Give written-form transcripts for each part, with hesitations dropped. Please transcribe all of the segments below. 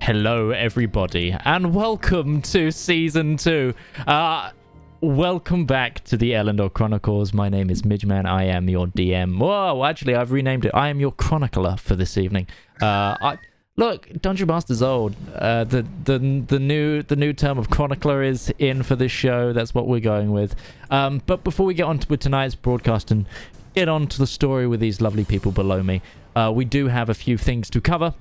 Hello everybody and welcome to season 2. Welcome back to the Elendor Chronicles. My name is Midgeman. I am your DM. Whoa, actually I've renamed it. I am your chronicler for this evening. Look, Dungeon Master's old. The new term of chronicler is in for this show. That's what we're going with. But before we get on with tonight's broadcast and get on to the story with these lovely people below me, we do have a few things to cover.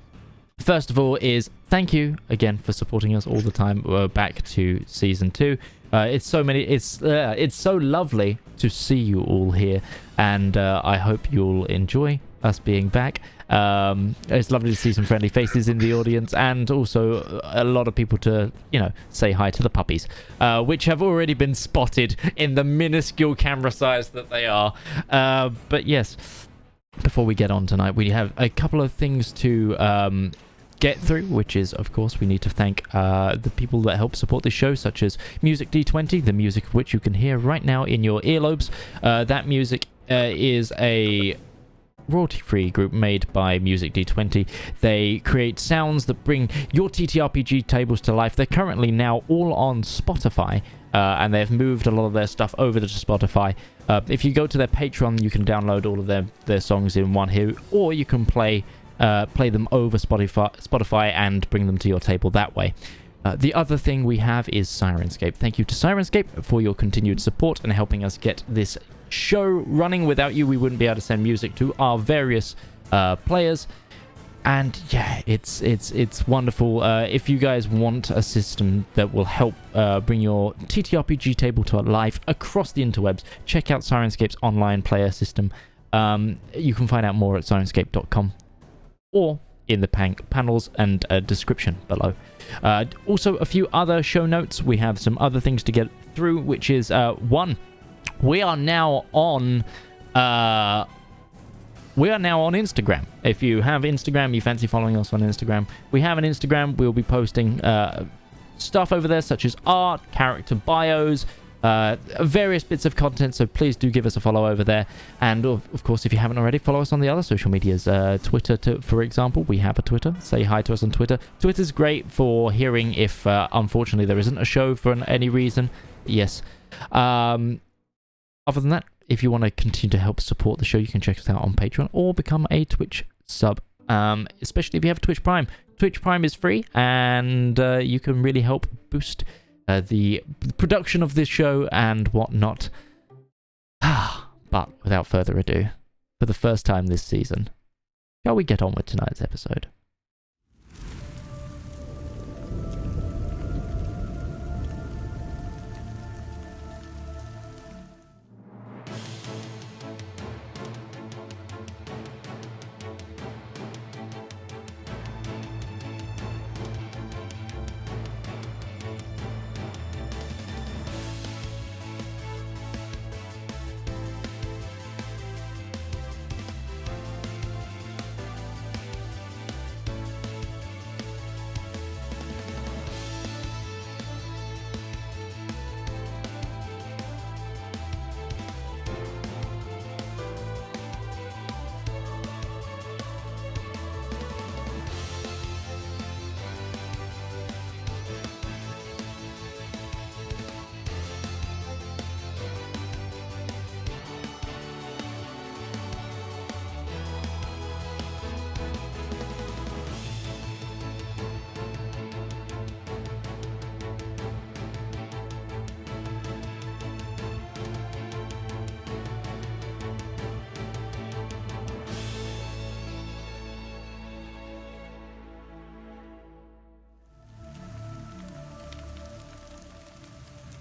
First of all is thank you again for supporting us all the time. We're back to season 2. It's so lovely to see you all here, and I hope you'll enjoy us being back. It's lovely to see some friendly faces in the audience, and also a lot of people to, say hi to the puppies, which have already been spotted in the minuscule camera size that they are. But yes, before we get on tonight, we have a couple of things to get through, which is, of course, we need to thank the people that help support this show, such as Music D20, the music of which you can hear right now in your earlobes. That music is a royalty-free group made by Music D20. They create sounds that bring your TTRPG tables to life. They're currently now all on Spotify, and they've moved a lot of their stuff over to Spotify. If you go to their Patreon, you can download all of their songs in one here, or you can play them over Spotify and bring them to your table that way. The other thing we have is Syrinscape. Thank you to Syrinscape for your continued support and helping us get this show running. Without you, we wouldn't be able to send music to our various players. And yeah, it's wonderful. If you guys want a system that will help bring your TTRPG table to life across the interwebs, check out Syrinscape's online player system. You can find out more at sirenscape.com or in the panels and description below. Also, a few other show notes. We have some other things to get through, which is one, we are now on Instagram. If you have Instagram, you fancy following us on Instagram, we have an Instagram. We'll be posting stuff over there, such as art, character bios, various bits of content, so please do give us a follow over there. And of course, if you haven't already, follow us on the other social medias. Twitter, for example, we have a Twitter. Say hi to us on Twitter. Twitter's great for hearing if unfortunately there isn't a show for any reason. Yes. Other than that, if you want to continue to help support the show, you can check us out on Patreon or become a Twitch sub, especially if you have Twitch Prime. Twitch Prime is free, and you can really help boost the production of this show and whatnot. But without further ado, for the first time this season, shall we get on with tonight's episode?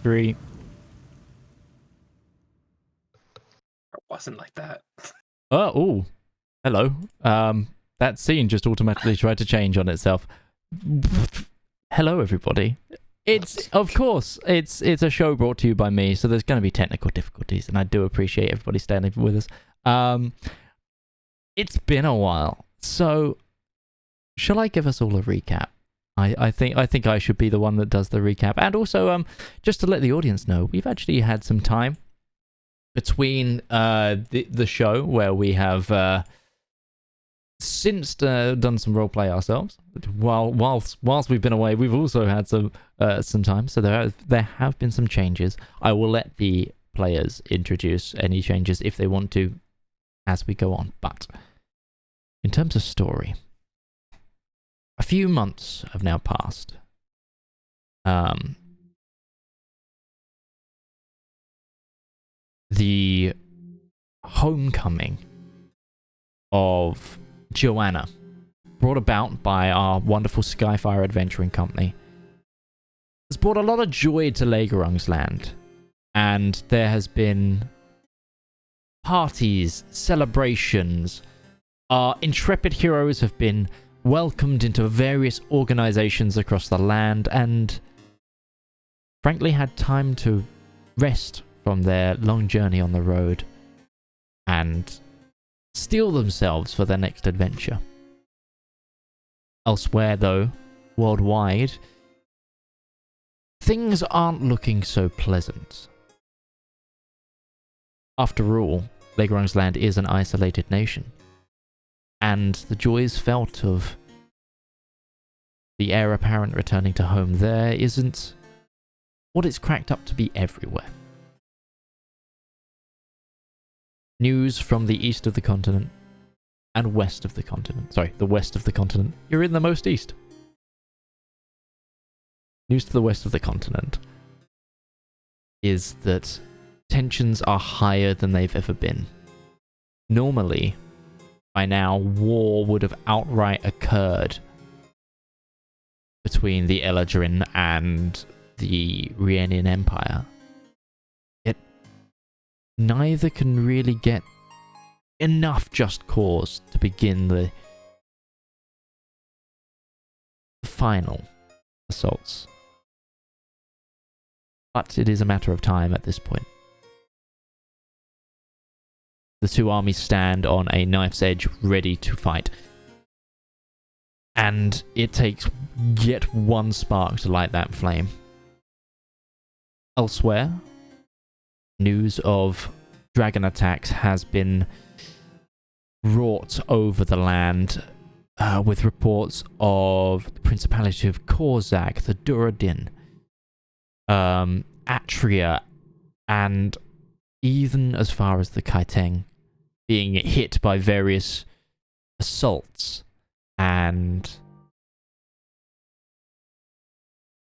Three. It wasn't like that. Oh, hello. That scene just automatically tried to change on itself. Hello, everybody. It's a show brought to you by me, so there's going to be technical difficulties, and I do appreciate everybody standing with us. It's been a while, so shall I give us all a recap? I think I should be the one that does the recap. And also, just to let the audience know, we've actually had some time between the show where we have since done some roleplay ourselves. Whilst we've been away, we've also had some time. So there have been some changes. I will let the players introduce any changes if they want to as we go on. But in terms of story, a few months have now passed. The homecoming of Joanna, brought about by our wonderful Skyfire Adventuring Company, has brought a lot of joy to Legerung's land, and there has been parties, celebrations. Our intrepid heroes have been welcomed into various organizations across the land and frankly had time to rest from their long journey on the road and steel themselves for their next adventure. Elsewhere, though, worldwide, things aren't looking so pleasant. After all, Legerung's land is an isolated nation, and the joys felt of the heir apparent returning to home there isn't what it's cracked up to be everywhere. News from the east of the continent and west of the continent. Sorry, the west of the continent. You're in the most east. News to the west of the continent is that tensions are higher than they've ever been. Normally, by now, war would have outright occurred between the Eladrin and the Rhiannian Empire. Yet, neither can really get enough just cause to begin the final assaults. But it is a matter of time at this point. The two armies stand on a knife's edge, ready to fight. And it takes yet one spark to light that flame. Elsewhere, news of dragon attacks has been brought over the land, with reports of the Principality of Korzak, the Duradin, Atria, and even as far as the Kaiteng being hit by various assaults. And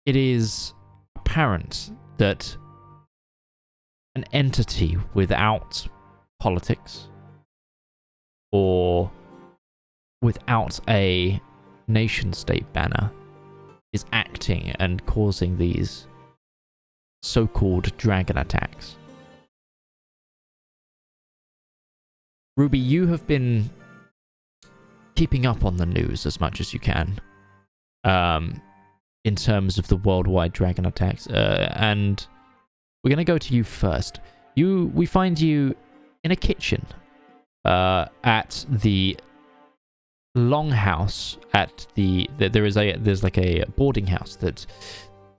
it is apparent that an entity without politics or without a nation-state banner is acting and causing these so-called dragon attacks. Ruby, you have been keeping up on the news as much as you can, in terms of the worldwide dragon attacks, and we're going to go to you first. We find you in a kitchen at the longhouse at there's like a boarding house that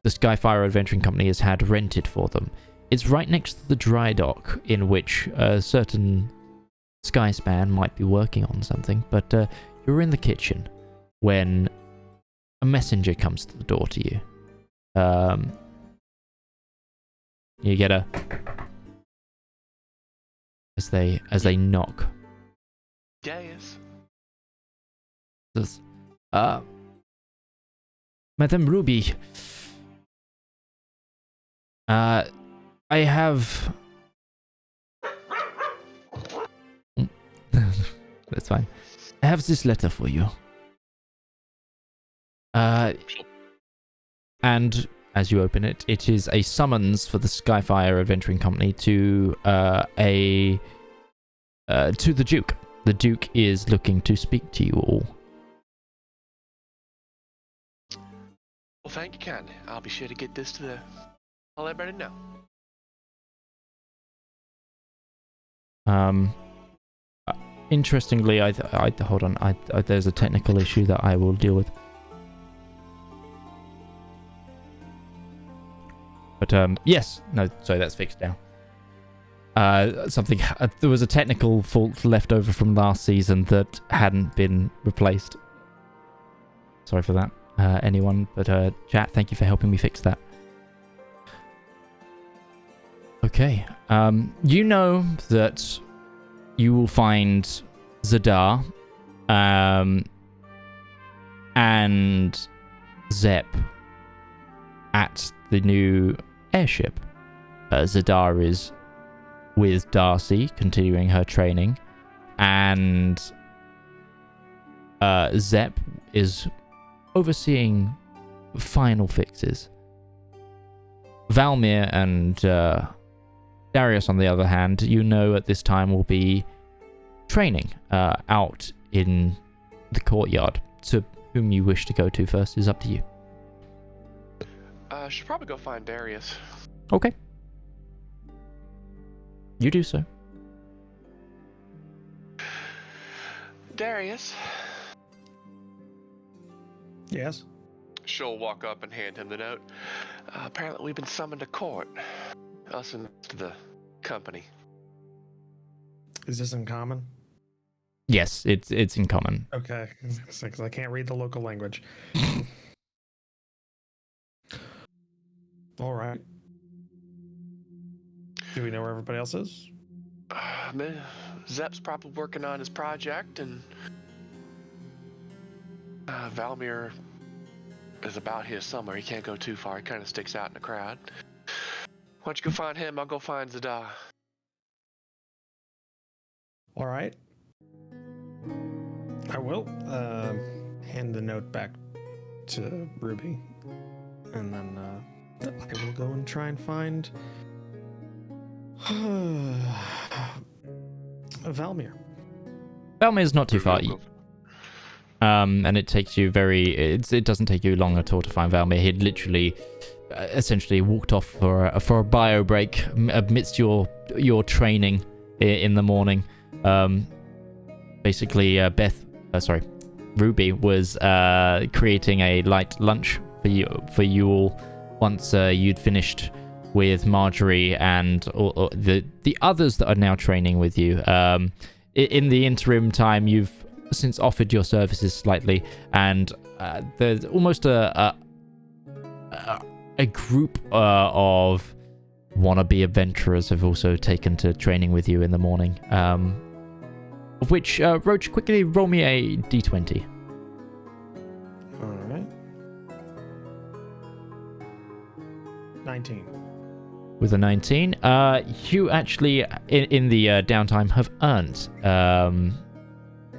the Skyfire Adventuring Company has had rented for them. It's right next to the dry dock in which a certain Skyspan might be working on something, but you're in the kitchen when a messenger comes to the door to you. You get a as they knock. Yes. Says, Madame Ruby, I have... That's fine. I have this letter for you. And as you open it, it is a summons for the Skyfire Adventuring Company to the Duke. The Duke is looking to speak to you all. Well, thank you, Ken. I'll be sure to get this to I'll let everybody know. Interestingly, I hold on. There's a technical issue that I will deal with. But yes, no, sorry, that's fixed now. There was a technical fault left over from last season that hadn't been replaced. Sorry for that, anyone. But chat, thank you for helping me fix that. Okay, you know that you will find Zedaar, and Zep at the new airship. Zedaar is with Darcy, continuing her training, and Zep is overseeing final fixes. Valmir and Darius, on the other hand, you know at this time will be training out in the courtyard. To whom you wish to go to first is up to you. Should probably go find Darius. Okay. You do so. Darius. Yes? She'll walk up and hand him the note. Apparently we've been summoned to court. Us and the company. Is this in common? Yes, it's in common. Okay, because I can't read the local language. All right. Do we know where everybody else is? Zep's probably working on his project, and Valmir is about here somewhere. He can't go too far. He kind of sticks out in the crowd. Why don't you go find him? I'll go find Zedaar. All right. I will hand the note back to Ruby, and then I will go and try and find Valmir. Valmir's not too far. And it takes you it doesn't take you long at all to find Valmir. He'd literally essentially walked off for a bio break amidst your training in the morning. Basically, Ruby was creating a light lunch for you all once you'd finished with Marjorie and or the others that are now training with you. In the interim time, you've since offered your services slightly, and there's almost a group of wannabe adventurers have also taken to training with you in the morning. Of which, Roach, quickly roll me a d20. All right. 19. With a 19, you actually, in the downtime, have earned.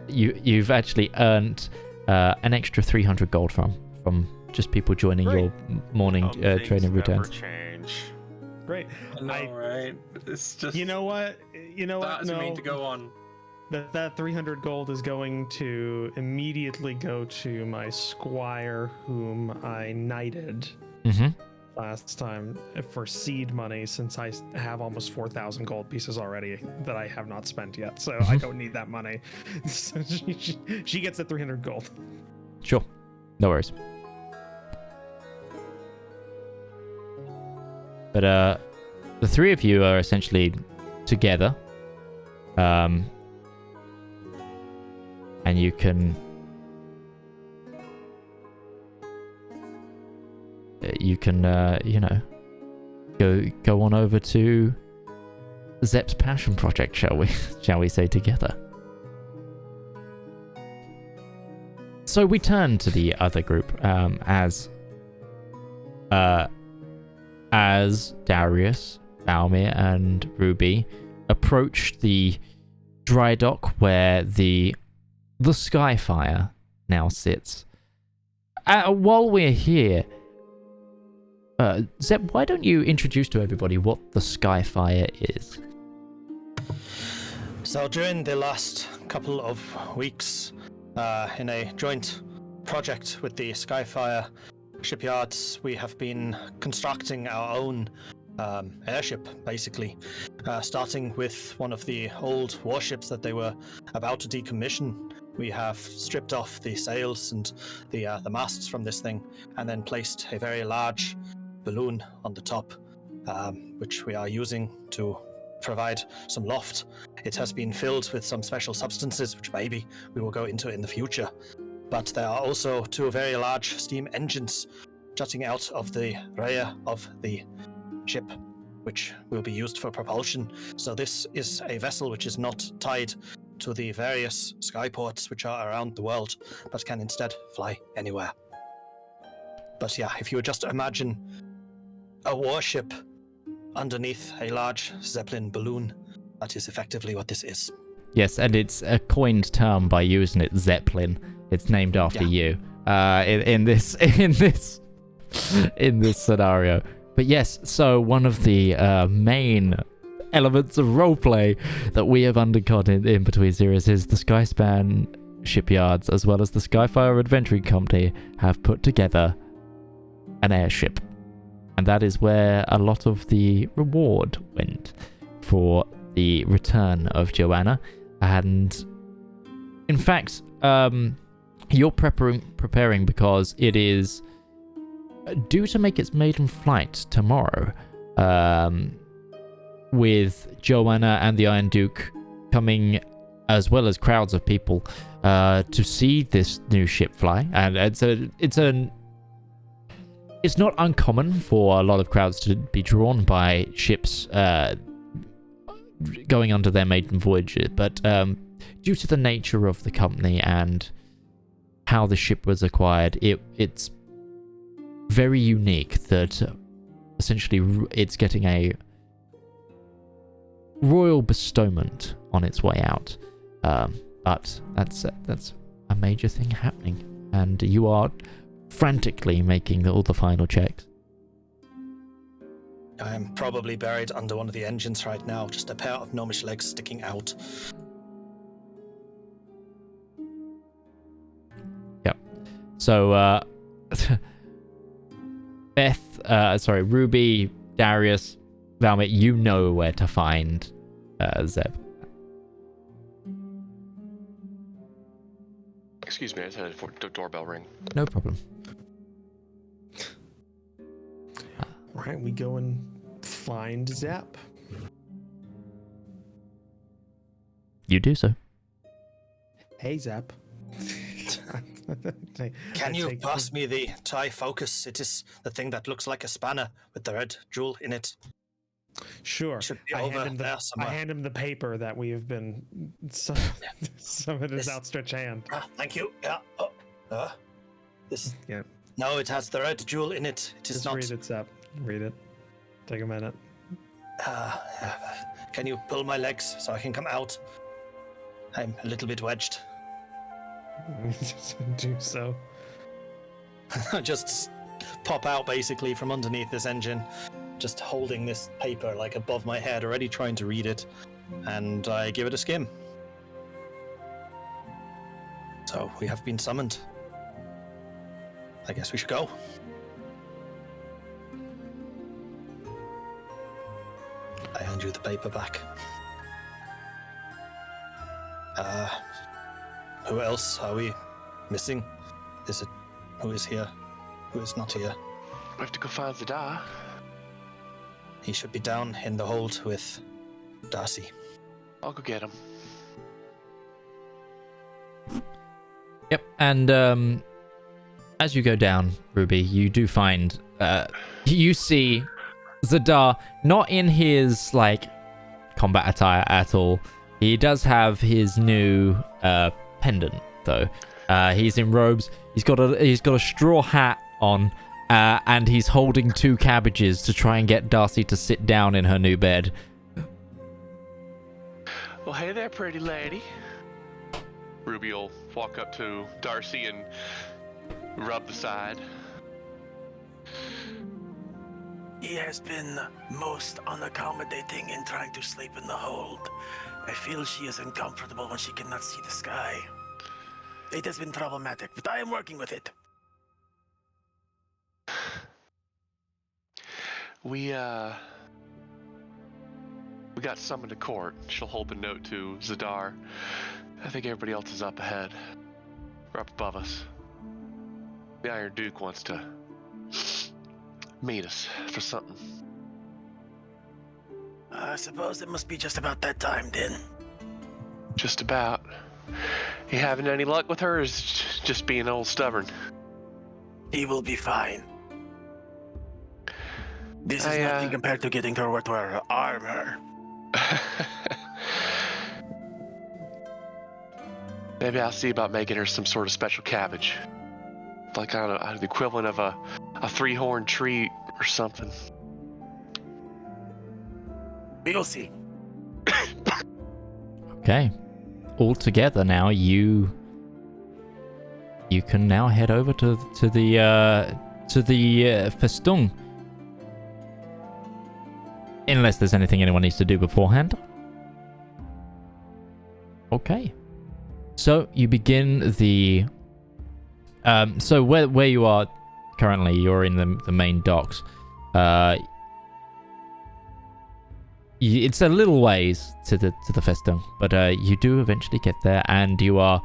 You've actually earned an extra 300 gold from just people joining your morning training routines. Change. Great. I know, right? It's just. You know what? That's No. me to go on. That 300 gold is going to immediately go to my squire, whom I knighted last time for seed money, since I have almost 4,000 gold pieces already that I have not spent yet. So I don't need that money. So she gets the 300 gold. Sure. No worries. But the three of you are essentially together. And you can go on over to Zep's passion project, shall we say, together. So we turn to the other group, as Darius, Valmir, and Ruby approach the dry dock where the Skyfire now sits. While we're here, Zep, why don't you introduce to everybody what the Skyfire is? So during the last couple of weeks, in a joint project with the Skyfire shipyards, we have been constructing our own airship, basically, starting with one of the old warships that they were about to decommission. We have stripped off the sails and the masts from this thing, and then placed a very large balloon on the top, which we are using to provide some loft. It has been filled with some special substances, which maybe we will go into in the future. But there are also two very large steam engines jutting out of the rear of the ship, which will be used for propulsion. So this is a vessel which is not tied to the various skyports which are around the world, but can instead fly anywhere. But yeah, if you would just imagine a warship underneath a large Zeppelin balloon, that is effectively what this is. Yes, and it's a coined term by using it, Zeppelin. It's named after you. In this scenario. But yes, so one of the main elements of roleplay that we have undergone in between series is the Skyspan shipyards, as well as the Skyfire Adventuring Company, have put together an airship. And that is where a lot of the reward went for the return of Joanna. And in fact, you're preparing because it is due to make its maiden flight tomorrow, with Joanna and the Iron Duke coming, as well as crowds of people, to see this new ship fly. And it's not uncommon for a lot of crowds to be drawn by ships going under their maiden voyages, but due to the nature of the company and how the ship was acquired, it's very unique that essentially it's getting a royal bestowment on its way out. But that's a major thing happening, and you are frantically making all the final checks. I am probably buried under one of the engines right now, just a pair of gnomish legs sticking out. Yep. So, Ruby, Darius, Valmir, you know where to find Zeb. Excuse me, I just had a doorbell ring. No problem. Right, we go and find Zep. You do so. Hey, Zep. Can you pass me the TIE Focus? It is the thing that looks like a spanner with the red jewel in it. Sure. Should be I over hand, him there the, somewhere. I hand him the paper that we have been some in his outstretched hand. Thank you. Yeah. This. Yeah. No, it has the red jewel in it. It is Just not. read it, Zep. Read it. Take a minute. Can you pull my legs so I can come out? I'm a little bit wedged. Do so. I just pop out basically from underneath this engine, just holding this paper like above my head, already trying to read it, and I give it a skim. So we have been summoned. I guess we should go. I hand you the paper back. Who else are we missing? Is it who is here? Who is not here? We have to go find Zedaar. He should be down in the hold with Darcy. I'll go get him. Yep, and as you go down, Ruby, you do find you see Zedaar not in his like combat attire at all. He does have his new pendant though. He's in robes. He's got a straw hat on, and he's holding 2 cabbages to try and get Darcy to sit down in her new bed. Well, hey there, pretty lady. Ruby will walk up to Darcy and rub the side. He has been most unaccommodating in trying to sleep in the hold. I feel she is uncomfortable when she cannot see the sky. It has been problematic, but I am working with it. We got summoned to court. She'll hold the note to Zedaar. I think everybody else is up ahead. Or up above us. The Iron Duke wants to meet us for something. I suppose it must be just about that time then. Just about. You having any luck with her, or is it just being old stubborn? He will be fine. This is nothing compared to getting her to her armor. Maybe I'll see about making her some sort of special cabbage. Like, I don't know, the equivalent of a 3-horn tree or something. We'll see. Okay. All together now, you can now head over to the Festung. Unless there's anything anyone needs to do beforehand. Okay. So you begin the so where you are currently, you're in the main docks. It's a little ways to the Festung, but you do eventually get there, and you are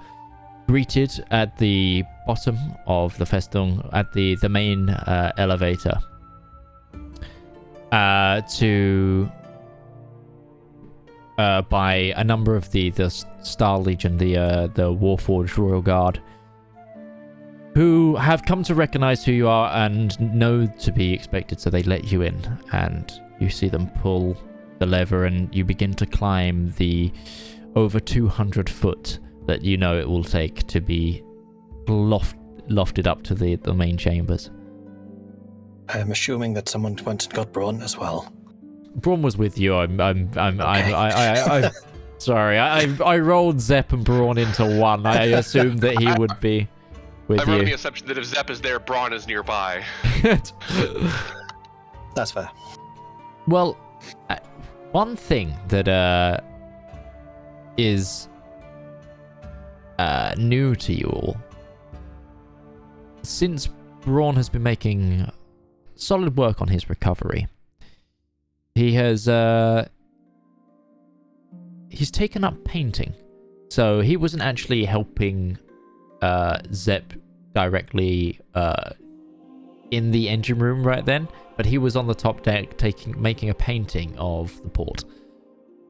greeted at the bottom of the Festung at the main elevator by a number of the Star Legion, the Warforged Royal Guard, who have come to recognize who you are and know to be expected, so they let you in, and you see them pull the lever, and you begin to climb the over 200 foot that you know it will take to be lofted up to the main chambers. I am assuming that someone went and got Braun as well. Braun was with you. I'm sorry. I rolled Zep and Braun into one. I assumed that he would be with you. I wrote the assumption that if Zep is there, Braun is nearby. That's fair. Well, one thing that is new to you all, since Braun has been making solid work on his recovery, he has he's taken up painting. So he wasn't actually helping Zep directly in the engine room right then, but he was on the top deck making a painting of the port.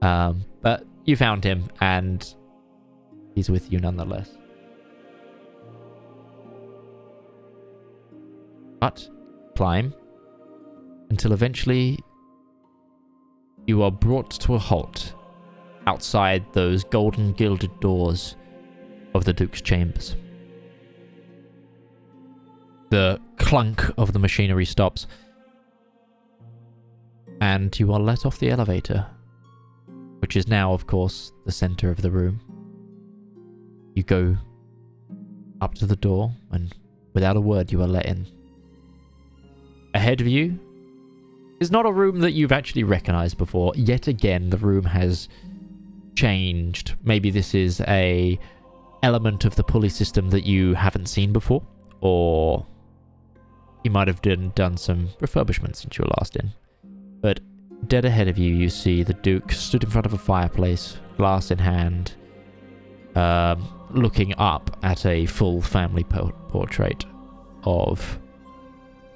But you found him, and he's with you nonetheless. But climb until eventually you are brought to a halt outside those golden gilded doors of the Duke's chambers. The clunk of the machinery stops, and you are let off the elevator, which is now, of course, the center of the room. You go up to the door, and without a word, you are let in. Ahead of you is not a room that you've actually recognized before. Yet again, the room has changed. Maybe this is a element of the pulley system that you haven't seen before, or you might have done some refurbishment since you were last in. But dead ahead of you, you see the Duke stood in front of a fireplace, glass in hand, looking up at a full family portrait of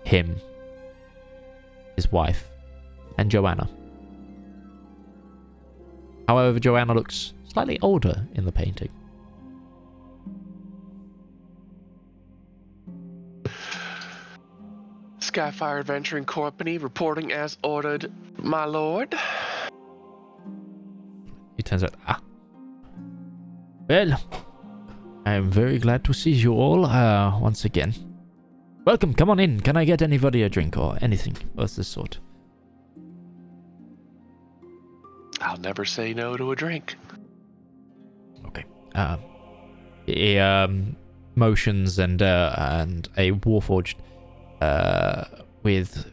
him, his wife, and Joanna. However, Joanna looks slightly older in the painting. Skyfire Adventuring Company reporting as ordered, my lord. He turns out, well, I am very glad to see you all once again. Welcome, come on in. Can I get anybody a drink or anything of this sort? I'll never say no to a drink. Okay. He motions and a warforged with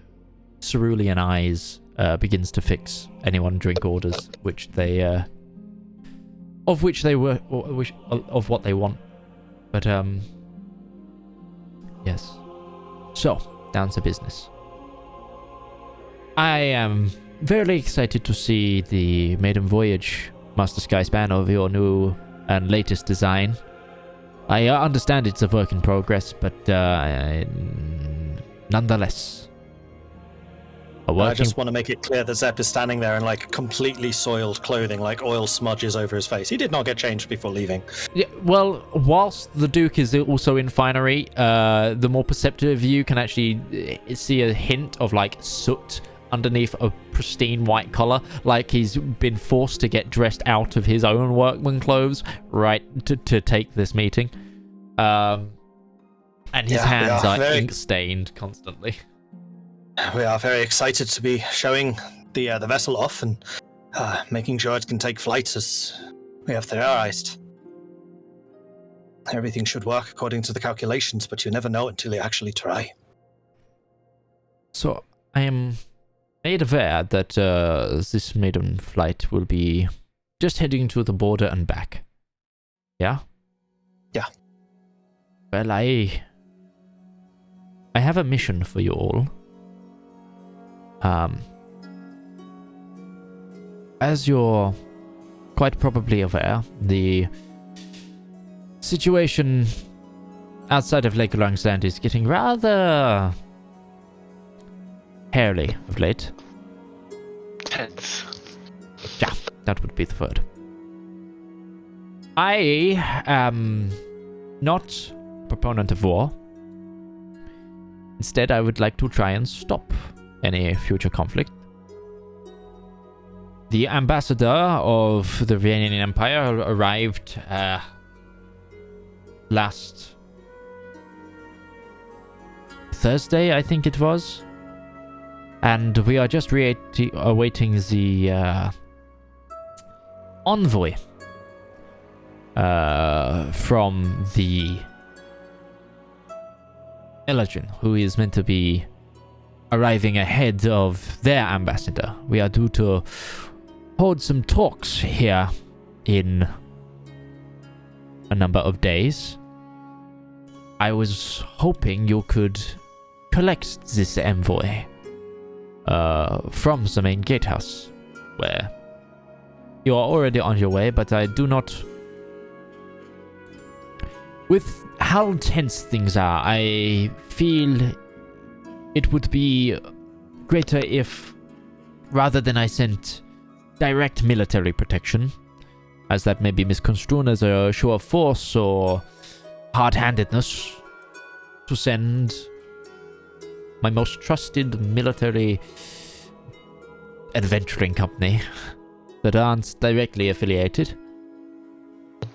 cerulean eyes begins to fix anyone drink orders of what they want. But yes. So, down to business. I am very excited to see the Maiden voyage, Master Skyspan, of your new and latest design. I understand it's a work in progress, but nonetheless. I just want to make it clear that Zep is standing there in like completely soiled clothing, like oil smudges over his face. He did not get changed before leaving. Yeah, well, whilst the Duke is also in finery, the more perceptive view can actually see a hint of like soot underneath a pristine white collar, like he's been forced to get dressed out of his own workman clothes to take this meeting. And his hands are ink stained constantly. We are very excited to be showing the vessel off and making sure it can take flight as we have theorized. Everything should work according to the calculations, but you never know until you actually try. So I am made aware that this maiden flight will be just heading to the border and back. Yeah? Yeah. Well, I have a mission for you all. As you're quite probably aware, the situation outside of Lake Langsland is getting rather hairy of late. Tense. Yeah, that would be the word. I am not a proponent of war. Instead, I would like to try and stop any future conflict. The ambassador of the Viennian Empire arrived last Thursday, I think it was. And we are just awaiting the envoy from the Elendor, who is meant to be arriving ahead of their ambassador. We are due to hold some talks here in a number of days. I was hoping you could collect this envoy from the main gatehouse, where you are already on your way, but I do not... With how tense things are, I feel it would be greater if, rather than I sent direct military protection, as that may be misconstrued as a show of force or hard-handedness, to send my most trusted military adventuring company that aren't directly affiliated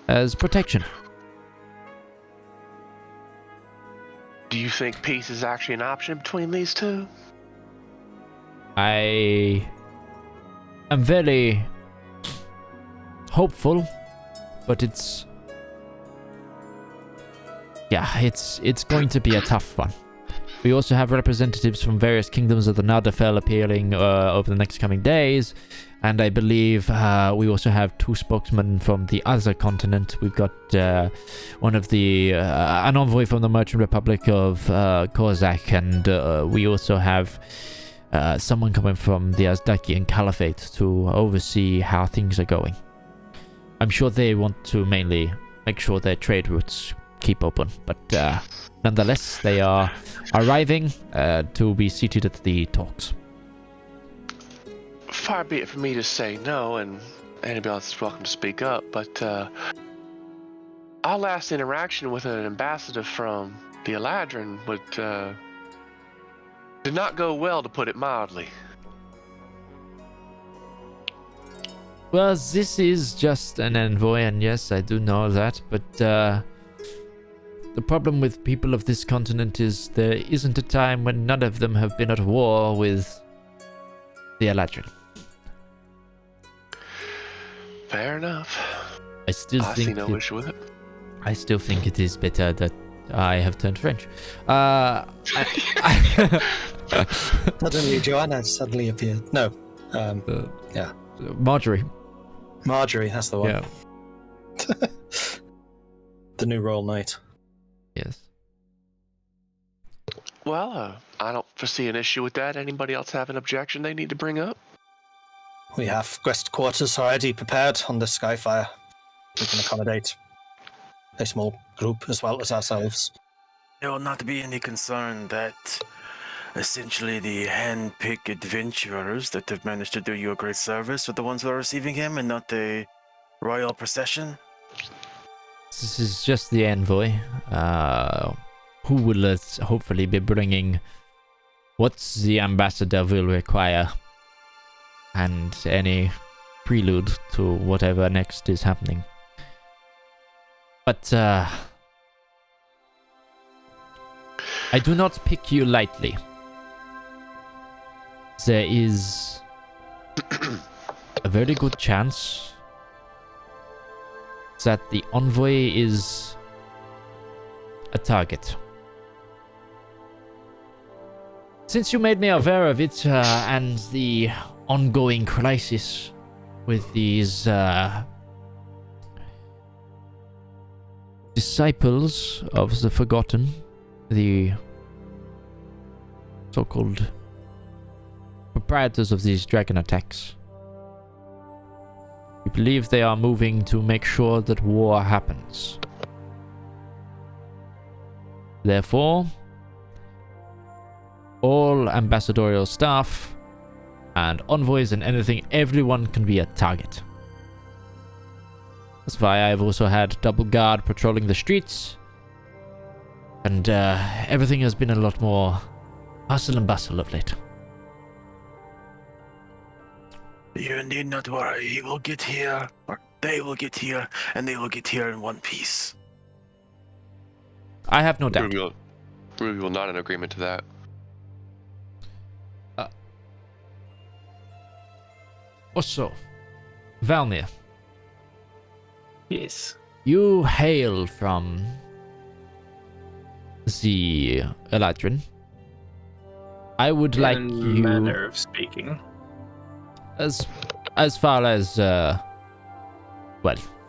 as protection. Do you think peace is actually an option between these two? I am very hopeful, but it's going to be a tough one. We also have representatives from various kingdoms of the Narderfell appearing over the next coming days, and I believe we also have 2 spokesmen from the other continent. We've got one of the an envoy from the Merchant Republic of Kozak, and we also have someone coming from the Azdakian Caliphate to oversee how things are going. I'm sure they want to mainly make sure their trade routes keep open, but nonetheless, they are arriving to be seated at the talks. Far be it for me to say no, and anybody else is welcome to speak up, but our last interaction with an ambassador from the Eladrin did not go well, to put it mildly. Well, this is just an envoy, and yes, I do know that, but the problem with people of this continent is there isn't a time when none of them have been at war with the Eladrin. Fair enough. I see no issue with it. I still think it is better that I have turned French. Suddenly, Joanna suddenly appeared. No. Yeah. Marjorie. Marjorie, that's the one. Yeah. The new Royal Knight. Yes. Well, I don't foresee an issue with that. Anybody else have an objection they need to bring up? We have guest quarters already prepared on the Skyfire. We can accommodate a small group as well as ourselves. There will not be any concern that essentially the hand-picked adventurers that have managed to do you a great service are the ones who are receiving him and not the royal procession? This is just the envoy, who will hopefully be bringing what the ambassador will require and any prelude to whatever next is happening. But I do not pick you lightly. There is a very good chance that the envoy is a target. Since you made me aware of it and the ongoing crisis with these disciples of the Forgotten, the so-called proprietors of these dragon attacks, we believe they are moving to make sure that war happens. Therefore, all ambassadorial staff and envoys and everyone can be a target. That's why I've also had double guard patrolling the streets, and everything has been a lot more hustle and bustle of late. You need not worry. He will get here, or they will get here, and they will get here in one piece. I have no doubt. Ruby will not in agreement to that. Also, Valmir. Yes. You hail from the Eladrin. I would like you, manner of speaking, as far as well,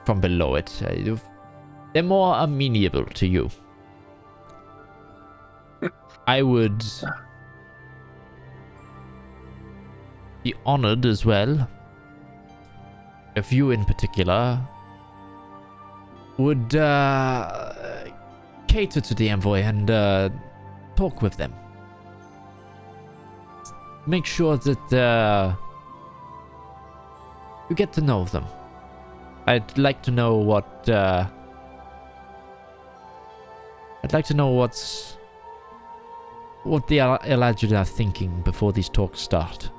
from below it, they're more amenable to you. I would be honored as well if you in particular would cater to the envoy and talk with them. make sure that you get to know them. I'd like to know what what the Eladrin are thinking before these talks start.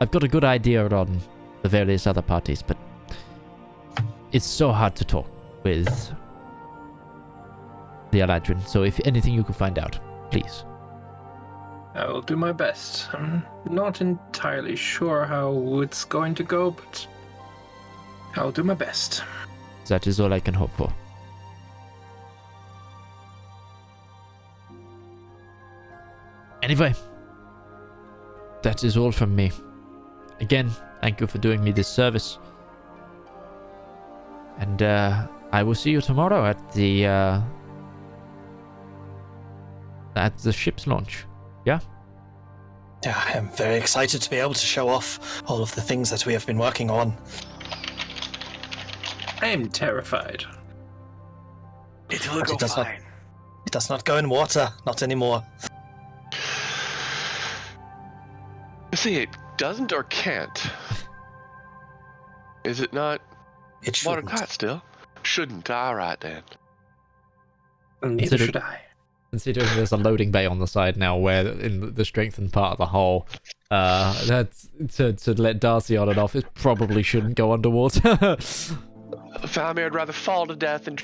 I've got a good idea on the various other parties, but it's so hard to talk with the Eladrin. So if anything you can find out, please. I will do my best. I'm not entirely sure how it's going to go, but I'll do my best. That is all I can hope for. Anyway, that is all from me. Again, thank you for doing me this service. And I will see you tomorrow at the ship's launch. Yeah? Yeah, I am very excited to be able to show off all of the things that we have been working on. I am terrified. It will But go it does fine. It does not go in water, not anymore. See, it doesn't or can't. Is it not? It Water shouldn't. caught still? Shouldn't. All right then. And neither should I. Considering there's a loading bay on the side now where in the strengthened part of the hull, that's to let Darcy on and off, it probably shouldn't go underwater. Family, I'd rather fall to death than...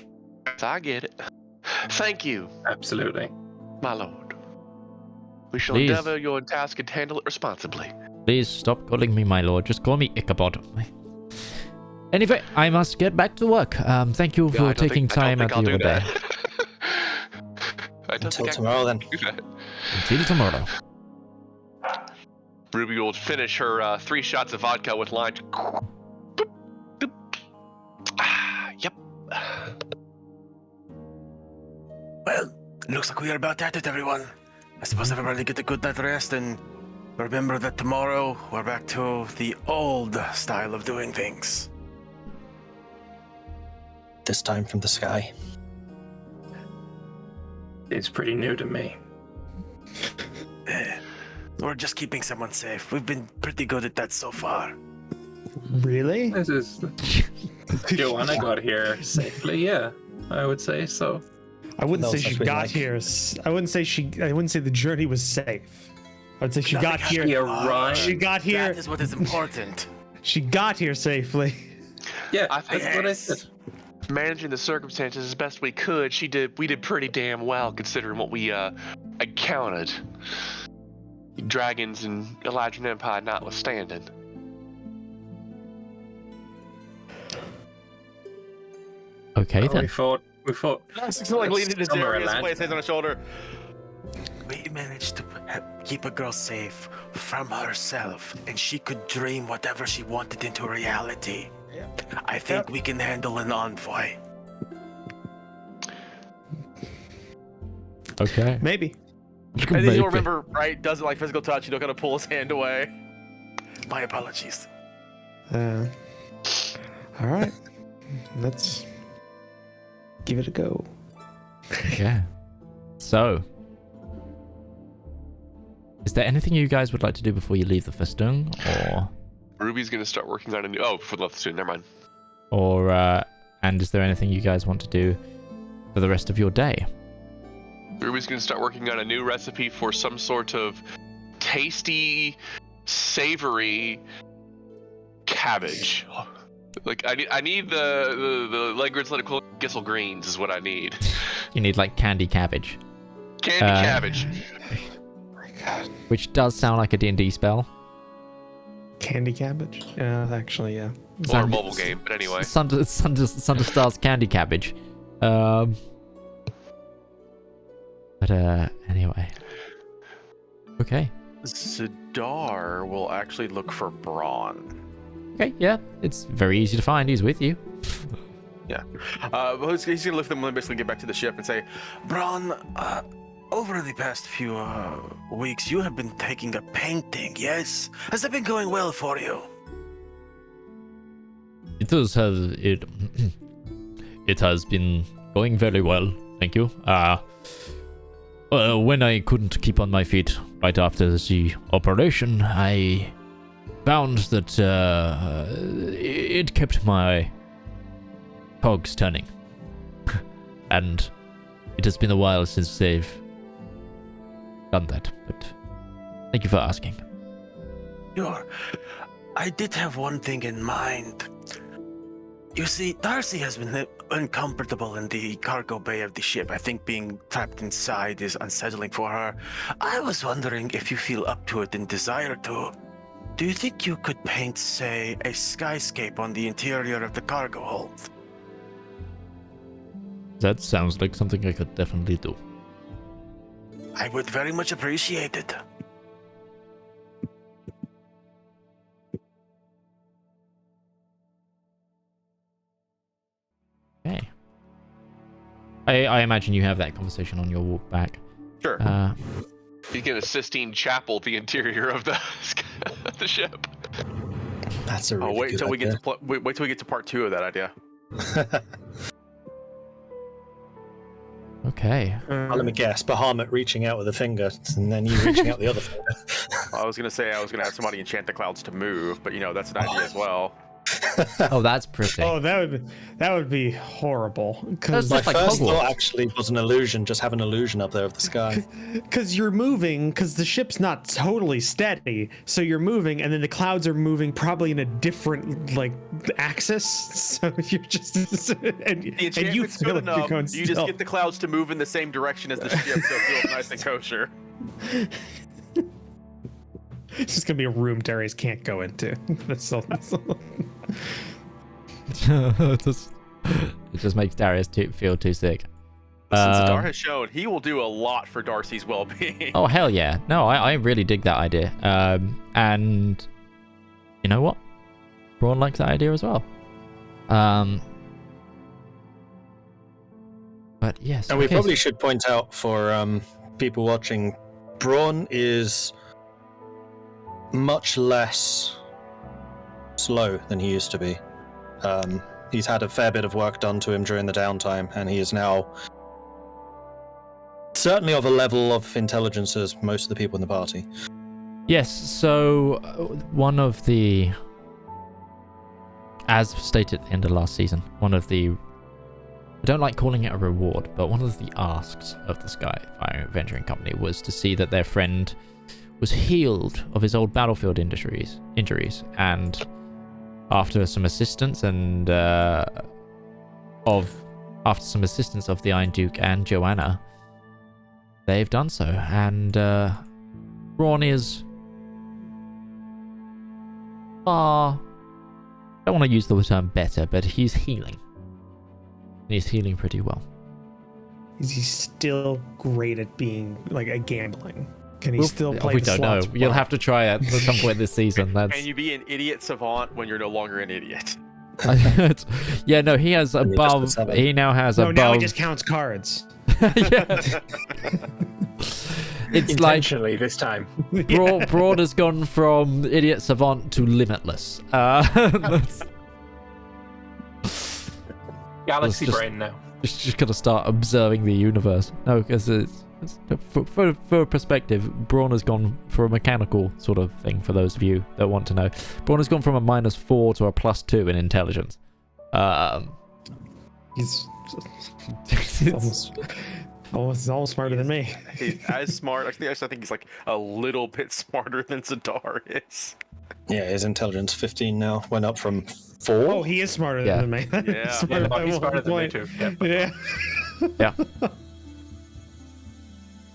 I get it. Thank you, Absolutely. my lord. We shall Please. endeavor your task and handle it responsibly. Please stop calling me my lord. Just call me Ichabod. Anyway, I must get back to work. Thank you for taking time out of your day. Until tomorrow, then. Until tomorrow. Ruby will finish her 3 shots of vodka with lime. Yep. Well, looks like we are about at it, everyone. I suppose everybody get a good night rest and remember that tomorrow we're back to the old style of doing things. This time from the sky. It's pretty new to me. We're just keeping someone safe. We've been pretty good at that so far. Really? This is... Joanna got here safely, yeah. I would say so. I wouldn't No, say it's she actually got like- here. I wouldn't say the journey was safe. I would say she got here. She arrived. She got here. That is what is important. She got here safely. Yeah, I think that's what I Yes. said. Managing the circumstances as best we could, we did pretty damn well considering what we encountered. Dragons and Eladrin Empire notwithstanding. Okay We then. fought. It's like leaning into Somewhere Darius, land. place hands on his shoulder. We managed to keep a girl safe from herself, and she could dream whatever she wanted into reality. I think we can handle an envoy. Okay. Maybe. I think you'll remember, right? Doesn't like physical touch. You don't gotta pull his hand away. My apologies. All right. Let's give it a go. Yeah. So, is there anything you guys would like to do before you leave the Festung, Ruby's gonna start working on a new. Oh, for the soon. Never mind. and is there anything you guys want to do for the rest of your day? Ruby's gonna start working on a new recipe for some sort of tasty, savory cabbage. Like I need the Legrid's Gissel greens is what I need. You need like candy cabbage, Candy cabbage. My God. which does sound like a D&D spell. Candy cabbage? Yeah, actually, yeah. Or a mobile game, but anyway. Sunderstar's candy cabbage. But anyway. Okay. Zedaar will actually look for Braun. Okay, yeah. It's very easy to find. He's with you. He's gonna lift them and basically get back to the ship and say, Braun, over the past few weeks, you have been taking a painting, yes? Has that been going well for you? It does have it. It has been going very well. Thank you. when I couldn't keep on my feet right after the operation, I found that it kept my cogs turning. And it has been a while since they've done that, but thank you for asking. Sure. I did have one thing in mind. You see, Darcy has been uncomfortable in the cargo bay of the ship. I think being trapped inside is unsettling for her. I was wondering if you feel up to it and desire to. Do you think you could paint, say, a skyscape on the interior of the cargo hold? That sounds like something I could definitely do. I would very much appreciate it. Okay. I imagine you have that conversation on your walk back. Sure. You get a Sistine Chapel, the interior of the the ship. That's a really wait good till we idea. get to wait till we get to part 2 of that idea. Okay. Let me guess. Bahamut reaching out with a finger, and then you reaching out the other finger. I was gonna say I was gonna have somebody enchant the clouds to move, but that's an idea as well. Oh, that's pretty. Oh, that would be horrible. Because My Just like first Hogwarts. thought actually was an illusion, just have an illusion up there of the sky. you're moving, because the ship's not totally steady, so you're moving, and then the clouds are moving probably in a different axis. So you're just The and you enchantment's feel good like you're enough. going You just still. get the clouds to move in the same direction as the ship, so it feels nice and kosher. It's just gonna be a room Darius can't go into. That's all. it just makes Darius feel too sick. Since Zedaar has shown he will do a lot for Darcy's well-being. Oh, hell yeah. No, I really dig that idea. And you know what? Braun likes that idea as well. But yes. And we okay, probably should point out for people watching, Braun is much less slow than he used to be. He's had a fair bit of work done to him during the downtime, and he is now certainly of a level of intelligence as most of the people in the party. Yes, so one of the, as stated at the end of last season, one of the, I don't like calling it a reward, but one of the asks of the Skyfire Venturing Company was to see that their friend was healed of his old battlefield injuries, and after some assistance of the Iron Duke and Joanna, they've done so, and Braun is far, I don't want to use the term better, but he's healing. He's healing pretty well. Is he still great at being at gambling? Can he still play We the don't know. slots You'll well? have to try it at some point this season. That's Can you be an idiot savant when you're no longer an idiot? yeah, no, he has And he just above. puts that in. He now has No, above. now he just counts cards. Yeah. It's like Intentionally this time. Broad has gone from idiot savant to limitless. That's Galaxy just- brain now. just gonna start observing the universe. No, because it's for perspective, Braun has gone for a mechanical sort of thing. For those of you that want to know, Braun has gone from a -4 to a +2 in intelligence. He's It's- almost smarter than me. He's as smart. Actually, I think he's a little bit smarter than Zedaar is. Yeah, his intelligence 15 now. Went up from 4. Oh, he is smarter Yeah. than me. Yeah. Smarter by He's one smarter than me point. too. Yeah. Yeah. yeah.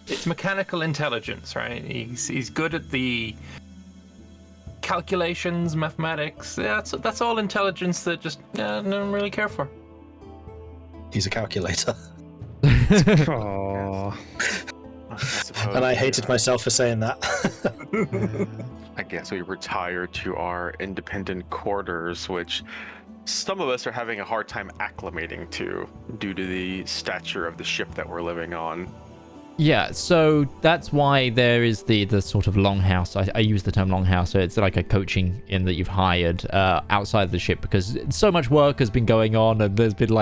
It's mechanical intelligence, right? He's good at the calculations, mathematics. Yeah, that's all intelligence that just no one really care for. He's a calculator. Oh. And I hated myself for saying that. I guess we retire to our independent quarters, which some of us are having a hard time acclimating to due to the stature of the ship that we're living on. Yeah, so that's why there is the sort of longhouse. I use the term longhouse, so it's like a coaching inn that you've hired outside the ship, because so much work has been going on, and there's been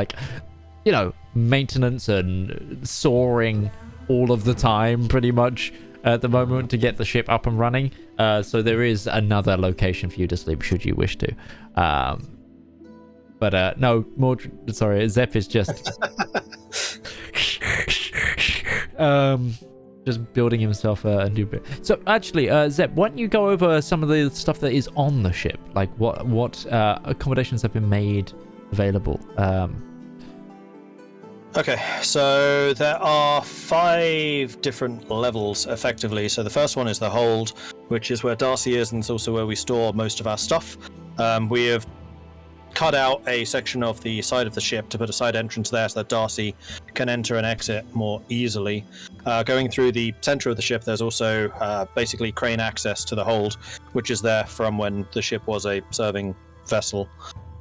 maintenance and soaring all of the time, pretty much, at the moment to get the ship up and running. So there is another location for you to sleep should you wish to. But no, sorry, Zep is just just building himself a new bit. So actually, Zep, why don't you go over some of the stuff that is on the ship? Like what accommodations have been made available? Okay, so there are 5 different levels, effectively. So the first one is the hold, which is where Darcy is, and it's also where we store most of our stuff. We have cut out a section of the side of the ship to put a side entrance there so that Darcy can enter and exit more easily. Going through the center of the ship, there's also basically crane access to the hold, which is there from when the ship was a serving vessel.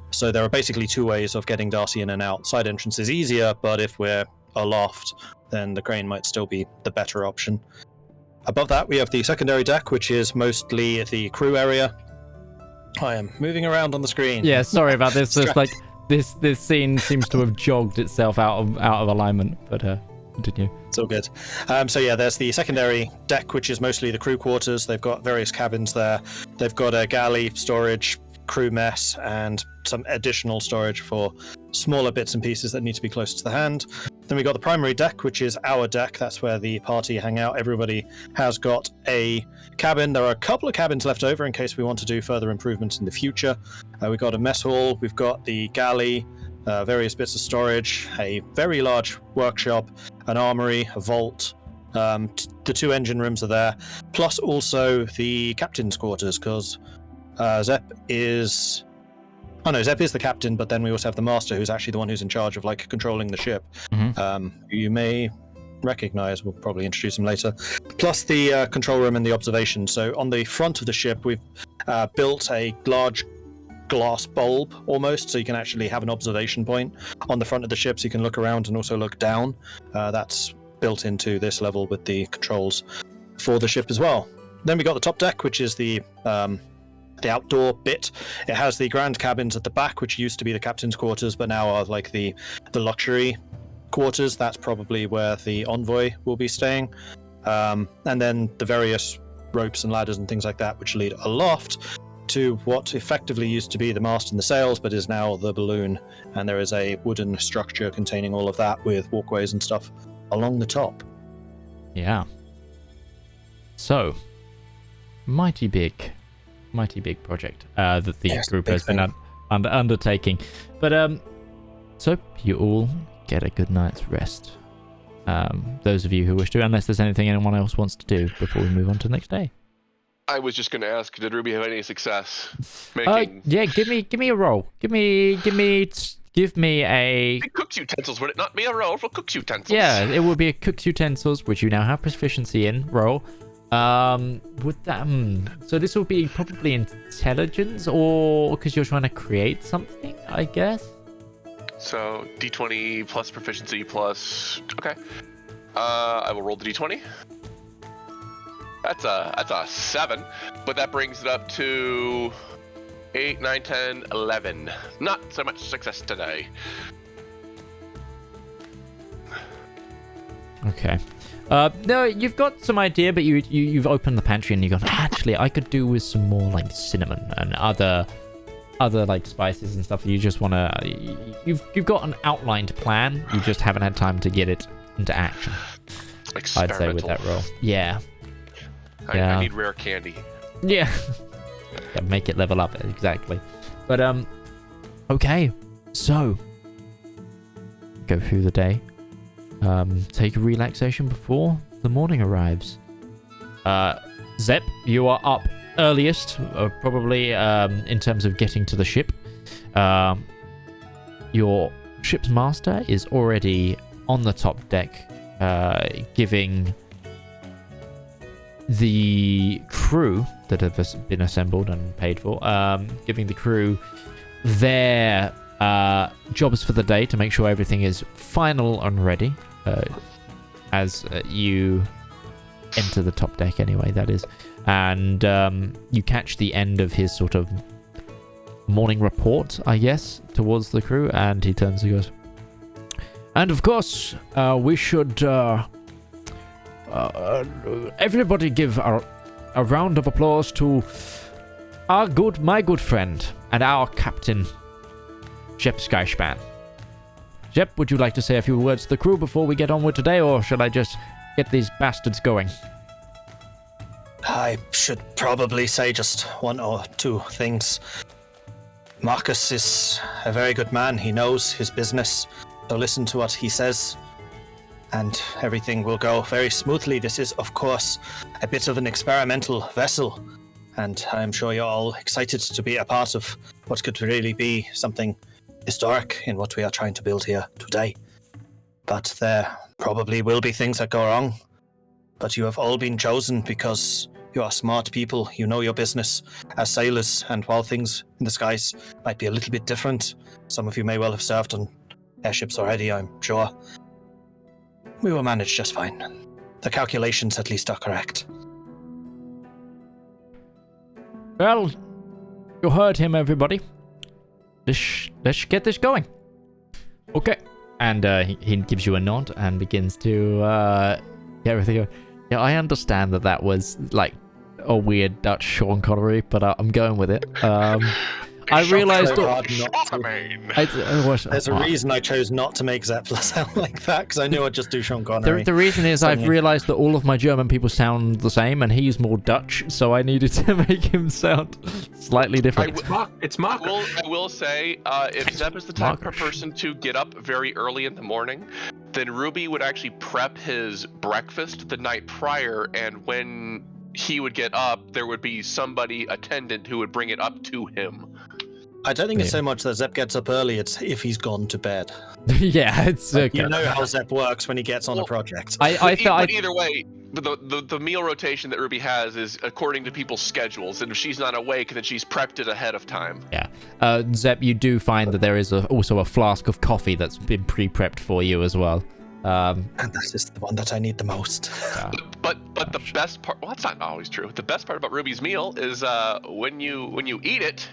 So there are basically 2 ways of getting Darcy in and out. Side entrance is easier, but if we're aloft, then the crane might still be the better option. Above that, we have the secondary deck, which is mostly the crew area. I am moving around on the screen. Yeah, sorry about this. It's like this scene seems to have jogged itself out of alignment, but continue. It's all good. So yeah, there's the secondary deck, which is mostly the crew quarters. They've got various cabins there. They've got a galley, storage, crew mess, and some additional storage for smaller bits and pieces that need to be closer to the hand. Then we got the primary deck, which is our deck. That's where the party hang out. Everybody has got a cabin. There are a couple of cabins left over in case we want to do further improvements in the future. We've got a mess hall. We've got the galley, various bits of storage, a very large workshop, an armory, a vault. The 2 engine rooms are there, plus also the captain's quarters, because Zep is the captain, but then we also have the master, who's actually the one who's in charge of like controlling the ship. You may recognize, we'll probably introduce him later. Plus the control room and the observation. So on the front of the ship, we've built a large glass bulb almost, so you can actually have an observation point on the front of the ship, so you can look around and also look down. That's built into this level with the controls for the ship as well. Then we got the top deck, which is the outdoor bit. It has the grand cabins at the back, which used to be the captain's quarters, but now are like the luxury quarters. That's probably where the envoy will be staying. And then the various ropes and ladders and things like that, which lead aloft to what effectively used to be the mast and the sails, but is now the balloon. And there is a wooden structure containing all of that with walkways and stuff along the top. Yeah. So, mighty big project that the group has been undertaking. But so you all get a good night's rest. Those of you who wish to, unless there's anything anyone else wants to do before we move on to the next day. I was just going to ask, did Ruby have any success making? Yeah, give me a roll. Give me a cook's utensils. Would it not be a roll for cook's utensils? Yeah, it would be a cook's utensils, which you now have proficiency in. Roll. Would that? So this will be probably intelligence, or because you're trying to create something, I guess. So D20 plus proficiency plus. Okay. I will roll the D20. That's a 7, but that brings it up to 8, 9, 10, 11. Not so much success today. Okay. No, you've got some idea, but you've opened the pantry and you got, actually, I could do with some more like cinnamon and other like spices and stuff. You just want to, you've got an outlined plan. You just haven't had time to get it into action. I'd say with that roll. Yeah. I need rare candy. Yeah. Yeah, make it level up, exactly. But okay. So go through the day. Take a relaxation before the morning arrives. Zep, you are up earliest, probably in terms of getting to the ship. Your ship's master is already on the top deck, giving the crew that have been assembled and paid for, giving the crew their jobs for the day to make sure everything is final and ready. As you enter the top deck anyway, that is. And you catch the end of his sort of morning report, I guess, towards the crew, and he turns and goes, and of course, we should Everybody give a round of applause to my good friend and our captain, Jep Skyspan. Jep, would you like to say a few words to the crew before we get on with today, or should I just get these bastards going? I should probably say just one or two things. Marcus is a very good man. He knows his business, so listen to what he says, and everything will go very smoothly. This is, of course, a bit of an experimental vessel, and I'm sure you're all excited to be a part of what could really be something historic in what we are trying to build here today. But there probably will be things that go wrong. But you have all been chosen because you are smart people, you know your business as sailors, and while things in the skies might be a little bit different, some of you may well have served on airships already, I'm sure. We will manage just fine. The calculations at least are correct. Well, you heard him, everybody. Let's get this going. Okay. And he gives you a nod and begins to get everything going. Yeah, I understand that was like a weird Dutch Sean Connery, but I'm going with it. I realized there's a reason I chose not to make Zeppler sound like that, because I knew I'd just do Sean Connery. The reason is I've realized that all of my German people sound the same, and he's more Dutch, so I needed to make him sound slightly different. It's Mark. I will say, if Zepp is the type of person to get up very early in the morning, then Ruby would actually prep his breakfast the night prior, and when he would get up, there would be somebody attendant who would bring it up to him. I don't think it's so much that Zepp gets up early, it's if he's gone to bed. Yeah, it's okay. You know how Zepp works when he gets on a project. Either way, the meal rotation that Ruby has is according to people's schedules, and if she's not awake, then she's prepped it ahead of time. Yeah. Zepp, you do find that there is also a flask of coffee that's been pre-prepped for you as well. And that is the one that I need the most. But the best part, well, that's not always true. The best part about Ruby's meal is when you eat it,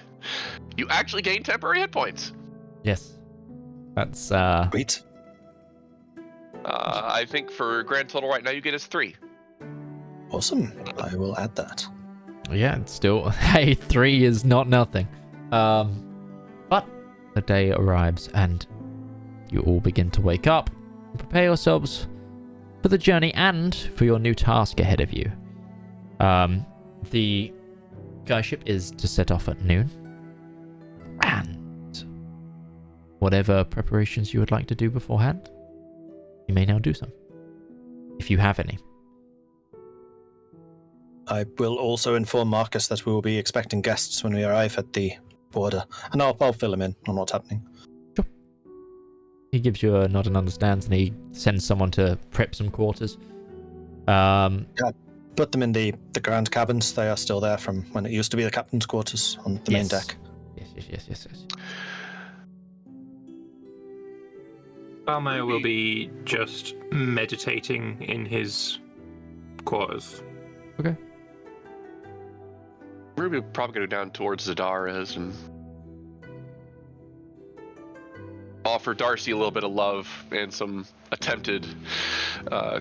you actually gain temporary hit points. Yes. That's Sweet. I think for grand total right now you get is 3. Awesome. I will add that. Yeah, it's still, hey, 3 is not nothing. But the day arrives and you all begin to wake up and prepare yourselves for the journey and for your new task ahead of you. The skyship is to set off at noon, and whatever preparations you would like to do beforehand, you may now do some, if you have any. I will also inform Marcus that we will be expecting guests when we arrive at the border, and I'll fill him in on what's happening. Sure. He gives you a nod and understands, and he sends someone to prep some quarters. Yeah, put them in the grand cabins. They are still there from when it used to be the captain's quarters on the main deck. Yes. Balmair will be just meditating in his quarters. Okay. Ruby will probably go down towards Zedaar is and offer Darcy a little bit of love and some attempted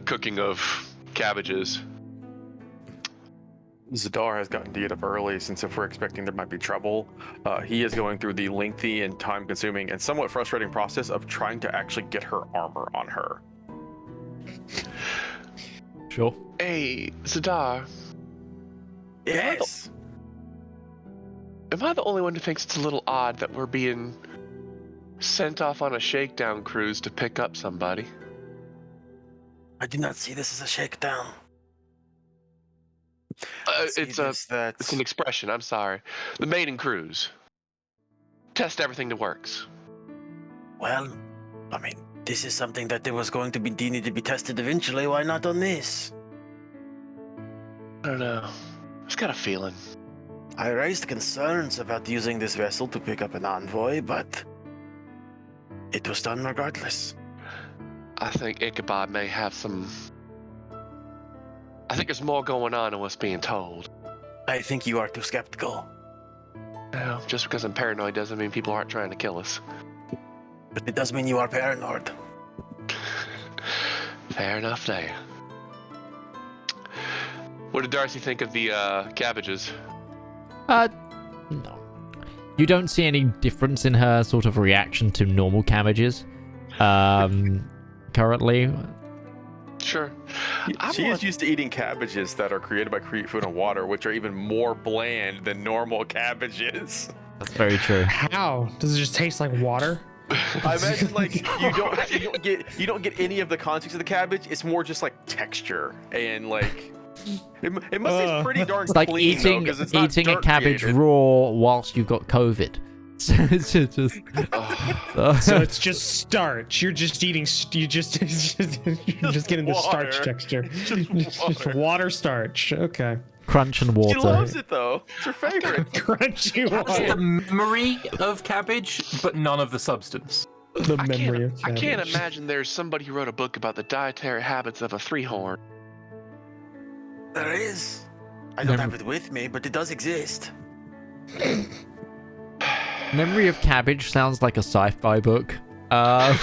cooking of cabbages. Zedaar has gotten to get up early, since if we're expecting there might be trouble, he is going through the lengthy and time-consuming and somewhat frustrating process of trying to actually get her armor on her. Sure. Hey, Zedaar. Yes. Am I the only one who thinks it's a little odd that we're being sent off on a shakedown cruise to pick up somebody? I do not see this as a shakedown. It's an expression, I'm sorry. The Maiden cruise. Test everything that works. Well, I mean, this is something that there was going to be needed to be tested eventually. Why not on this? I don't know. I just got a feeling. I raised concerns about using this vessel to pick up an envoy, but it was done regardless. I think Ichabod may have some... I think there's more going on than what's being told. I think you are too skeptical. No, just because I'm paranoid doesn't mean people aren't trying to kill us. But it does mean you are paranoid. Fair enough there. What did Darcy think of the cabbages? No. You don't see any difference in her sort of reaction to normal cabbages. Currently. Sure. She is used to eating cabbages that are created by Create Food and Water, which are even more bland than normal cabbages. That's very true. How? Does it just taste like water? I imagine like you don't get any of the context of the cabbage. It's more just like texture and like it must taste pretty darn It's like clean, eating though, 'cause it's not a dirt cabbage created. raw whilst you've got COVID. So it's just So it's just starch. You're just eating. You're just getting the starch water. texture. Just water. Water starch. Okay. crunch and water. She loves it though. It's her favorite. Crunchy It's the water. memory of cabbage, but none of the substance. The I memory of can't cabbage. imagine there's somebody who wrote a book about the dietary habits of a three-horn. There is. I don't have it with me, but it does exist. Memory of Cabbage sounds like a sci-fi book. I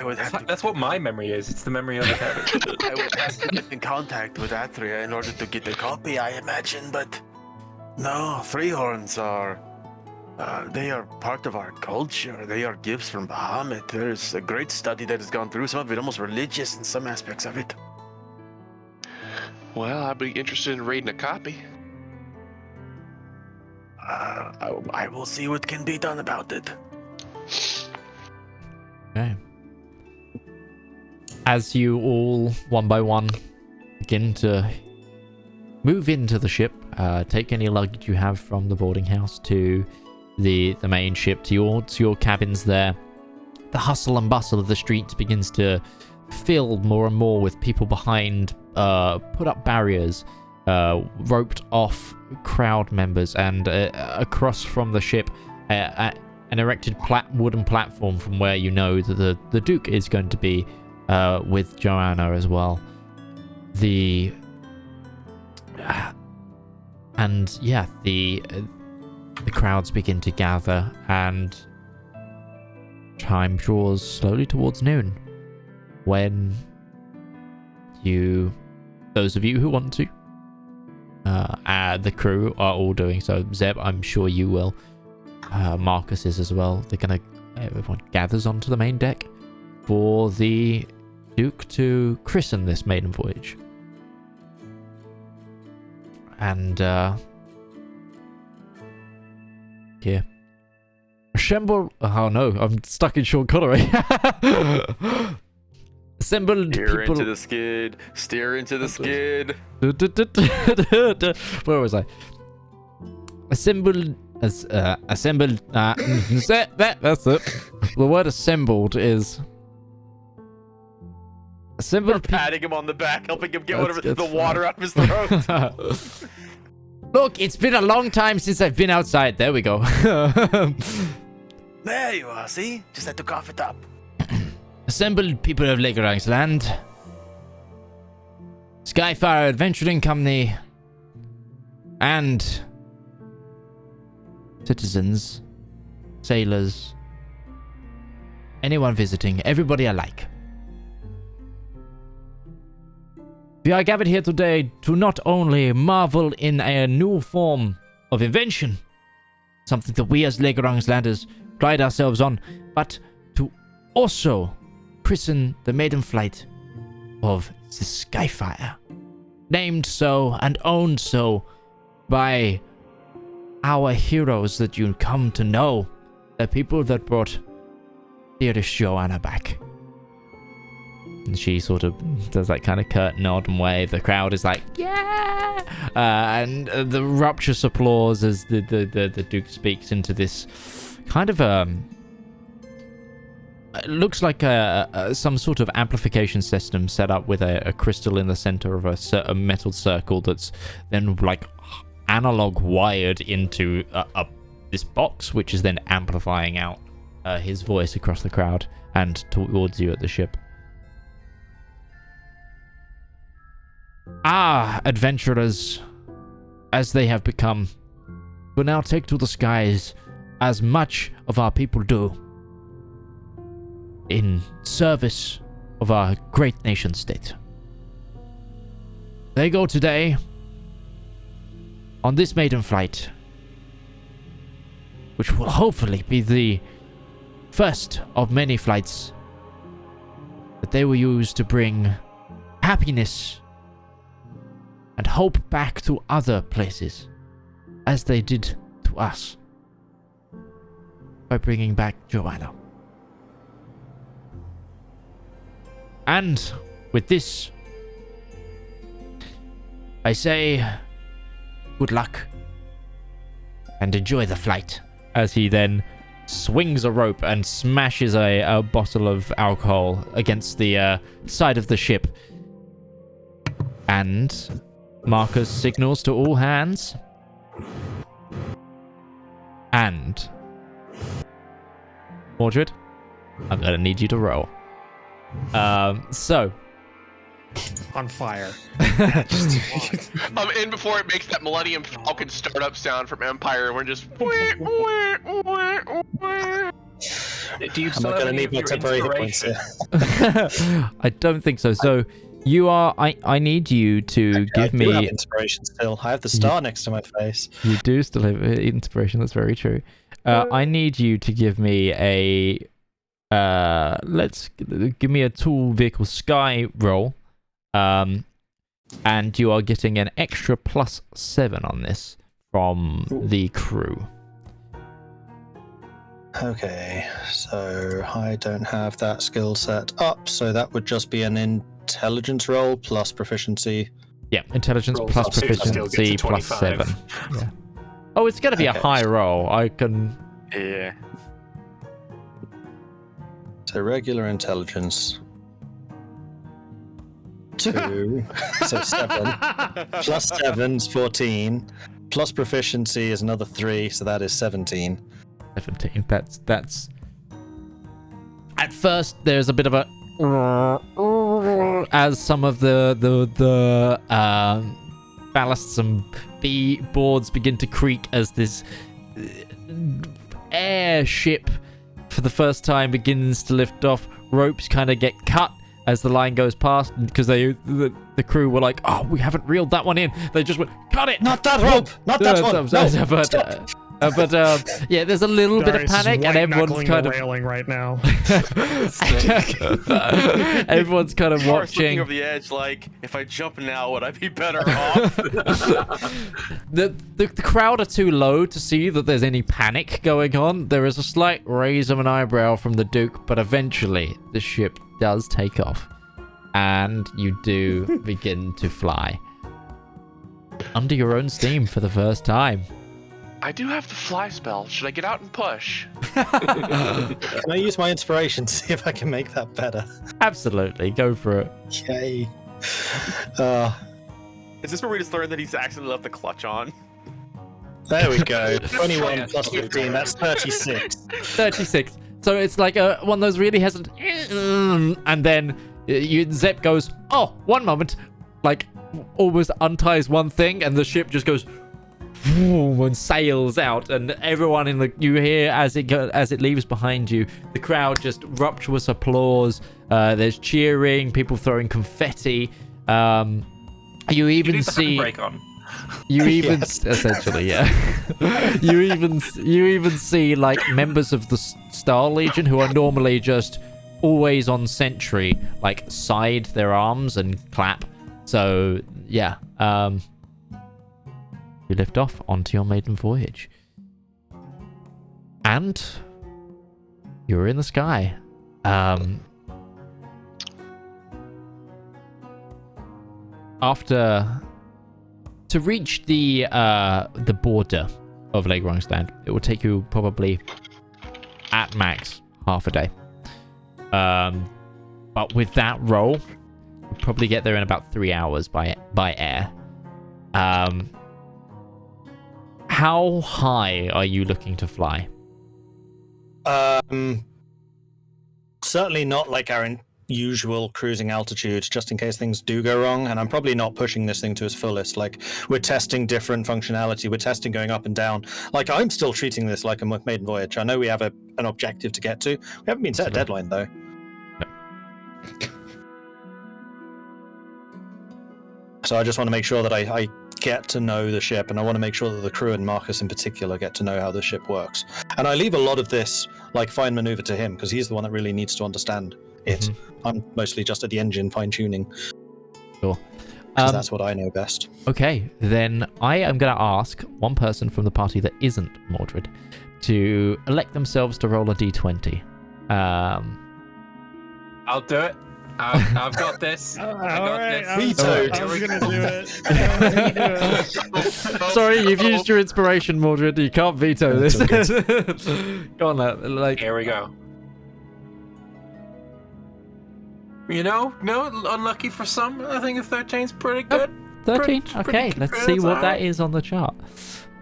would have to, That's what my memory is. It's the memory of a cabbage. I would have to get in contact with Athria in order to get a copy, I imagine, but no, three horns are they are part of our culture. They are gifts from Bahamut. There's a great study that has gone through some of it, almost religious in some aspects of it. Well, I'd be interested in reading a copy. I will see what can be done about it. Okay. As you all, one by one, begin to move into the ship, take any luggage you have from the boarding house to the main ship, to your cabins there. The hustle and bustle of the streets begins to fill more and more with people behind put up barriers, roped off crowd members, and across from the ship an erected wooden platform from where you know that the Duke is going to be with Joanna as well. The crowds begin to gather, and time draws slowly towards noon when those of you who want to, the crew are all doing so. Zeb, I'm sure you will. Marcus is as well. Everyone gathers onto the main deck for the Duke to christen this maiden voyage. And here. Assemble. Oh no, I'm stuck in Sean Connery. Assembled Steer people. into the skid. Steer into the skid. Where was I? Assembled. That's it. The word assembled is. Assembled. Patting him on the back, helping him get That's the fine. water out of his throat. Look, it's been a long time since I've been outside. There we go. There you are, see? Just had to cough it up. Assembled people of Legorangs Land, Skyfire Adventuring Company, and citizens, sailors, anyone visiting, everybody alike. We are gathered here today to not only marvel in a new form of invention, something that we as Legorangs Landers pride ourselves on, but to also christen the maiden flight of the Skyfire, named so and owned so by our heroes that you come to know, the people that brought dearest Joanna back. And she sort of does that kind of curt nod and wave. The crowd is like, yeah! And the rapturous applause as the Duke speaks into this kind of it looks like some sort of amplification system set up with a crystal in the center of a metal circle that's then like analog wired into this box, which is then amplifying out his voice across the crowd and towards you at the ship. Adventurers, as they have become, will now take to the skies as much of our people do, in service of our great nation state. They go today on this maiden flight, which will hopefully be the first of many flights that they will use to bring happiness and hope back to other places, as they did to us by bringing back Joanna. And with this, I say good luck and enjoy the flight, as he then swings a rope and smashes a bottle of alcohol against the side of the ship. And Marcus signals to all hands. And Mordred, I'm gonna need you to roll. So On fire. I'm in before it makes that Millennium Falcon startup sound from Empire. We're just. Do you I'm still not have gonna any need of my your temporary hit points inspiration? here. I don't think so. So you are. I need you to I give do have me. inspiration still. I have the star next to my face. You do still have inspiration. That's very true. I need you to give me a. Give me a tool vehicle sky roll. And you are getting an extra +7 on this from the crew. Okay, so I don't have that skill set up, so that would just be an intelligence roll plus proficiency. Yeah, intelligence Roll plus plus six, still proficiency get to plus 25. 7. Yeah. Oh, it's gonna be a Okay. high roll. I can. Yeah. So regular intelligence. 2, so 7. Plus 7's 14. Plus proficiency is another 3, so that is 17. 17. That's. At first, there's a bit of a. As some of the ballasts and boards begin to creak as this airship for the first time begins to lift off. Ropes kind of get cut as the line goes past, because the crew were like, "Oh, we haven't reeled that one in." They just went, "Cut it!" Not that rope! Not that one! No, stop. Yeah, there's a little bit of Darius is panic, and everyone's white-knuckling kind the of railing right now. everyone's kind of Forrest looking watching. over the edge, like, if I jump now, would I be better off? The crowd are too low to see that there's any panic going on. There is a slight raise of an eyebrow from the Duke, but eventually the ship does take off, and you do begin to fly under your own steam for the first time. I do have the fly spell. Should I get out and push? Can I use my inspiration to see if I can make that better? Absolutely, go for it. Yay. Is this where we just learned that he's accidentally left the clutch on? There we go. 21 plus 15, that's 36. 36. So it's like one of those really hesitant, and then Zep goes, "Oh, one moment," like almost unties one thing, and the ship just goes and sails out, and everyone you hear as it leaves behind you, the crowd just rapturous applause. There's cheering, people throwing confetti. You even need the see handbrake on. you even Yes. essentially, yeah. you even see like members of the Star Legion who are normally just always on sentry, like side their arms and clap. So yeah, you lift off onto your maiden voyage, and you're in the sky. After to reach the border of Lake Rungsland, it will take you probably at max half a day. But with that roll, you'll probably get there in about 3 hours by air. How high are you looking to fly? Certainly not like our usual cruising altitude, just in case things do go wrong. And I'm probably not pushing this thing to its fullest. Like, we're testing different functionality. We're testing going up and down. Like, I'm still treating this like a maiden voyage. I know we have an objective to get to. We haven't been set a deadline, though. So I just want to make sure that I get to know the ship, and I want to make sure that the crew and Marcus in particular get to know how the ship works. And I leave a lot of this, like, fine maneuver to him, because he's the one that really needs to understand it. Mm-hmm. I'm mostly just at the engine fine-tuning. Sure. Because that's what I know best. Okay, then I am going to ask one person from the party that isn't Mordred to elect themselves to roll a d20. I'll do it. I've got this. I got this. Me too. I was gonna do it. Sorry, you've used your inspiration, Mordred. You can't veto this. Go on, like. Here we go. You know, no, unlucky for some. I think a 13's pretty good. 13? Okay, let's see what that is on the chart.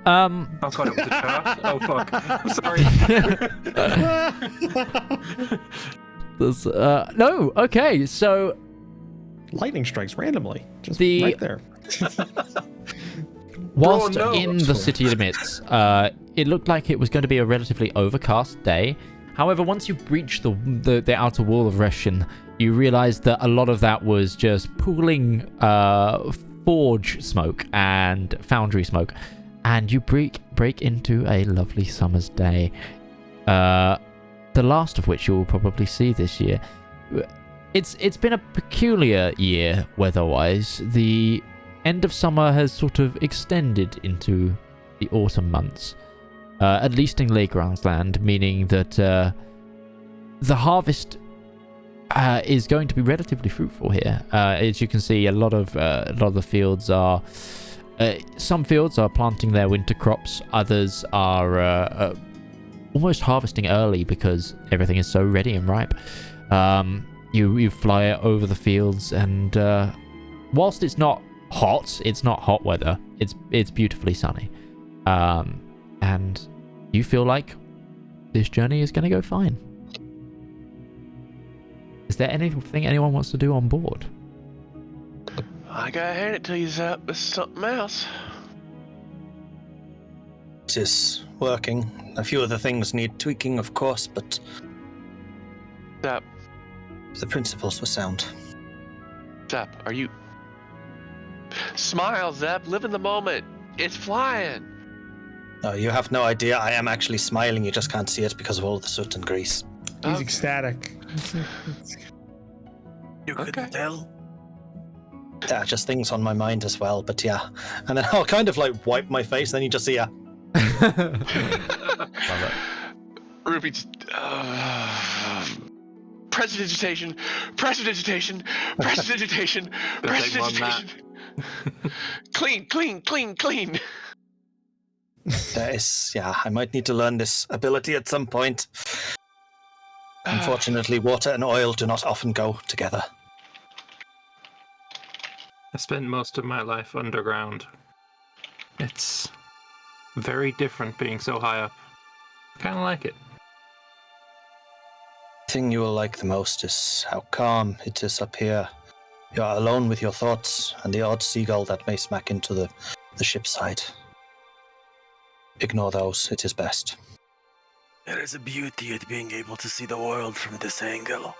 I thought it was a chart. Oh fuck. I'm sorry. No, okay, so lightning strikes randomly, just the right there. Whilst in the city limits, it looked like it was going to be a relatively overcast day. However, once you breach the outer wall of Reshin, you realize that a lot of that was just pooling forge smoke and foundry smoke, and you break into a lovely summer's day. The last of which you will probably see this year. It's been a peculiar year weather-wise. The end of summer has sort of extended into the autumn months, at least in Legrand's land, meaning that the harvest is going to be relatively fruitful here. As you can see, a lot of the fields are. Some fields are planting their winter crops. Others are almost harvesting early because everything is so ready and ripe. You fly over the fields, and whilst it's not hot weather. It's beautifully sunny, and you feel like this journey is going to go fine. Is there anything anyone wants to do on board? I gotta hand it to you, Zap. This is something else. It is working. A few of the things need tweaking, of course, but Zap. The principles were sound. Zap, are you... Smile, Zap. Live in the moment. It's flying. No, you have no idea. I am actually smiling. You just can't see it because of all the soot and grease. He's ecstatic. You couldn't tell? Yeah, just things on my mind as well, but yeah. And then I'll kind of like wipe my face, then you just see Ruby just... Prestidigitation! Prestidigitation! Prestidigitation! Prestidigitation! Clean! There is, yeah, I might need to learn this ability at some point. Unfortunately, water and oil do not often go together. I spent most of my life underground. It's very different being so high up. I kind of like it. The thing you will like the most is how calm it is up here. You are alone with your thoughts and the odd seagull that may smack into the ship's side. Ignore those, it is best. There is a beauty at being able to see the world from this angle.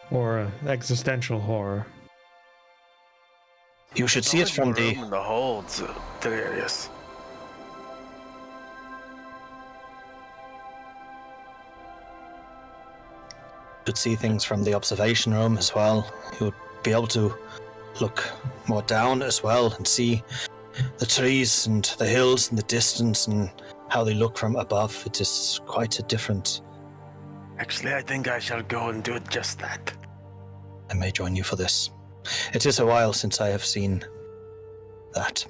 Or existential horror. You should see it from the... room in the holds, Delirious. You should see things from the observation room as well. You would be able to look more down as well and see the trees and the hills in the distance and how they look from above. It is quite a different... Actually, I think I shall go and do just that. I may join you for this. It is a while since I have seen that.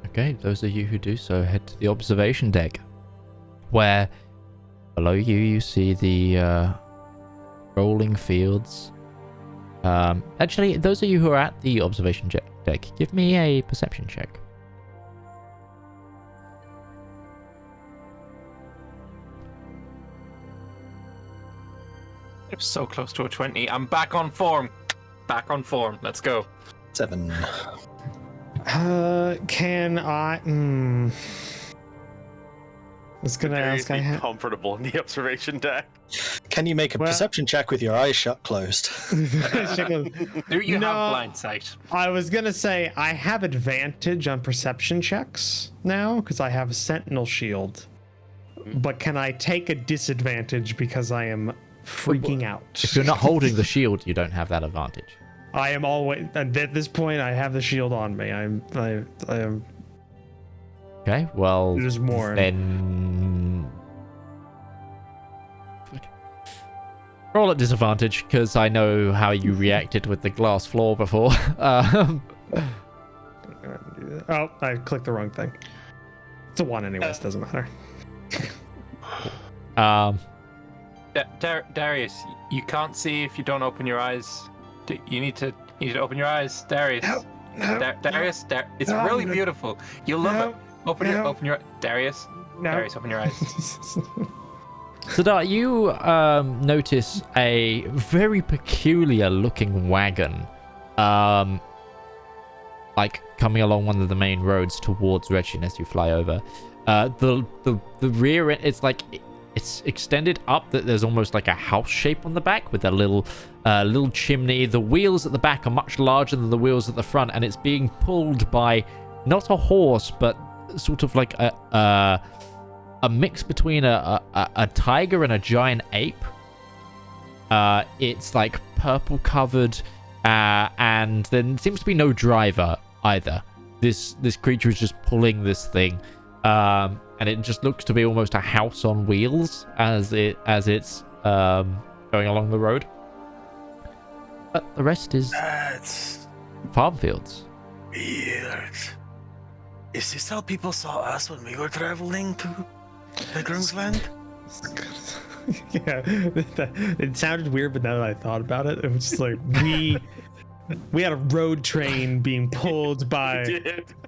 Okay, those of you who do so, head to the observation deck, where below you see the rolling fields. Actually, those of you who are at the observation deck, give me a perception check. I'm so close to a 20. I'm back on form. Let's go. 7. Can I... was gonna ask. Seriously comfortable in the observation deck. Can you make a perception check with your eyes shut closed? Do you have blind sight? I was gonna say I have advantage on perception checks now because I have a sentinel shield. But can I take a disadvantage because I am freaking out? If you're not holding the shield, you don't have that advantage. I am always at this point. I have the shield on me. I am. Okay, well, There's more. Then roll at disadvantage because I know how you reacted with the glass floor before. Oh, I clicked the wrong thing. It's a 1 anyways. Doesn't matter. Darius, you can't see if you don't open your eyes. You need to open your eyes, Darius. No, Darius, it's really beautiful. You'll love it. Open your Darius. No. Darius, open your eyes. Zedaar, you notice a very peculiar looking wagon, like coming along one of the main roads towards Regin as you fly over. The rear end, it's like it's extended up that there's almost like a house shape on the back with a little chimney. The wheels at the back are much larger than the wheels at the front, and it's being pulled by not a horse but sort of like a mix between a tiger and a giant ape. It's like purple covered, and there seems to be no driver either. This creature is just pulling this thing, and it just looks to be almost a house on wheels as it's going along the road. But the rest is farm fields. Weird. Is this how people saw us when we were traveling to the Groomsland? Yeah, it sounded weird, but now that I thought about it, it was just like we had a road train being pulled by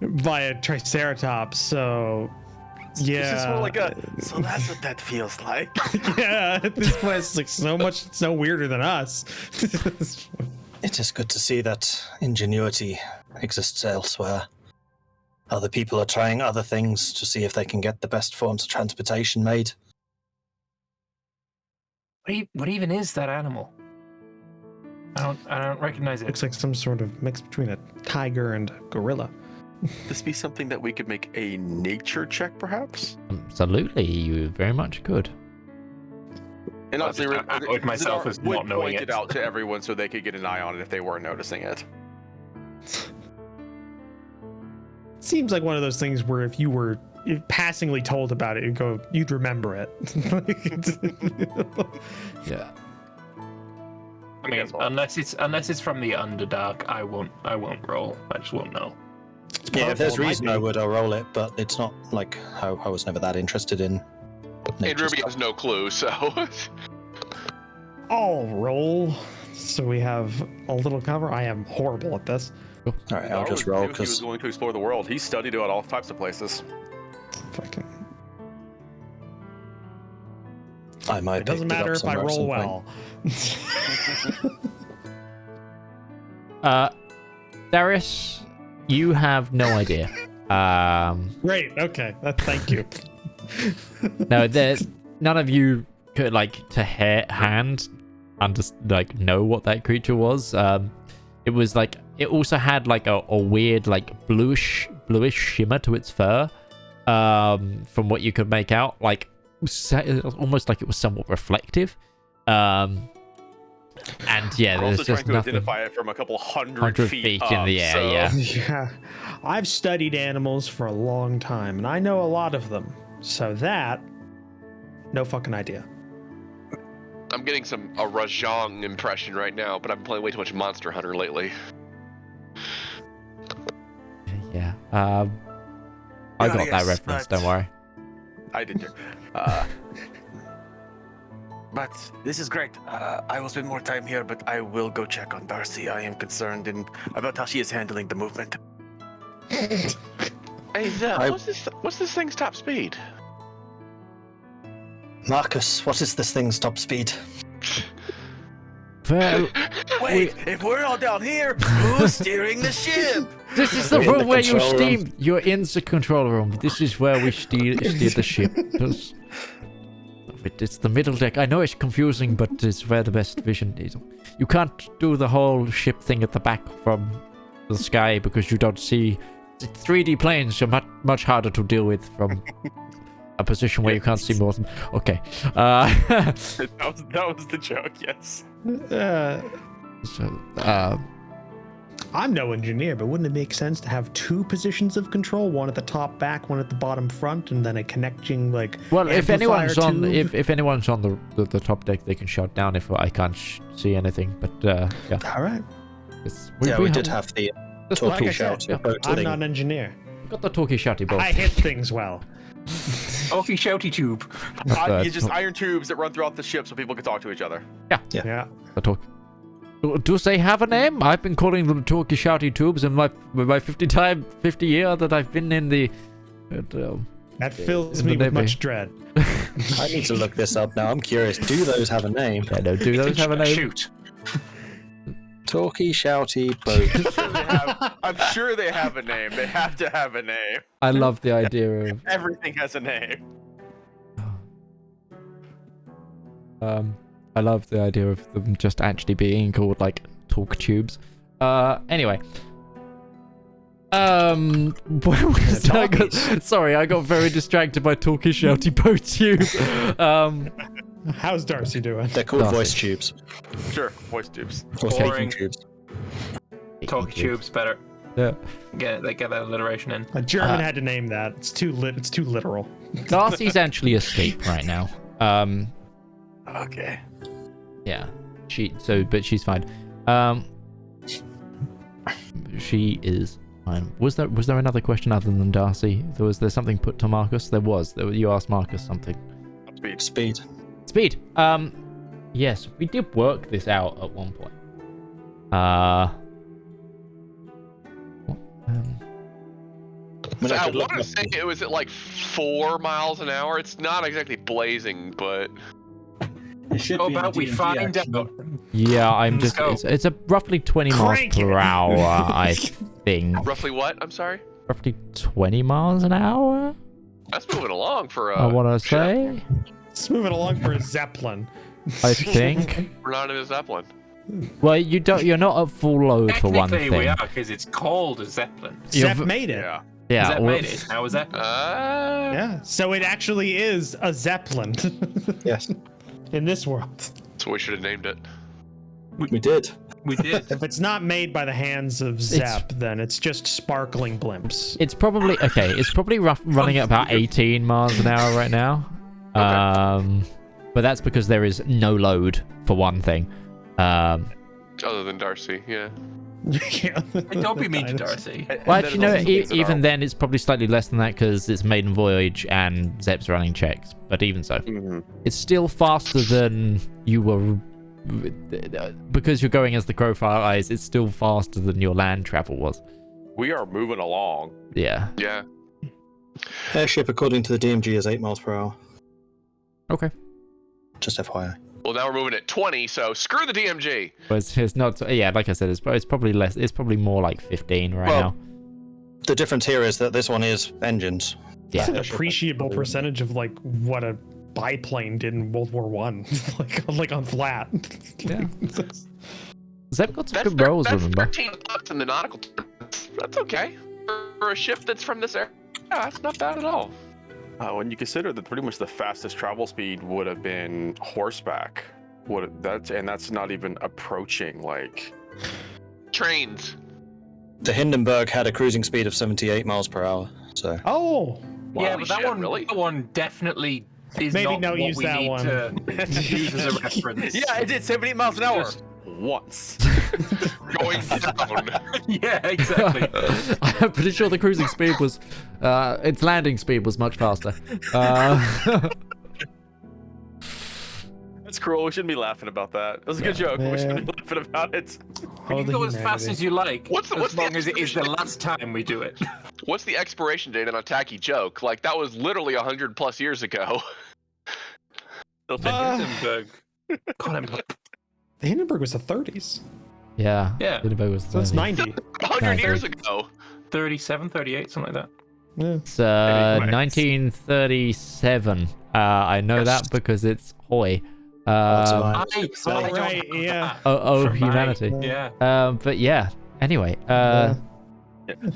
a triceratops. So yeah, This is more like so that's what that feels like. yeah. At this point, it's like it's no weirder than us. It is good to see that ingenuity exists elsewhere. Other people are trying other things to see if they can get the best forms of transportation made. What even is that animal? I don't recognize it. Looks like some sort of mix between a tiger and a gorilla. This be something that we could make a nature check, perhaps? Absolutely, you very much could. And I'll just avoid myself as not knowing point it. it out to everyone so they could get an eye on it if they weren't noticing it. Seems like one of those things where if you were passingly told about it, you'd remember it. Yeah. I mean, unless it's from the Underdark, I won't roll. I just won't know. Yeah, if there's Might reason be. I would, I'll roll it, but it's not like I was never that interested in And nature Ruby stuff. has no clue, so. I'll roll. So we have a little cover. I am horrible at this. All right, I'll just roll He was because willing to explore the world. He studied out all types of places. Fucking. I might. It doesn't pick matter up if I somewhere at roll some point. well. Darius, you have no idea. Great. Okay. Thank you. No, none of you could know what that creature was. It was like it also had like a weird like bluish shimmer to its fur. From what you could make out, like almost like it was somewhat reflective. And yeah, We're there's also just trying to nothing. identify it from a couple hundred feet in up, the air. so- Yeah. Yeah. I've studied animals for a long time, and I know a lot of them. So that, no fucking idea. I'm getting a Rajang impression right now, but I've been playing way too much Monster Hunter lately. Yeah. I got that yes, reference. but- Don't worry. I did too. But this is great. I will spend more time here, but I will go check on Darcy. I am concerned about how she is handling the movement. Hey, Zed, what's this thing's top speed? Marcus, what is this thing's top speed? Well, Wait, if we're all down here, who's steering the ship? This is the We're in room the where you control room. steam. You're in the control room. This is where we steer the ship. It's the middle deck. I know it's confusing, but it's where the best vision is. You can't do the whole ship thing at the back from the sky because you don't see. 3D planes are much harder to deal with from a position where you can't see more than. Okay. That was the joke. Yes. I'm no engineer, but wouldn't it make sense to have two positions of control, one at the top back, one at the bottom front, and then a connecting like? Well, if anyone's on, tube? if anyone's on the top deck, they can shout down if I can't see anything. But yeah. All right. We did have the talkie shout. I'm not an engineer. Got the talkie shouty boat. I hit things well. Talkie shouty tube. You just iron tubes that run throughout the ship so people can talk to each other. Yeah. The talk. Do they have a name? I've been calling them talkie shouty tubes in my 50 year that I've been in the. That fills me with much dread. I need to look this up now. I'm curious. Do those have a name? Yeah, no, do those have a name? Shoot. Talkie shouty boat. I'm sure they have a name. They have to have a name. I love the idea of. Everything has a name. I love the idea of them just actually being called like talk tubes. Anyway. Where was I sorry, I got very distracted by talkie shouty boat tube. How's Darcy doing? They're called Darcy. voice tubes. Sure, voice tubes. Or Boring. speaking tubes. Talkie tubes better. Yeah. Get that alliteration in. A German had to name that. It's too literal. Darcy's actually asleep right now. Okay. Yeah. But she's fine. She is fine. Was there another question other than Darcy? Was there something put to Marcus? There was. You asked Marcus something. Speed. Speed. Yes, we did work this out at one point. So I want to say it was at like 4 miles an hour. It's not exactly blazing, but It should How be in about we D&D, find actually. out? Yeah, I'm Let's just. go. It's a roughly 20 miles Crank per it. hour, I think. roughly what? I'm sorry. Roughly 20 miles an hour, That's moving along for I want to ship. say. It's moving along for a Zeppelin. I think. We're not in a Zeppelin. Well, you're not at full load for one Technically, thing. we are because it's called a Zeppelin. You're Zepp made it. Yeah. Yeah. Zepp well, made it. How was that? Yeah. So it actually is a Zeppelin. Yes, In this world. That's what we should have named it. we did. We did. If it's not made by the hands of Zepp, then it's just sparkling blimps. It's probably okay. It's probably running at about 18 miles an hour right now. But that's because there is no load for one thing. Other than Darcy, yeah. Yeah. Don't be mean to Darcy. Well, actually, no. Even then, it's probably slightly less than that because it's maiden voyage and Zepp's running checks. But even so, it's still faster than you were. Because you're going as the crow flies, it's still faster than your land travel was. We are moving along. Yeah. Yeah. Airship, according to the DMG, is 8 miles per hour. Okay. Just FYI. Well, now we're moving at 20, so screw the DMG. But it's not. Yeah, like I said, it's probably less. It's probably more like 15 right now. The difference here is that this one is engines. Yeah. It's an appreciable percentage of like what a biplane did in World War One, like on flat. Yeah. Zepp got some That's, good rolls, that's remember? 13 bucks in the nautical terms. That's okay. For a ship that's from this area, yeah, that's not bad at all. When you consider that pretty much the fastest travel speed would have been horseback, that's not even approaching like Trains. The Hindenburg had a cruising speed of 78 miles per hour. So Oh, Yeah, Holy but that shit, one, really? that one definitely is Maybe not don't what use we that need one. to use as a reference. Yeah, it did 78 miles an hour Just- once. Going down. Yeah, exactly. I'm pretty sure the cruising speed was, its landing speed was much faster. That's cruel. We shouldn't be laughing about that. It was a good joke. But we shouldn't be laughing about it. You can go as fast as you like, What's as the long as it is the last time we do it. What's the expiration date on a tacky joke? Like, that was literally 100+ years ago. Still thinking. Hindenburg. God, I'm the Hindenburg was the 30s. Yeah. Yeah. Dillingham was So it's 30. 90. 100 years ago. 37, 38, something like that. Yeah. It's 1937. I know that because it's Hoy. Right, yeah. From humanity. Yeah. But yeah. Anyway. Of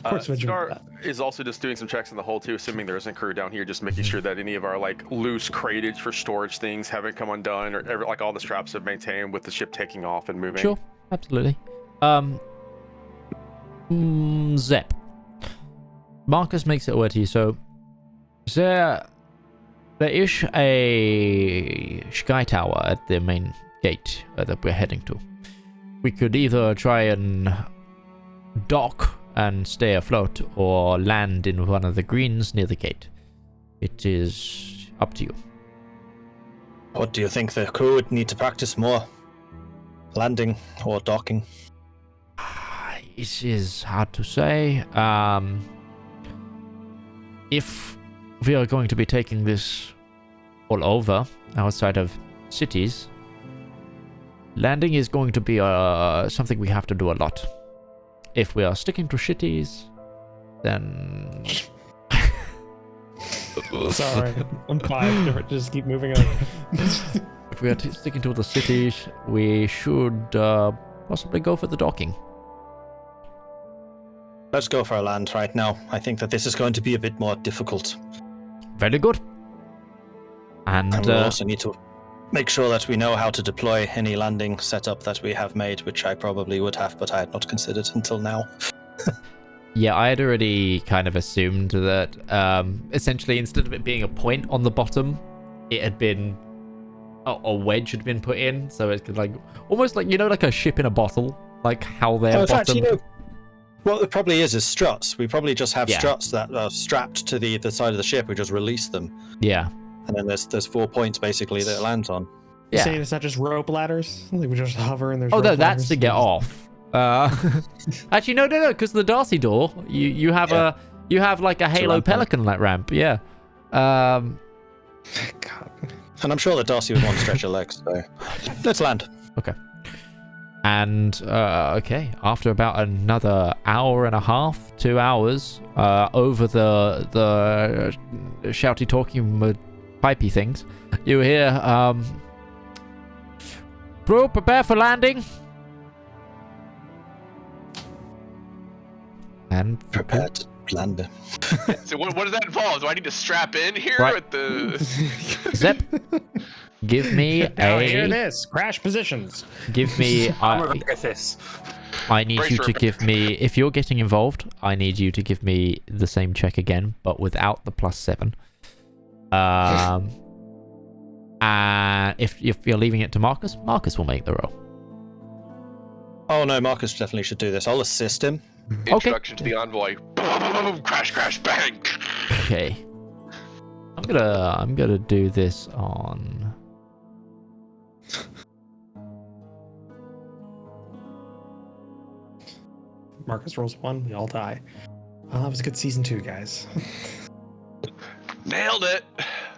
course, Scar is also just doing some checks in the hull too, assuming there isn't crew down here, just making sure that any of our like loose cratage for storage things haven't come undone, or like all the straps have maintained with the ship taking off and moving. Sure. Absolutely. Zep. Marcus makes it a word to you. So there is a sky tower at the main gate that we're heading to. We could either try and dock and stay afloat, or land in one of the greens near the gate. It is up to you. What do you think the crew would need to practice more? Landing or docking? It is hard to say. If we are going to be taking this all over outside of cities, landing is going to be something we have to do a lot. If we are sticking to cities, then... Sorry, I'm 5 different. Just keep moving on. If we are sticking to the cities, we should possibly go for the docking. Let's go for a land right now. I think that this is going to be a bit more difficult. Very good. And we'll also need to make sure that we know how to deploy any landing setup that we have made, which I probably would have, but I had not considered until now. yeah, I had already kind of assumed that essentially instead of it being a point on the bottom, it had been a wedge had been put in, so it could like almost like, you know, like a ship in a bottle, like how their in bottom. fact, you know, what it probably is struts. We probably just have struts that are strapped to the side of the ship. We just release them. Yeah. And then there's 4 points basically that it lands on. Yeah. Saying it's not just rope ladders? Like we just hover and there's Oh rope no, that's ladders? to get off. Actually, no, because the Darcy door, you have like a Halo Pelican ramp. Yeah. God. And I'm sure that Darcy would want to stretch her legs. So let's land. Okay. And okay, after about another hour and a half, 2 hours, over the shouty talking pipey things, you hear crew, prepare for landing. And Prepared to land. So what does that involve? Do I need to strap in here Right. with the... Zep, give me Now hear a this. Crash positions. give me Look at this. I need Brace you to for give me, if you're getting involved, I need you to give me the same check again, but without the +7. And if you're leaving it to Marcus, Marcus will make the roll. Oh no, Marcus definitely should do this. I'll assist him. Introduction to the envoy. Crash, crash, bang. Okay. I'm gonna do this on. Marcus rolls 1, we all die. Well, that was a good season 2, guys. Nailed it.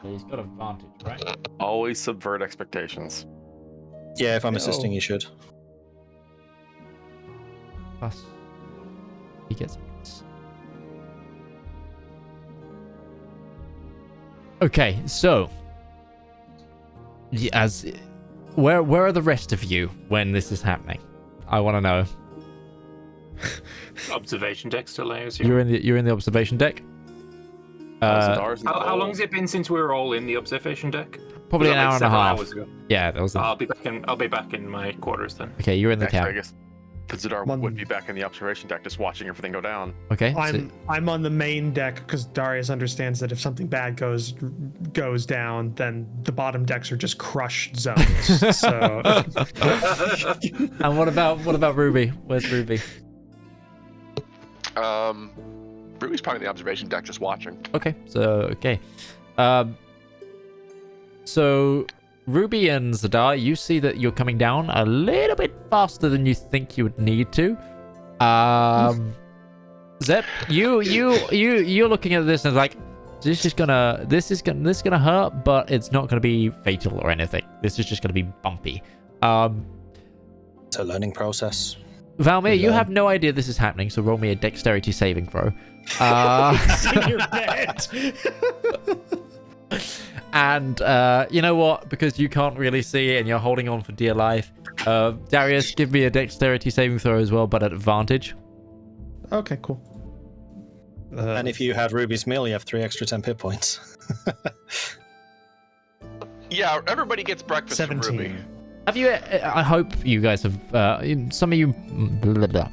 He's got advantage, right? Always subvert expectations. Yeah, if I'm assisting, you should. Plus, he gets a plus. Okay, so where are the rest of you when this is happening? I want to know. Observation deck still there. You're in the observation deck. Zedaar's in the How long hole. has it been since we were all in the observation deck? Probably Was an that hour and a several half. hours ago? Yeah, that was. I'll be back in my quarters then. Okay, you're in the Actually, I cab. guess Zedaar would be back in the observation deck, just watching everything go down. Okay. so- I'm on the main deck because Darius understands that if something bad goes down, then the bottom decks are just crushed zones. So And what about Ruby? Where's Ruby? Ruby's probably in the observation deck just watching. Okay. So Ruby and Zedaar, you see that you're coming down a little bit faster than you think you would need to. Zep, you're looking at this and like, this is gonna hurt, but it's not gonna be fatal or anything. This is just gonna be bumpy. It's a learning process. Valmir, you have no idea this is happening, so roll me a dexterity saving throw. He's in your bed. And you know what? Because you can't really see and you're holding on for dear life, Darius, give me a dexterity saving throw as well, but at advantage. Okay, cool. And if you have Ruby's Mill, you have 3 extra 10 hit points. Yeah, everybody gets breakfast 17. from Ruby. Have you? I hope you guys have. Some of you. Blah, blah.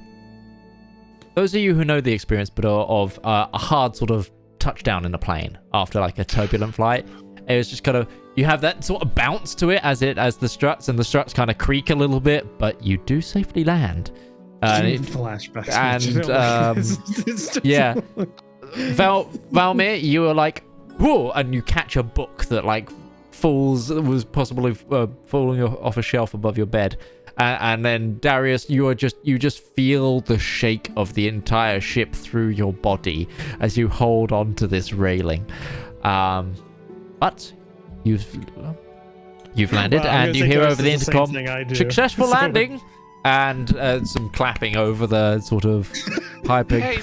Those of you who know the experience, but are of a hard sort of touchdown in a plane after like a turbulent flight. It was just kind of, you have that sort of bounce to it as the struts kind of creak a little bit, but you do safely land. Flashbacks. And yeah, Valmir, you were like, whoa, and you catch a book that like was possibly falling off a shelf above your bed. And then Darius, you just feel the shake of the entire ship through your body as you hold on to this railing. But you've landed, Well, and you hear over the it's the intercom, same thing I do. successful landing, and some clapping over the sort of piping. Hey,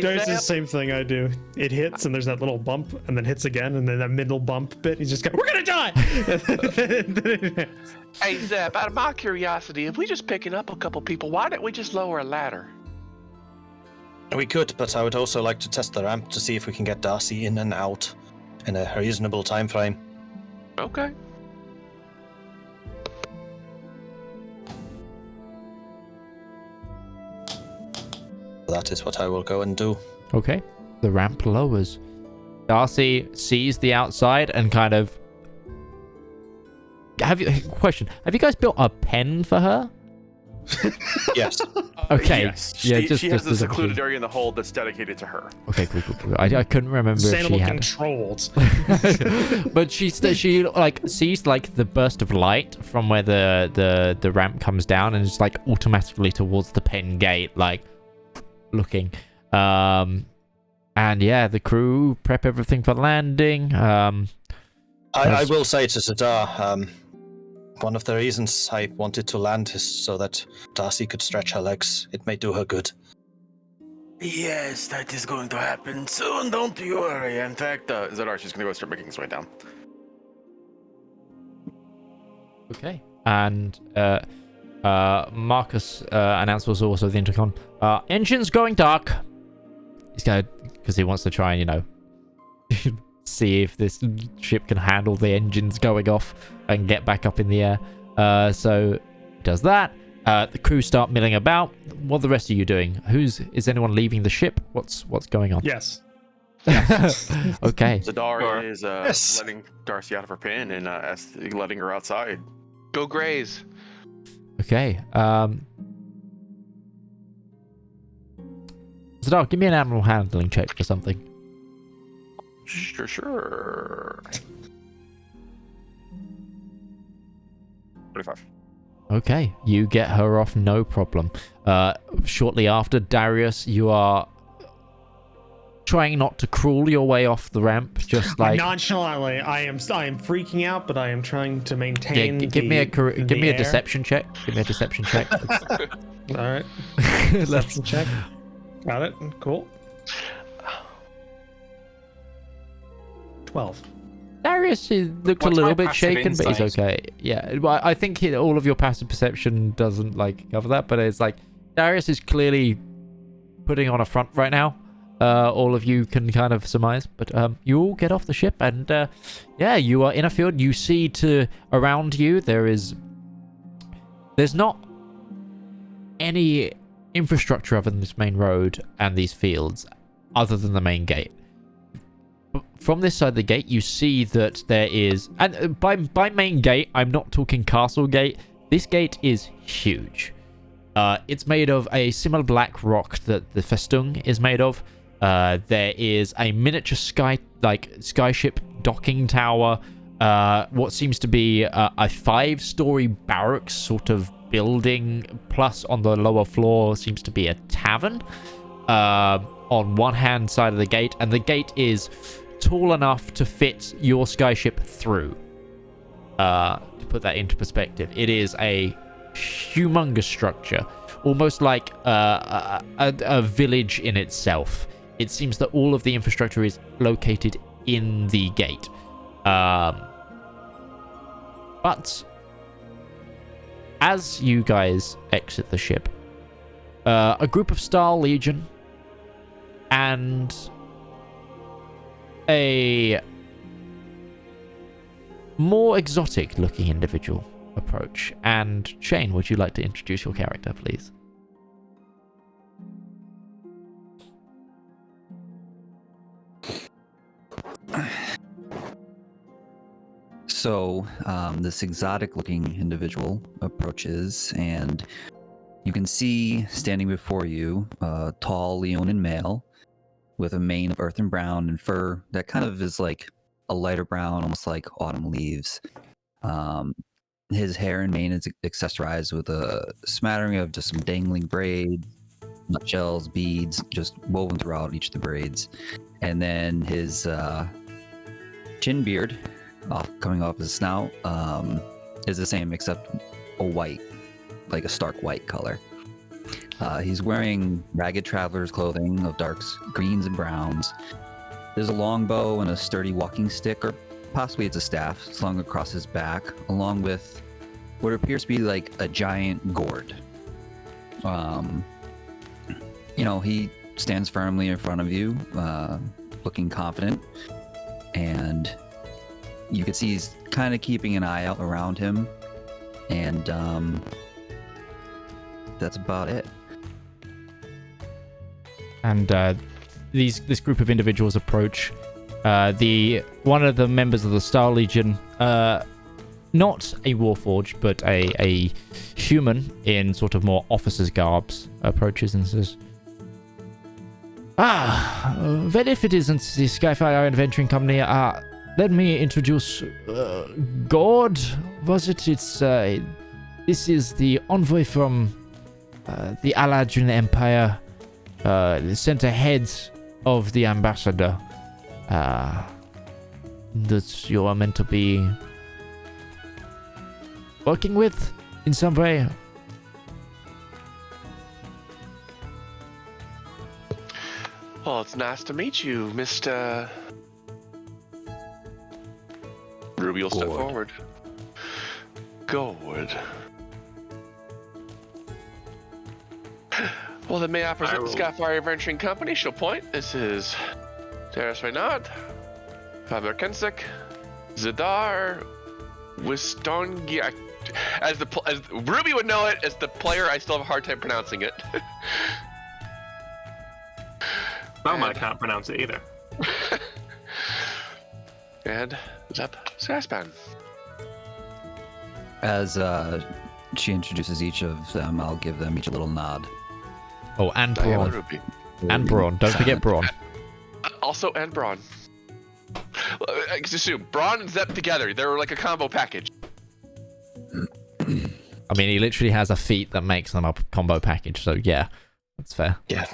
There's the Zeb. same thing I do. It hits, and there's that little bump, and then hits again, and then that middle bump bit. He's just going, "We're gonna die!" Hey, Zeb, out of my curiosity, if we just picking up a couple people, why didn't we just lower a ladder? We could, but I would also like to test the ramp to see if we can get Darcy in and out in a reasonable time frame. Okay. That is what I will go and do. Okay, the ramp lowers. Darcy sees the outside and kind of. Have you guys built a pen for her? Yes. Okay. Yes. Yeah, She has a as a- secluded area in the hold that's dedicated to her. Okay, cool. I couldn't remember if she Sustainable had. controlled. But she like sees like the burst of light from where the ramp comes down, and it's like automatically towards the pen gate, like looking. And yeah, the crew prep everything for landing. I will say to Zedaar, one of the reasons I wanted to land is so that Darcy could stretch her legs. It may do her good. Yes, that is going to happen soon, don't you worry. In fact, Zedaar, she's going to go start making his way down. Okay. And Marcus announces also the intercom. Engines going dark. He's going because he wants to try and, you know, see if this ship can handle the engines going off and get back up in the air. So he does that. The crew start milling about. What are the rest of you doing? Is anyone leaving the ship? What's going on? Yes. Okay. Zedaar is Yes. letting Darcy out of her pen and letting her outside. Go graze. Okay. Zedaar, give me an animal handling check for something. Sure. 25. Okay, you get her off, no problem. Shortly after, Darius, you are trying not to crawl your way off the ramp, just like Nonchalantly, I am freaking out, but I am trying to maintain. give me a air. deception check. Give me a deception check. All right. Let's Deception check. Got it. Cool. 12. Darius looks What's a little my bit passive shaken, but he's insight? okay. Yeah, well, I think all of your passive perception doesn't like cover that, but it's like Darius is clearly putting on a front right now. All of you can kind of surmise, but you all get off the ship, and yeah, you are in a field. You see to around you there's not any infrastructure other than this main road and these fields, other than the main gate. From this side of the gate, you see that there is, and by main gate, I'm not talking castle gate. This gate is huge. It's made of a similar black rock that the Festung is made of. There is a miniature skyship docking tower. What seems to be a 5-story barracks sort of building. Plus, on the lower floor seems to be a tavern. On one hand side of the gate, and the gate is tall enough to fit your skyship through. To put that into perspective, it is a humongous structure almost like a village in itself. It seems that all of the infrastructure is located in the gate. But as you guys exit the ship, a group of Star Legion and a more exotic looking individual approach. And Shane, would you like to introduce your character, please? So, this exotic-looking individual approaches, and you can see standing before you a tall Leonin male with a mane of earthen brown and fur that kind of is like a lighter brown, almost like autumn leaves. His hair and mane is accessorized with a smattering of just some dangling braids, nutshells, beads, just woven throughout each of the braids. And then his chin beard, coming off his snout, is the same except a white, like a stark white color. He's wearing ragged traveler's clothing of darks, greens and browns. There's a longbow and a sturdy walking stick, or possibly it's a staff, slung across his back, along with what appears to be like a giant gourd. He stands firmly in front of you, looking confident, and you can see he's kind of keeping an eye out around him, and that's about it. And this group of individuals approach one of the members of the Star Legion, not a warforged, but a human in sort of more officer's garbs, approaches and says, well, if it isn't the Skyfire Adventuring Company, let me introduce Gourd. Was it? This is the envoy from the Aladrin Empire, the center head of the ambassador that you are meant to be working with in some way. Well, it's nice to meet you, Mr. Ruby will step Gourd. forward. Gourd. Well, then may I present the Skyfire Adventuring Company? She'll point. This is Terrace Reynard, Faber Kensik, Zedaar, Wystongjir. As Ruby would know it, as the player, I still have a hard time pronouncing it. I can't pronounce it either. And Zep Skyspan. As she introduces each of them, I'll give them each a little nod. Oh, and Diana Braun. Ruby. And Braun. Don't forget Braun. Also, and Braun. I just assume Braun and Zep together. They're like a combo package. I mean, he literally has a feat that makes them a combo package, so yeah, that's fair. Yeah.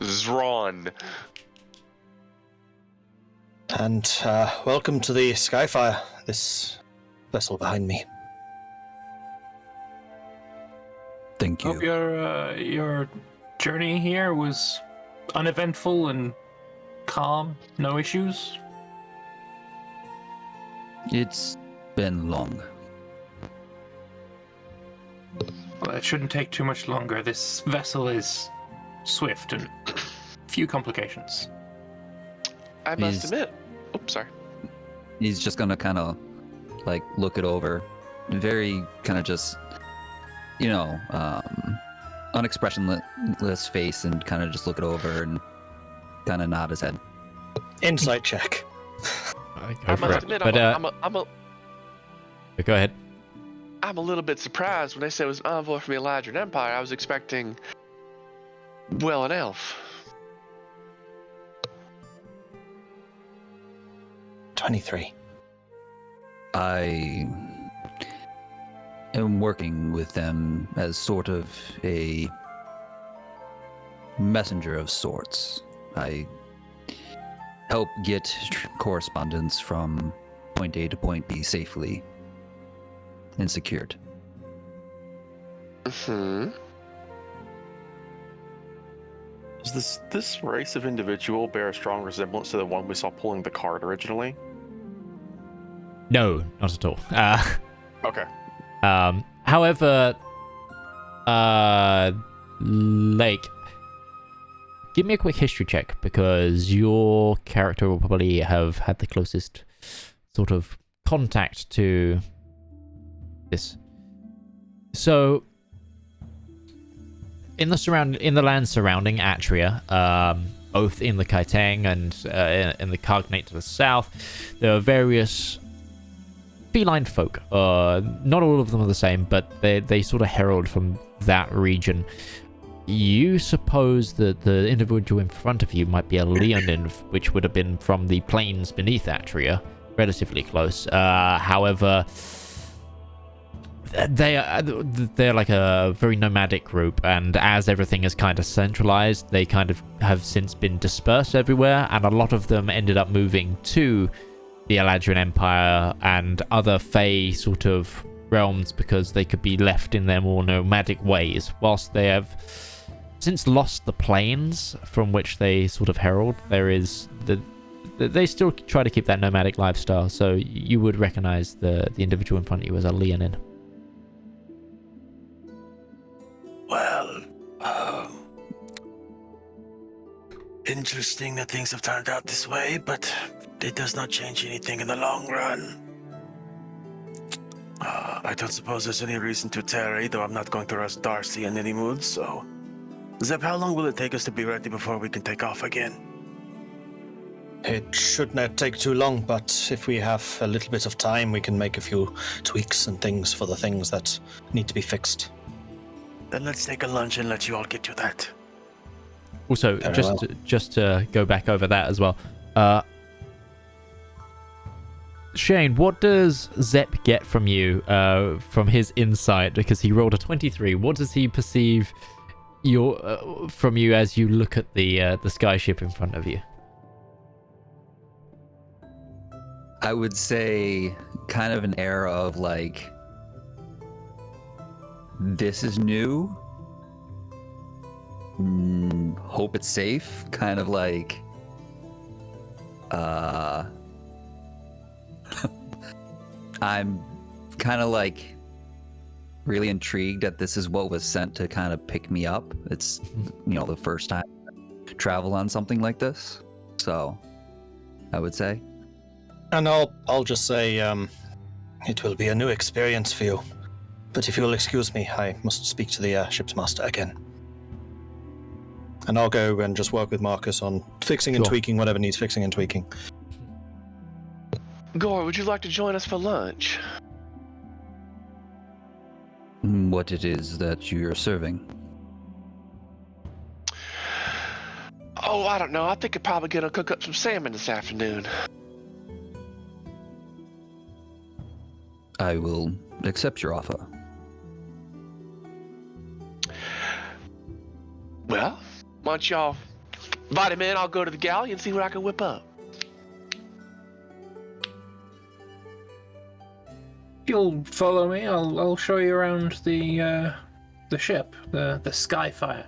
Zron. And welcome to the Skyfire, this vessel behind me. Thank you. Hope your journey here was uneventful and calm. No issues. It's been long. Well, it shouldn't take too much longer. This vessel is swift and few complications. I must admit. Oops, sorry. He's just gonna kind of like look it over, very kind of just, unexpressionless face, and kind of just look it over and kind of nod his head. Insight check. I must admit, Go ahead. I'm a little bit surprised when they said it was an envoy from the Aladrin Empire. I was expecting, well, an elf. 23. I am working with them as sort of a messenger of sorts. I help get correspondence from point A to point B safely and secured. Mm-hmm. Does this race of individual bear a strong resemblance to the one we saw pulling the cart originally? No, not at all. Okay. However, Lake, give me a quick history check because your character will probably have had the closest sort of contact to this. So, in the land surrounding Atria, both in the Kaiteng and in the Cognate to the south, there are various feline folk. Not all of them are the same, but they sort of herald from that region. You suppose that the individual in front of you might be a Leonin, which would have been from the plains beneath Atria, relatively close. However, they're like a very nomadic group, and as everything is kind of centralized, they kind of have since been dispersed everywhere, and a lot of them ended up moving to the Eladrin Empire and other Fey sort of realms because they could be left in their more nomadic ways. Whilst they have since lost the plains from which they sort of herald, there is they still try to keep that nomadic lifestyle, so you would recognize the individual in front of you as a Leonin. Well, interesting that things have turned out this way, but it does not change anything in the long run. I don't suppose there's any reason to tarry, though I'm not going to rush Darcy in any mood, so... Zeb, how long will it take us to be ready before we can take off again? It should not take too long, but if we have a little bit of time, we can make a few tweaks and things for the things that need to be fixed. Then let's take a lunch and let you all get to that. Also, just to go back over that as well. Shane, what does Zep get from you, from his insight? Because he rolled a 23. What does he perceive from you as you look at the skyship in front of you? I would say kind of an air of like, this is new. Hope it's safe. Kind of like, I'm kind of like really intrigued that this is what was sent to kind of pick me up. It's, the first time I travel on something like this. So, I would say. And I'll just say, it will be a new experience for you. But if you'll excuse me, I must speak to the ship's master again. And I'll go and just work with Marcus on fixing and tweaking whatever needs fixing and tweaking. Gourd, would you like to join us for lunch? What it is that you're serving? Oh, I don't know. I think I'm probably gonna cook up some salmon this afternoon. I will accept your offer. Well, why don't y'all invite him in? I'll go to the galley and see what I can whip up. You'll follow me. I'll show you around the ship, the Skyfire,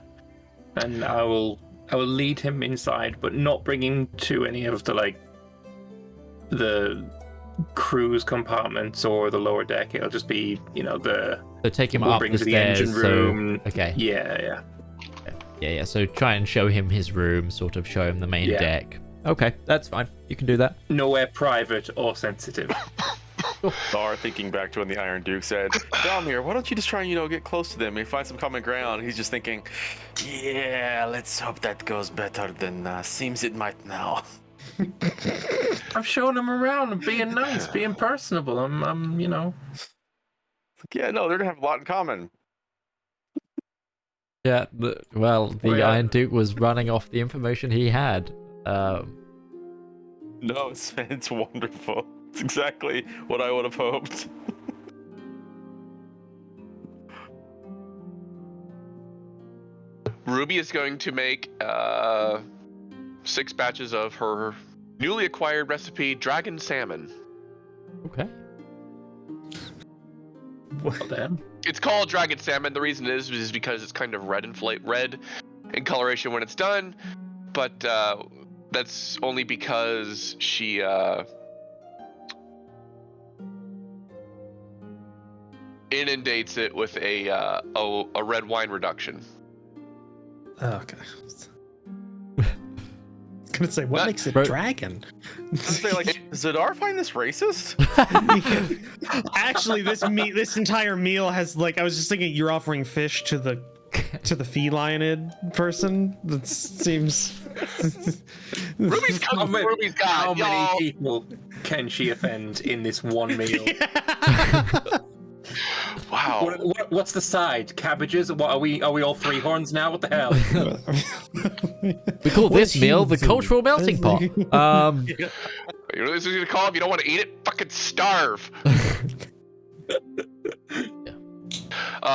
and I will lead him inside, but not bring him to any of the crew's compartments or the lower deck. It'll just be So take him we'll up bring the to the stairs. engine room. Okay. Yeah. So try and show him his room, sort of show him the main deck. Okay, that's fine. You can do that. Nowhere private or sensitive. Star thinking back to when the Iron Duke said, Dalmir, why don't you just try and, get close to them and find some common ground? He's just thinking, Yeah, let's hope that goes better than seems it might now. I'm showing him around and being nice, being personable. I'm yeah, no, they're going to have a lot in common. Yeah, the Iron Duke was running off the information he had. No, it's wonderful. It's exactly what I would have hoped. Ruby is going to make 6 batches of her newly acquired recipe, dragon salmon. Okay. well then. It's called dragon salmon. The reason is because it's kind of red in coloration when it's done, but that's only because she inundates it with a red wine reduction. Oh, okay. I was gonna say, what makes it dragon? I was say, like, Zedaar find this racist? Actually, this entire meal has, like, I was just thinking you're offering fish to the felionid person. That seems. Ruby's coming. Ruby's got. How many people can she offend in this one meal? Wow. What's the side? Cabbages? What are we all three horns now? What the hell? We call this meal the cultural melting pot. You know what this is gonna call? If you don't want to eat it, fucking starve.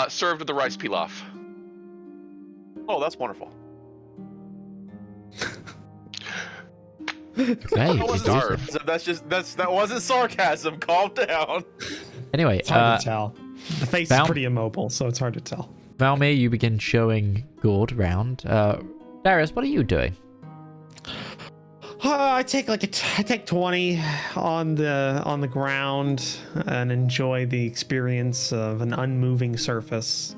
Served with the rice pilaf. Oh, that's wonderful. Okay, That wasn't sarcasm. Calm down. Anyway, It's hard to tell. The face is pretty immobile, so it's hard to tell. Valmir, you begin showing Gourd around. Darius, what are you doing? I take 20 on the ground and enjoy the experience of an unmoving surface.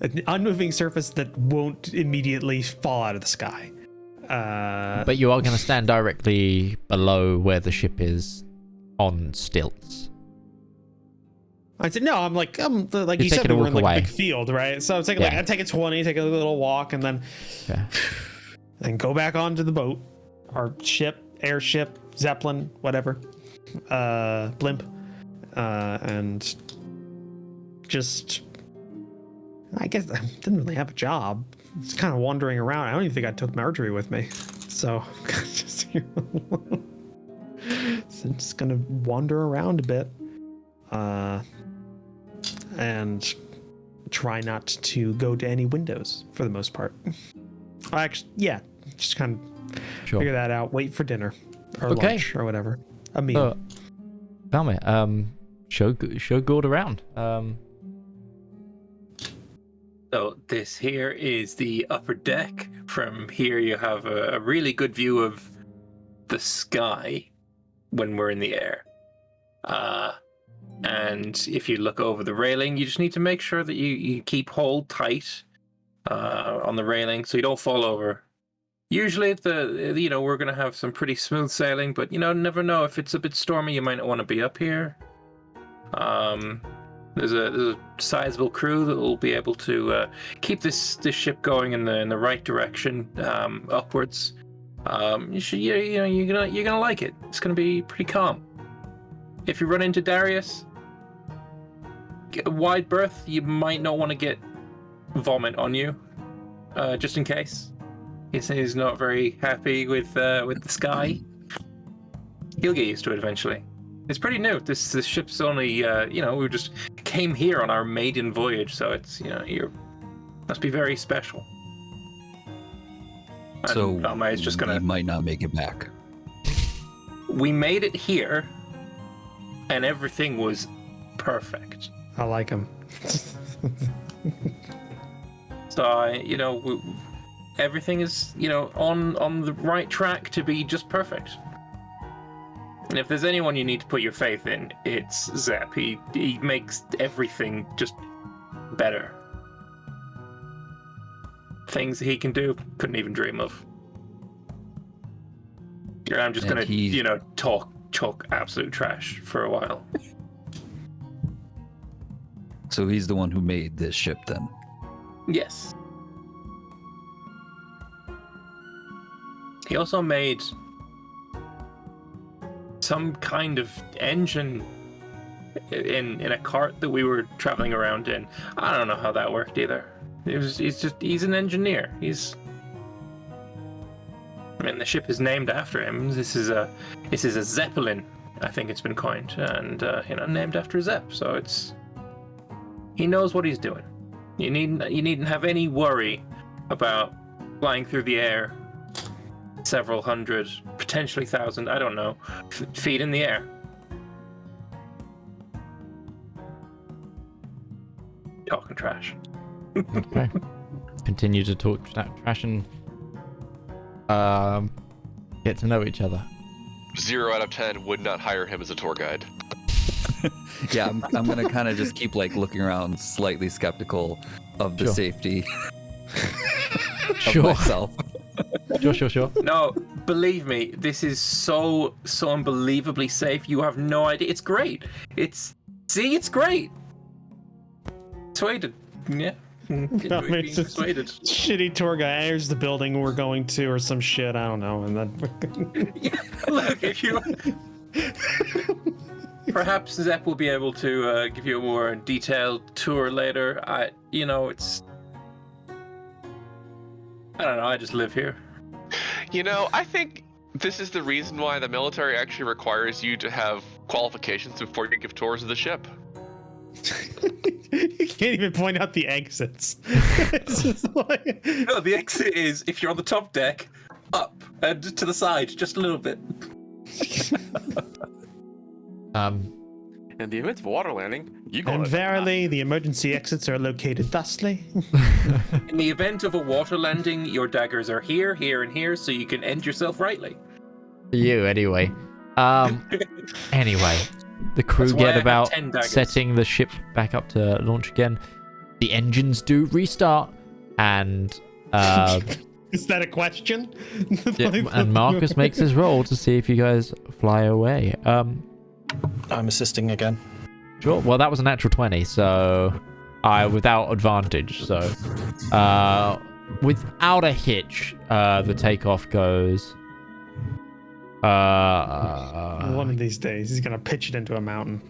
An unmoving surface that won't immediately fall out of the sky. But you are going to stand directly below where the ship is on stilts. I said, no, I'm like you said, we're in like a big field, right? So I'm taking I take a 20, take a little walk, and then and go back onto the boat, or ship, airship, zeppelin, whatever, blimp, and just, I guess I didn't really have a job. Just kind of wandering around. I don't even think I took Marjorie with me, so just here. So I'm just gonna wander around a bit, and try not to go to any windows for the most part. Actually, yeah, just kind of figure that out. Wait for dinner or lunch or whatever, a meal. Valmir, show Gourd around. So this here is the upper deck. From here you have a really good view of the sky when we're in the air. And if you look over the railing, you just need to make sure that you keep hold tight on the railing so you don't fall over. Usually we're going to have some pretty smooth sailing, but never know. If it's a bit stormy, you might not want to be up here. There's a sizable crew that will be able to keep this ship going in the right direction, upwards. You're gonna like it. It's gonna be pretty calm. If you run into Darius, a wide berth, you might not want to get vomit on you, just in case. He's not very happy with the sky. He'll get used to it eventually. It's pretty new. This ship's only we just came here on our maiden voyage, so it's you must be very special. And so is just we might not make it back. We made it here, and everything was perfect. I like him. So everything is on the right track to be just perfect. And if there's anyone you need to put your faith in, it's Zep. He makes everything just better. Things he can do, couldn't even dream of. I'm just going to, talk absolute trash for a while. So he's the one who made this ship then? Yes. He also made some kind of engine in a cart that we were traveling around in. I don't know how that worked either. He's an engineer. The ship is named after him. This is a Zeppelin, I think it's been coined, and named after Zep. So he knows what he's doing. You needn't have any worry about flying through the air several hundred, potentially thousand, I don't know, feet in the air. Talking trash. Okay. Continue to talk trash and get to know each other. 0 out of 10 would not hire him as a tour guide. Yeah, I'm gonna kind of just keep like looking around, slightly skeptical of the Sure. safety of Sure. myself. Sure. No, believe me, this is so unbelievably safe. You have no idea. It's great. It's great. Persuaded. Yeah. Being persuaded. Shitty tour guy. Here's the building we're going to, or some shit. I don't know. And then Yeah, look, if you perhaps Zep will be able to give you a more detailed tour later. It's I don't know. I just live here. You know, I think this is the reason why the military actually requires you to have qualifications before you give tours of the ship. you can't even point out the exits. It's just like... No, the exit is if you're on the top deck, up and to the side, just a little bit. In the event of water landing, you go. And verily, the emergency exits are located thusly. In the event of a water landing, your daggers are here, here, and here, so you can end yourself rightly. You anyway. Anyway, the crew That's why I get have about 10 daggers. setting the ship back up to launch again. The engines do restart, and Is that a question? yeah, and Marcus makes his roll to see if you guys fly away. I'm assisting again. Sure. Well, that was a natural 20, so without advantage. So without a hitch, the takeoff goes. One of these days, he's gonna pitch it into a mountain.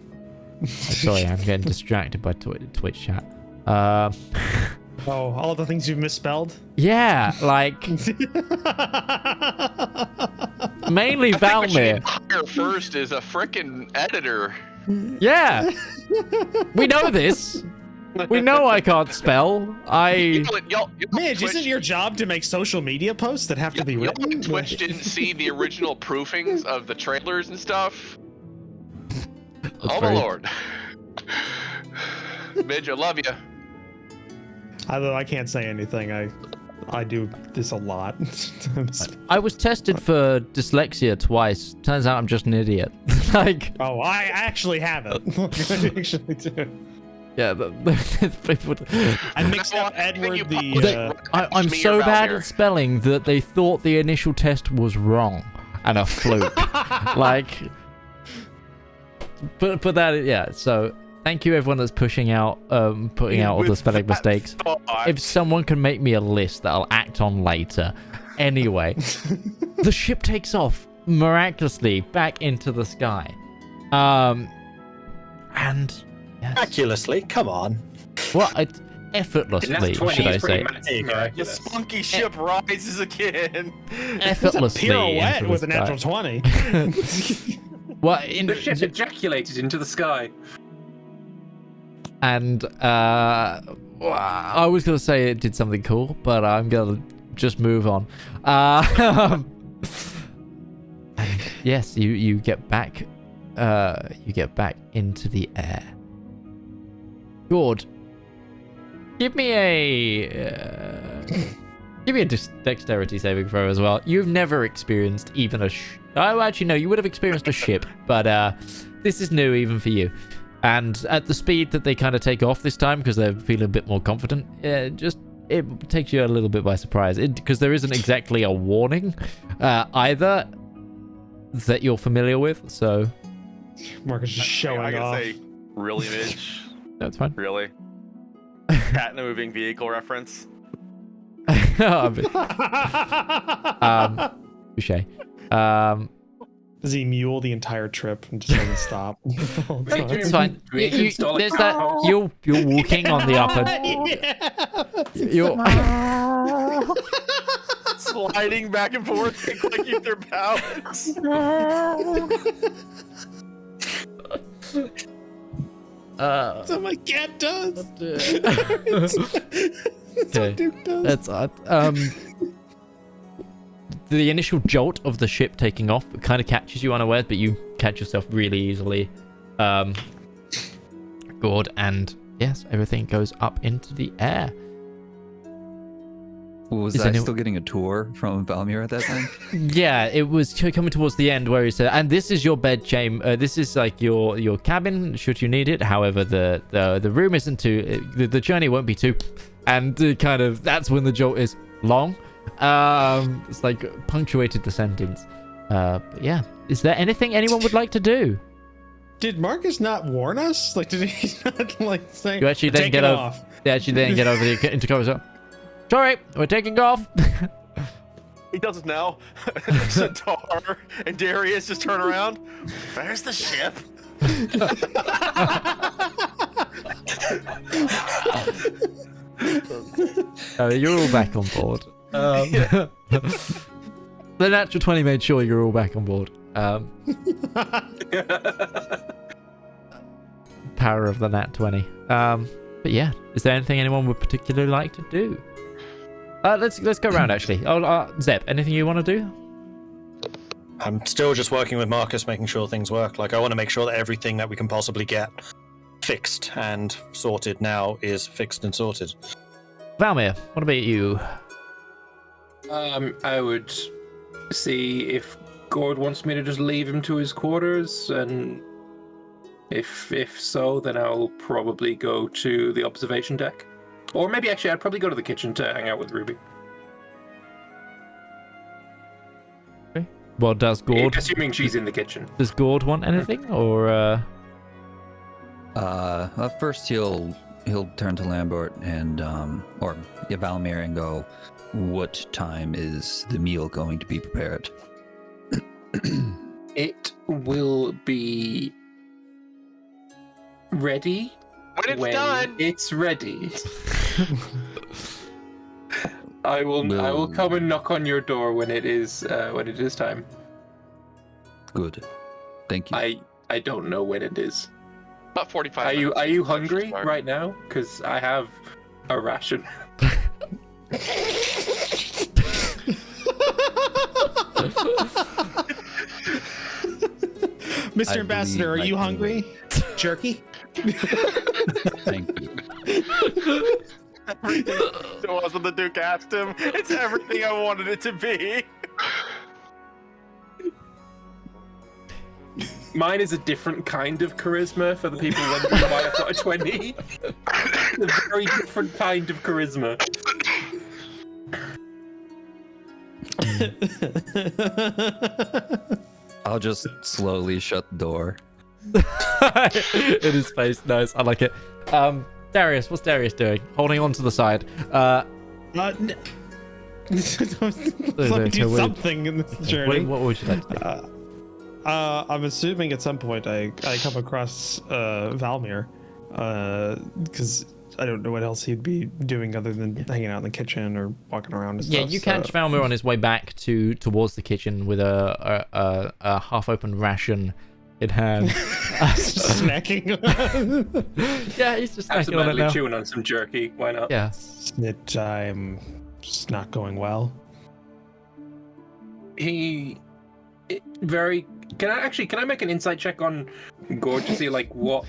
Sorry, I'm getting distracted by Twitch chat. Oh, all the things you've misspelled? Yeah, like mainly I think what you Valmir. need to hire first is a frickin' editor. Yeah, we know this. We know I can't spell. Y'all Midge, Twitch- isn't your job to make social media posts that have to be y'all written? on Twitch didn't see the original proofings of the trailers and stuff? Oh my lord. Midge, I love you. Although I can't say anything, I do this a lot. I was tested for dyslexia twice. Turns out I'm just an idiot. Like, Oh, I actually have it. I actually do. yeah, people. I mixed up Edward the. I'm so bad at spelling that they thought the initial test was wrong and a fluke. Like, but that, yeah. So thank you everyone that's putting out all the spelling mistakes. If someone can make me a list that I'll act on later. Anyway, the ship takes off miraculously back into the sky. And yes. Miraculously, come on. Well, effortlessly, should I say? The spunky ship rises again. Effortlessly Pirouette into the with a sky. natural 20. Well, The ship ejaculated into the sky. and I was gonna say it did something cool, but I'm gonna just move on. And yes, you get back. You get back into the air. Gourd, give me a dexterity saving throw as well. You've never experienced even a oh, actually no, you would have experienced a ship, but this is new even for you. And at the speed that they kind of take off this time, because they're feeling a bit more confident, it takes you a little bit by surprise. Because there isn't exactly a warning either that you're familiar with. So Marcus just I showing gotta off. say, really, Midge? that's fine. Really? Cat in a moving vehicle reference? Touche. Does he mule the entire trip and just doesn't stop? It's fine. We can install a There's that. cow. You're walking on the upper. You're Sliding back and forth and clicking their balance. That's what my cat does. Okay. That's what Duke does. That's the initial jolt of the ship taking off kind of catches you unawares, but you catch yourself really easily. Gourd, and yes, everything goes up into the air. Was Is I any- still getting a tour from Valmir at that time? Yeah, it was coming towards the end where he said, and this is your bed chamber. This is like your cabin, should you need it. However, the room isn't too. The journey won't be too. And kind of that's when the jolt is long. It's like punctuated the sentence. But yeah, is there anything anyone would like to do? Did Marcus not warn us? Like, did he not like say? You actually then "Take get it over. off"? They actually then get over the intercover. Sorry, we're taking off. He does it now. Zedaar and Darius just turn around. Where's the ship? You're all back on board. The natural 20 made sure you're all back on board. Power of the nat 20. But yeah, is there anything anyone would particularly like to do? Let's go around actually. Zeb, anything you want to do? I'm still just working with Marcus, making sure things work. Like, I want to make sure that everything that we can possibly get fixed and sorted now is fixed and sorted. Valmir, what about you? I would see if Gourd wants me to just leave him to his quarters, and if so, then I'll probably go to the observation deck. Or maybe actually I'd probably go to the kitchen to hang out with Ruby. Well, does Gourd? Assuming she's in the kitchen. Does Gourd want anything, or? First he'll turn to Lambert and Valmir and go, "What time is the meal going to be prepared?" It will be ready When it's done. it's ready. I will come and knock on your door when it is time. Good. Thank you. I don't know when it is. About 45 Are minutes. you hungry Start. right now? Because I have a ration. Mr. I Ambassador, are believe you I hungry? Jerky? Thank you. Everything it was when the Duke asked him. It's everything I wanted it to be. Mine is a different kind of charisma for the people wondering why I've got a 20. A very different kind of charisma. I'll just slowly shut the door. In his face, nice. I like it. Darius, what's Darius doing? Holding on to the side. Let me do something in this journey. What would you like to do? I'm assuming at some point I come across Valmir, because I don't know what else he'd be doing other than hanging out in the kitchen or walking around and stuff. Yeah, you catch Valmir on his way back towards the kitchen with a half-open ration in hand. Snacking. Yeah, he's just snacking on it Accidentally now. chewing on some jerky. Why not? Yeah. I'm just not going well. Can I make an insight check on Gourd to see like what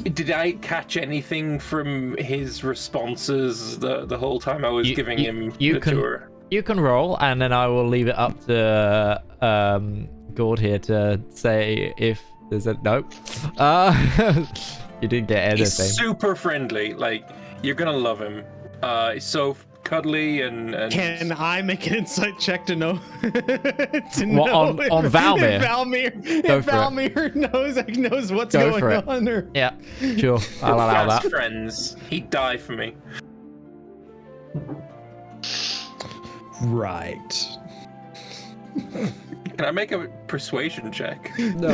did I catch anything from his responses the whole time I was giving him the tour? You can roll, and then I will leave it up to Gourd here to say if there's a nope. You didn't get anything. He's super friendly. Like, you're gonna love him. He's so cuddly and Can I make an insight check to know? On Valmir? If Valmir knows what's Go for going it. on. Or... Yeah, sure. I'll allow fast that. friends. He'd die for me. Right. Can I make a persuasion check? No.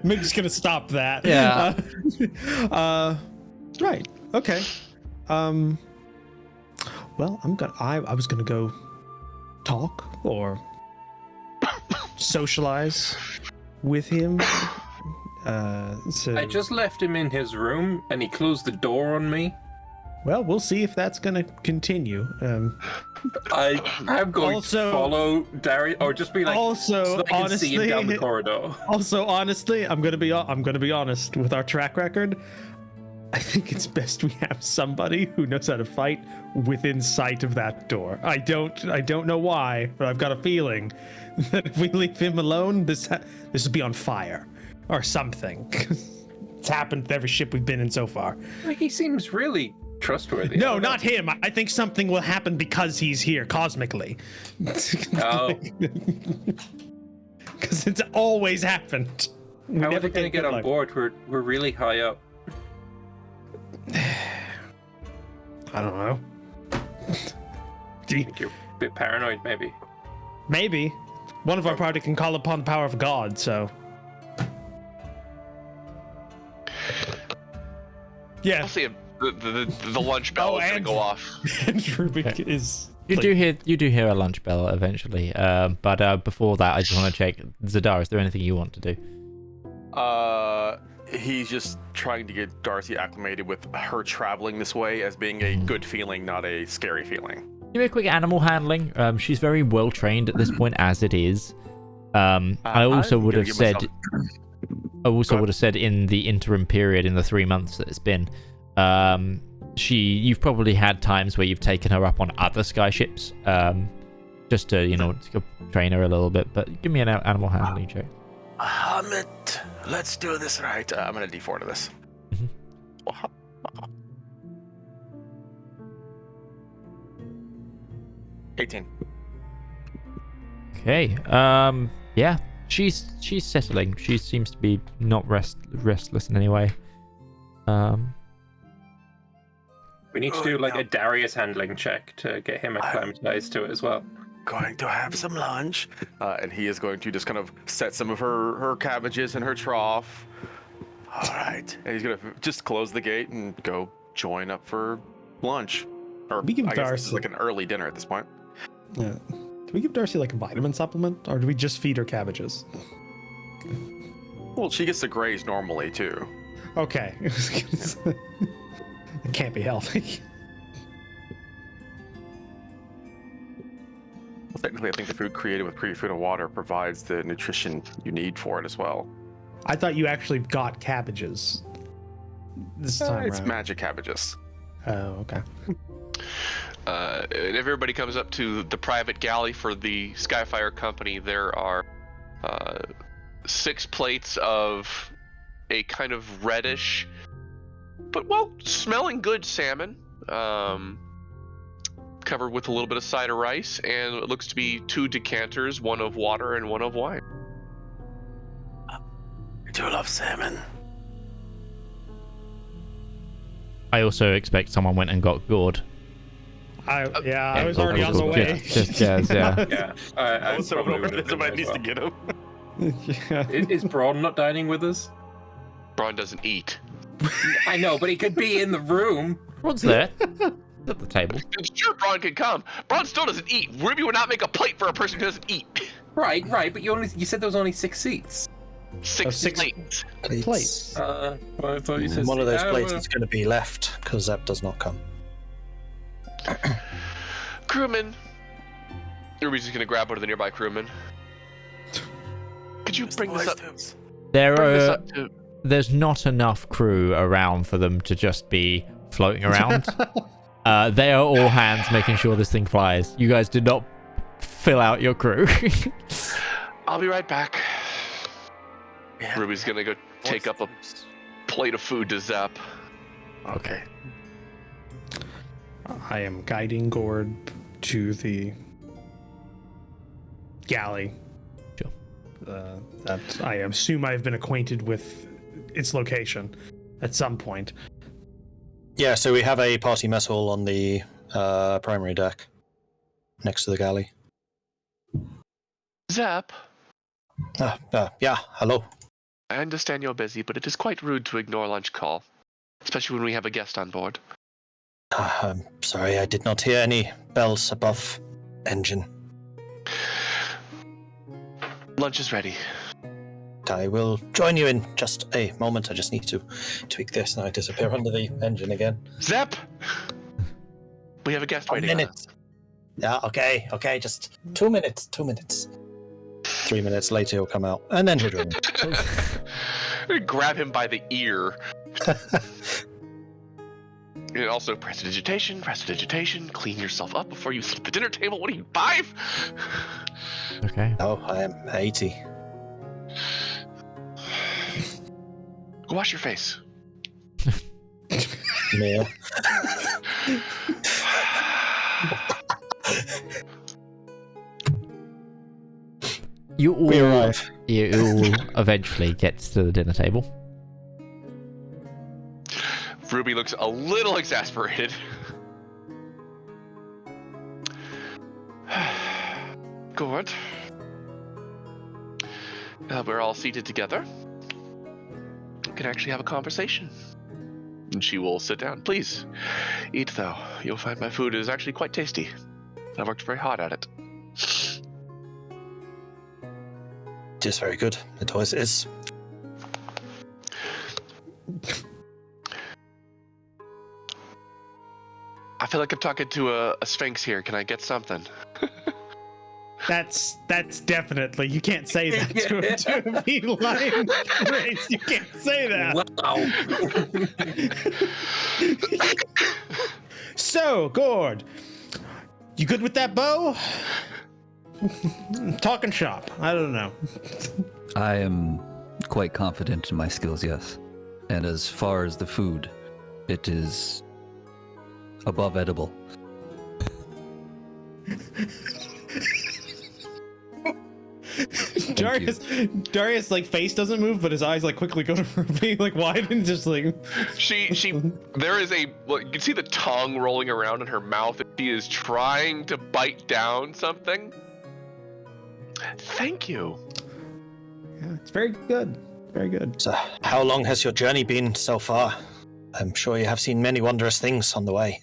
I'm just gonna stop that. Yeah. Right. Okay. Well, I was gonna go talk or socialize with him. So I just left him in his room and he closed the door on me. well, we'll see if that's gonna continue. I'm going to follow Darius, or just be like, Also, so I can see him down the honestly, corridor. also honestly, I'm gonna be honest with our track record. I think it's best we have somebody who knows how to fight within sight of that door. I don't know why, but I've got a feeling that if we leave him alone, this will be on fire or something. It's happened with every ship we've been in so far. He seems really trustworthy. No, not him. I think something will happen because he's here cosmically. Oh. Because it's always happened. How are we going to get on board? We're really high up. I don't know. You're a bit paranoid, maybe. Maybe. One of our party can call upon the power of God, so. Yeah. I'll see the lunch bell is going to go off. And Rubik is. You do hear a lunch bell eventually. But before that, I just want to check. Zedaar, is there anything you want to do? He's just trying to get Darcy acclimated with her traveling this way as being a good feeling, not a scary feeling. Give me a quick animal handling. She's very well trained at this point, as it is. I also would have said. I also would have said in the interim period, in the 3 months that it's been, you've probably had times where you've taken her up on other skyships, just to to train her a little bit. But give me an animal handling check. Hamid, let's do this right. I'm gonna D4 to this. 18. Okay. Yeah. She's settling. She seems to be not restless in any way. We need to do like a Darius handling check to get him acclimatized to it as well. Going to have some lunch. And he is going to just kind of set some of her cabbages in her trough. All right. And he's going to just close the gate and go join up for lunch. Or We give I guess Darcy- this is like an early dinner at this point. Yeah. Do we give Darcy like a vitamin supplement, or do we just feed her cabbages? Well, she gets to graze normally too. Okay. It can't be healthy. Well, technically, I think the food created with food and water provides the nutrition you need for it as well. I thought you actually got cabbages this time It's around. magic cabbages. Oh, okay. And if everybody comes up to the private galley for the Skyfire Company, there are 6 plates of a kind of reddish, but smelling good salmon, covered with a little bit of cider rice, and it looks to be 2 decanters, one of water and one of wine. I do love salmon. I also expect someone went and got Gourd. I was already on the way. Just jazz, yeah. Yeah. I Also, probably would have somebody done needs as to get him. Yeah. Is Braun not dining with us? Braun doesn't eat. I know, but he could be in the room. What's there? At the table. It's true Braun can come. Braun still doesn't eat. Ruby would not make a plate for a person who doesn't eat. Right, but you said there was only 6 seats. 6 6 plates. Plates. Well, I thought you said One of those plates well, is going to be left because Zeb does not come. Crewman. Ruby's just gonna grab one of the nearby crewmen. Could you bring this up? There's not enough crew around for them to just be floating around. They are all hands making sure this thing flies. You guys did not fill out your crew. I'll be right back. Yeah. Ruby's gonna go take up a plate of food to Zap. Okay. I am guiding Gourd to the galley. Sure. That I assume I've been acquainted with its location at some point. Yeah, so we have a party mess hall on the primary deck next to the galley. Zap, Yeah, hello. I understand you're busy, but it is quite rude to ignore lunch call, especially when we have a guest on board. I'm sorry, I did not hear any bells above engine. Lunch is ready. I will join you in just a moment. I just need to tweak this and I disappear under the engine again. Zap! We have a guest 1 waiting on minute. us. Yeah, okay, just 2 minutes. 2 minutes. 3 minutes later, he'll come out, and then he'll join me. Grab him by the ear. And also, prestidigitation, clean yourself up before you sit at the dinner table. What are you, 5? Okay. No, I am 80. Go wash your face. Neil. You We all, arrive. you all eventually get to the dinner table. Ruby looks a little exasperated. Gourd. We're all seated together. We can actually have a conversation. And she will sit down. Please, eat though. You'll find my food is actually quite tasty. I worked very hard at it. It is very good. It always is. I feel like I'm talking to a sphinx here. Can I get something? That's definitely, you can't say that to be lying race. You can't say that. Wow. So, Gourd, you good with that bow? Talking shop. I don't know. I am quite confident in my skills, yes. And as far as the food, it is above edible. Darius like face doesn't move, but his eyes like quickly go to Ruby, like wide and just like There is you can see the tongue rolling around in her mouth. She is trying to bite down something. Thank you. Yeah, it's very good. Very good. So, how long has your journey been so far? I'm sure you have seen many wondrous things on the way.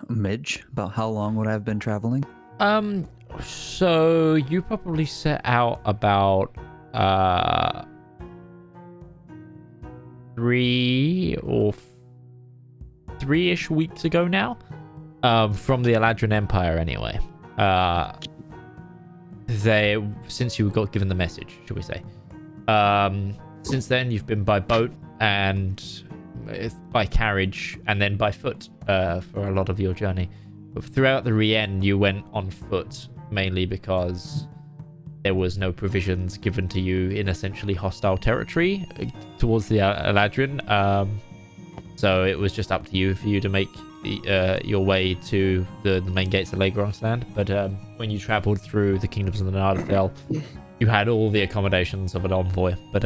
Midge, about how long would I have been traveling? So you probably set out about 3-ish weeks ago now, from the Eladrin Empire anyway. Since you got given the message, should we say. Since then you've been by boat and by carriage and then by foot for a lot of your journey. But throughout the Rien, you went on foot, mainly because there was no provisions given to you in essentially hostile territory towards the Eladrin. So it was just up to you for you to make your way to the main gates of Lagron's land. But when you traveled through the kingdoms of the Nardathel, you had all the accommodations of an envoy. But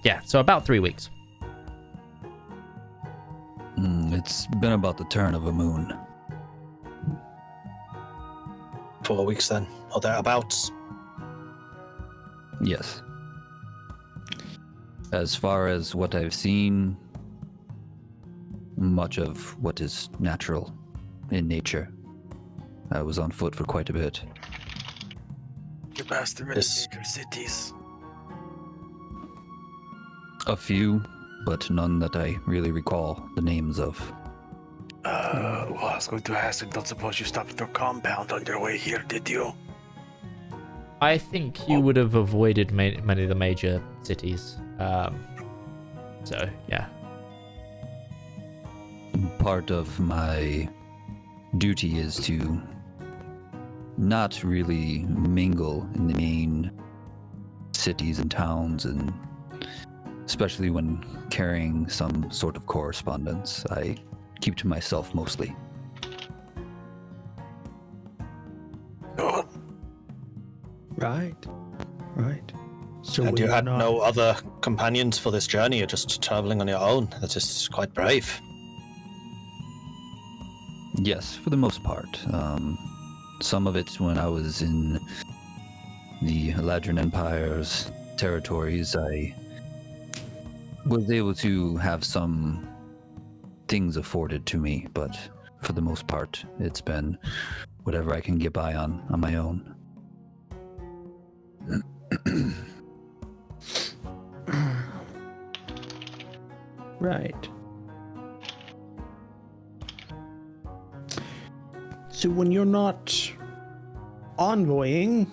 yeah, so about 3 weeks. It's been about the turn of a moon. 4 weeks then, or thereabouts. Yes. As far as what I've seen, much of what is natural in nature. I was on foot for quite a bit. You passed through many major cities. A few, but none that I really recall the names of. Well, I was going to ask, I don't suppose you stopped at your compound on your way here, did you? I think you would have avoided many of the major cities. So, yeah. Part of my duty is to not really mingle in the main cities and towns, and especially when carrying some sort of correspondence, I keep to myself mostly. Oh, Right. So And you we're had not- no other companions for this journey, you're just traveling on your own. That is quite brave. Yes, for the most part. Some of it when I was in the Eladrin Empire's territories, I was able to have some things afforded to me, but for the most part, it's been whatever I can get by on my own. Right. So when you're not envoying,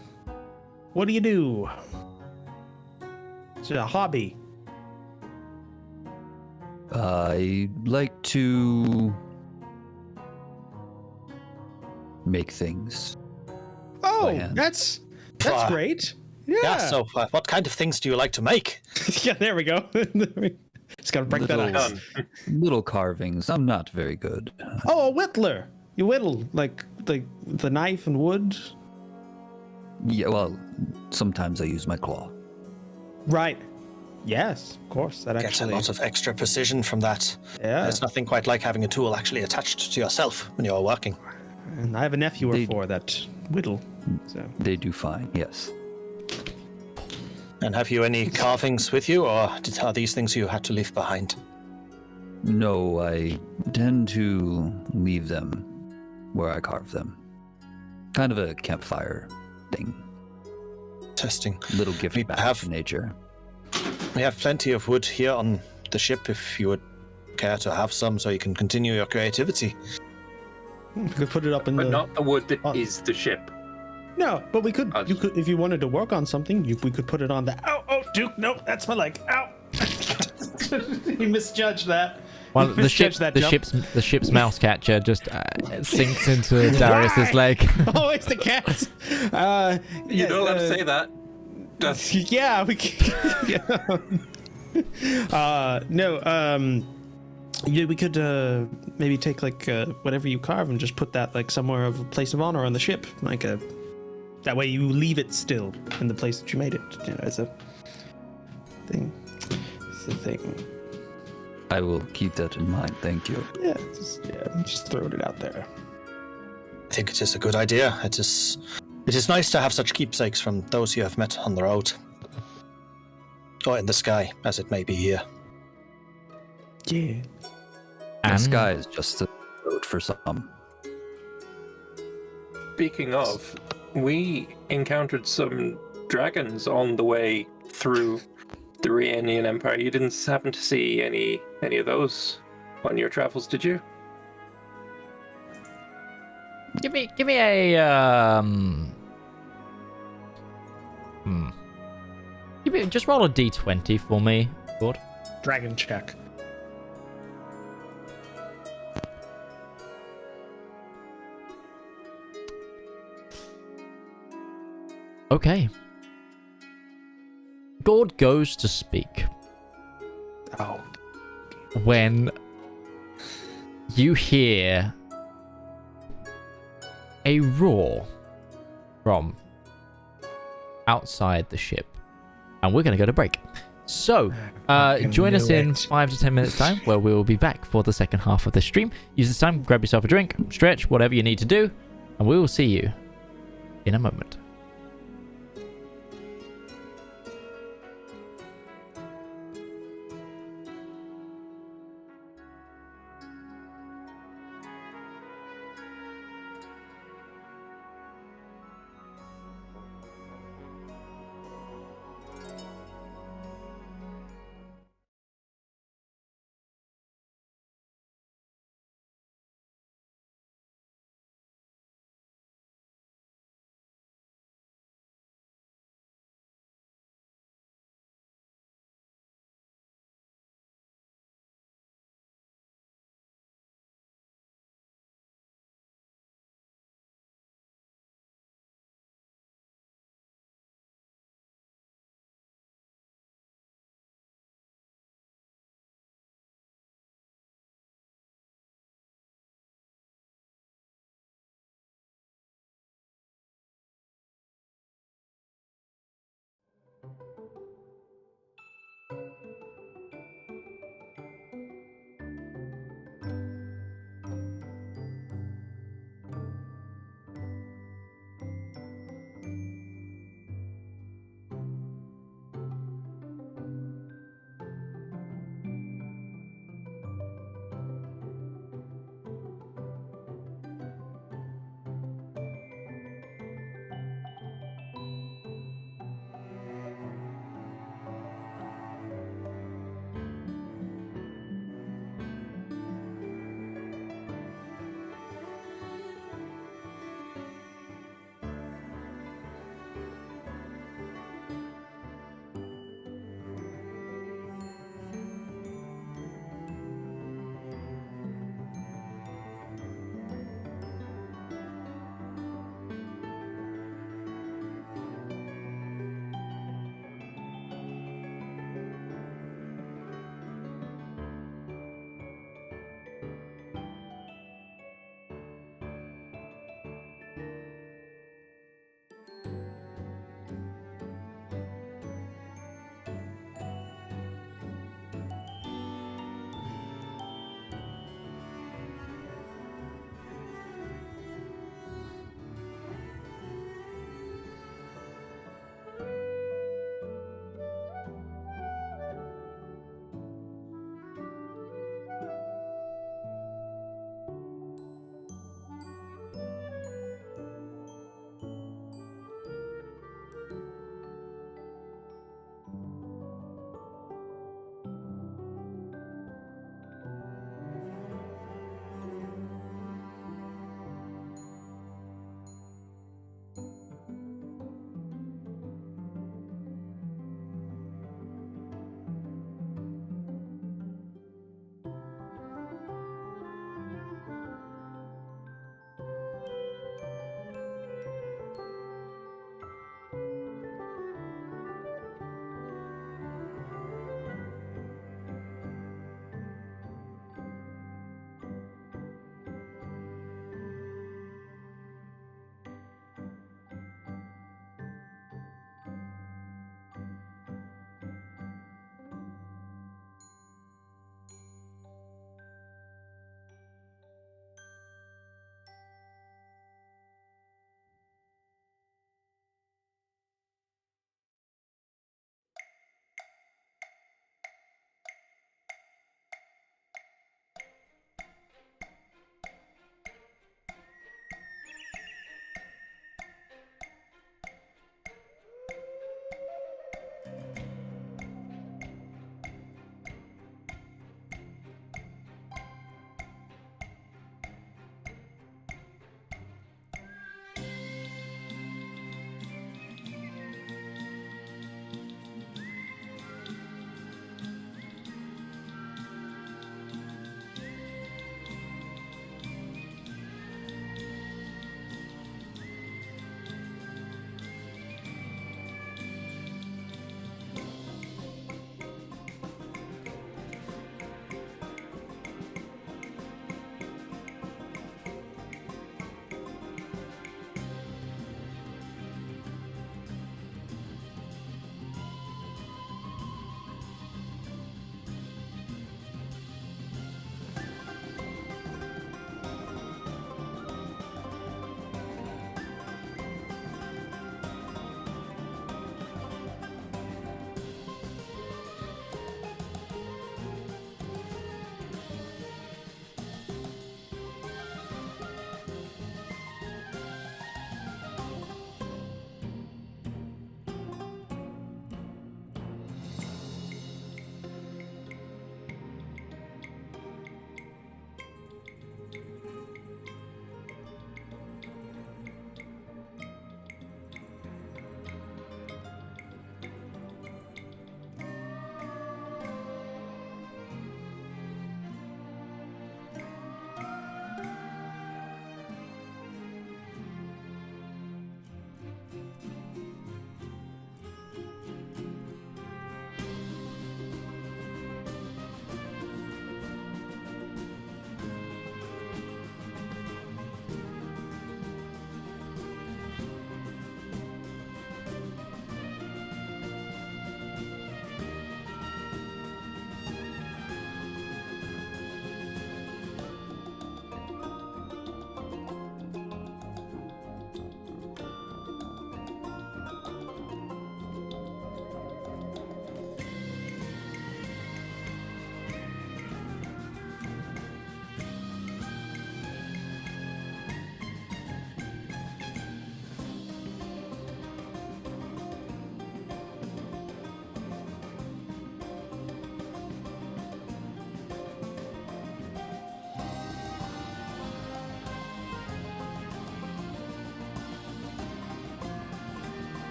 what do? It's a hobby. I like to make things. Oh, hand. that's Wow. great. Yeah, Yeah. so what kind of things do you like to make? Yeah, there we go. Just gotta break that Little- ice. Done. Little carvings. I'm not very good. Oh, a whittler. You whittle like the knife and wood. Yeah, well, sometimes I use my claw. Right. Yes, of course. That Get actually. a lot of extra precision from that. Yeah. There's nothing quite like having a tool actually attached to yourself when you're working. And I have a nephew or They- four that whittle. So. They do fine, yes. And have you any carvings with you, or are these things you had to leave behind? No, I tend to leave them where I carve them. Kind of a campfire thing. Testing. Little gift We back have- to nature. We have plenty of wood here on the ship if you would care to have some so you can continue your creativity. We could put it up in But the. not the wood that is Oh. the ship. No, but we could. I'll You just- could, if you wanted to work on something, we could put it on the. Oh, Duke! No, that's my leg. Ow! You misjudged that. Well, You the misjudged that jump. the ship's mouse catcher just sinks into Darius's Why? leg. Oh, it's the cat. You don't have to say that. Yeah, we can. No. Yeah, we could maybe take like whatever you carve and just put that like somewhere of a place of honor on the ship, like a. That way you leave it still in the place that you made it. You know, as a thing. It's a thing. I will keep that in mind, thank you. Yeah, I'm just throwing it out there. I think it is a good idea. It is nice to have such keepsakes from those you have met on the road. Or in the sky, as it may be here. Yeah. The And sky is just a road for some. Speaking of, we encountered some dragons on the way through the Rhaenian Empire. You didn't happen to see any of those on your travels, did you? give me a just roll a d20 for me, Gourd. Dragon check. Okay. Gourd goes to speak Oh. when you hear a roar from outside the ship. And we're going to go to break. So, join us in 5 to 10 minutes time where we will be back for the second half of the stream. Use this time, grab yourself a drink, stretch, whatever you need to do, and we will see you in a moment.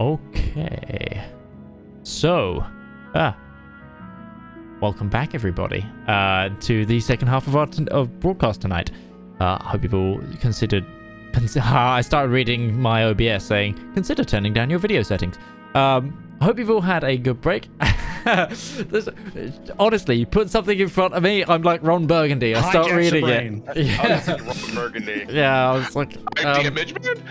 Okay. So, welcome back, everybody, to the second half of our broadcast tonight. Hope you've all considered. I started reading my OBS saying, consider turning down your video settings. Hope you've all had a good break. Honestly, you put something in front of me, I'm like Ron Burgundy. I start reading it. Yeah. Ron Burgundy. Yeah, I was like, I'm the image man.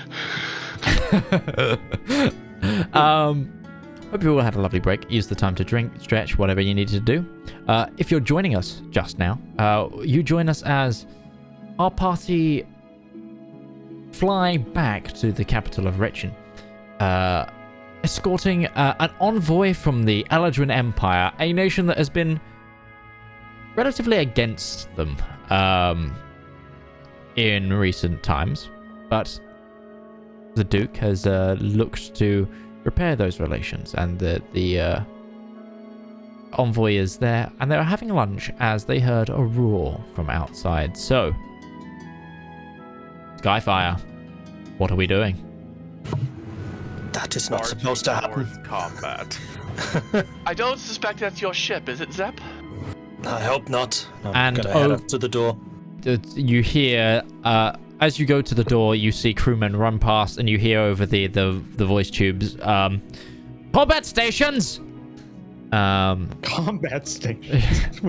Hope you all had a lovely break. Use the time to drink, stretch, whatever you need to do. If you're joining us just now, you join us as our party fly back to the capital of Wretchen, escorting an envoy from the Eladrin Empire, a nation that has been relatively against them in recent times, but the Duke has looked to repair those relations, and the envoy is there, and they're having lunch as they heard a roar from outside. So, Skyfire, what are we doing? That is not supposed to happen. Combat. I don't suspect that's your ship, is it, Zep? I hope not. And gonna head up to the door. You hear, as you go to the door, you see crewmen run past, and you hear over the voice tubes, combat stations! Combat stations.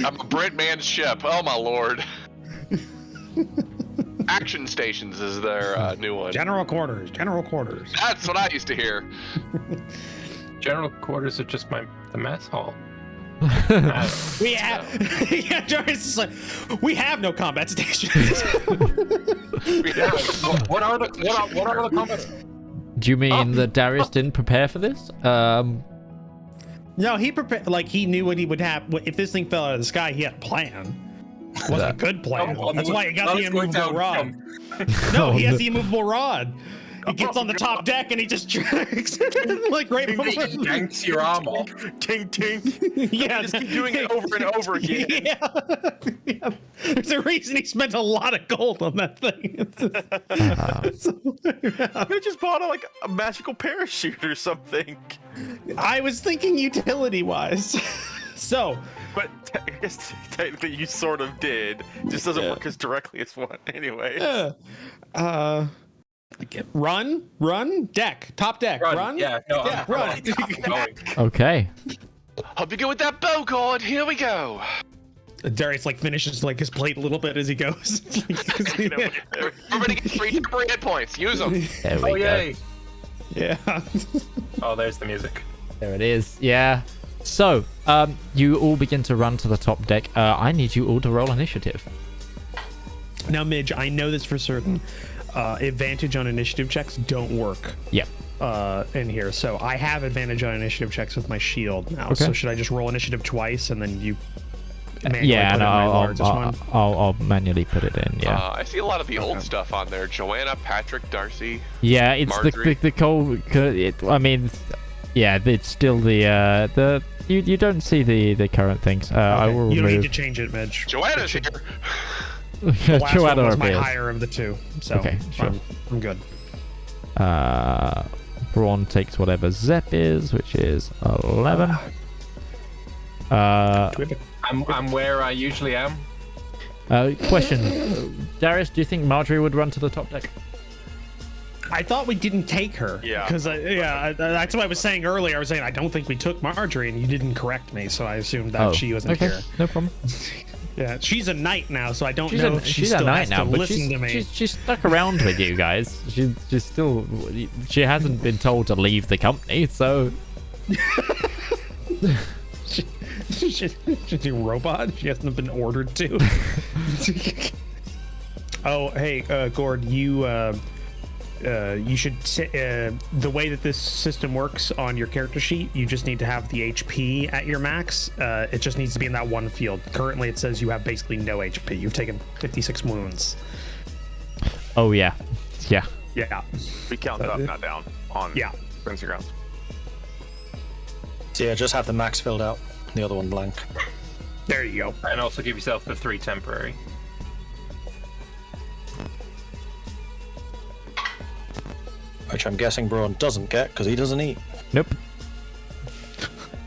I'm a Brit man's ship. Oh my lord. Action stations is their new one. General quarters. That's what I used to hear. General quarters are just the mess hall. We have, yeah, Jarvis is like, we have no combat stations. What are the combat? Do you mean that Darius didn't prepare for this? No, he prepared. Like, he knew what he would have if this thing fell out of the sky. He had a plan. It wasn't a good plan. That's why he got the immovable rod. No, he has the immovable rod. He gets on the top deck and he just drags like right before he yanks your arm off. Ting ting. Yeah, Just keep doing it over and over again. Yeah. There's a reason he spent a lot of gold on that thing. You just bought a magical parachute or something. I was thinking utility-wise. So, but I guess technically you sort of did. Just doesn't work as directly as one. Anyway. Run, deck, top deck, run. Yeah, no, yeah, run. Okay. Hope you go with that bow cord. Here we go. Darius finishes his plate a little bit as he goes. Everybody gets 3 temporary hit points. Use them. There we go. Yay! Yeah. Oh, there's the music. There it is. Yeah. So, you all begin to run to the top deck. I need you all to roll initiative. Now, Midge, I know this for certain. Advantage on initiative checks don't work. Yeah. In here, so I have advantage on initiative checks with my shield now. Okay. So should I just roll initiative twice and then you? Yeah, no, I'll manually put it in. Yeah. I see a lot of the old stuff on there. Joanna, Patrick, Darcy. Yeah, it's Marjorie. the cold. I mean, yeah, it's still the you don't see the current things. Okay. I will you don't remove. need to change it, Midge. Joanna's here. The last Joanna one was my appears. higher of the two, so Okay, sure. I'm good. Braun takes whatever Zep is, which is 11. I'm where I usually am. Question, Darius, do you think Marjorie would run to the top deck? I thought we didn't take her. Yeah. Because that's what I was saying earlier. I was saying I don't think we took Marjorie, and you didn't correct me, so I assumed that she wasn't okay. here. No problem. Yeah, she's a knight now, so I don't know if she she's a still knight has now, to but listen to me. she's stuck around with you guys. She's still. She hasn't been told to leave the company, so. She's a robot. She hasn't been ordered to. Oh, hey, Gourd, you should the way that this system works on your character sheet, you just need to have the HP at your max. It just needs to be in that one field. Currently, it says you have basically no HP. You've taken 56 wounds. Oh yeah. Yeah. We count up, not down on Prince Grounds. So yeah, just have the max filled out, the other one blank. There you go. And also give yourself the 3 temporary. which I'm guessing Braun doesn't get because he doesn't eat. Nope.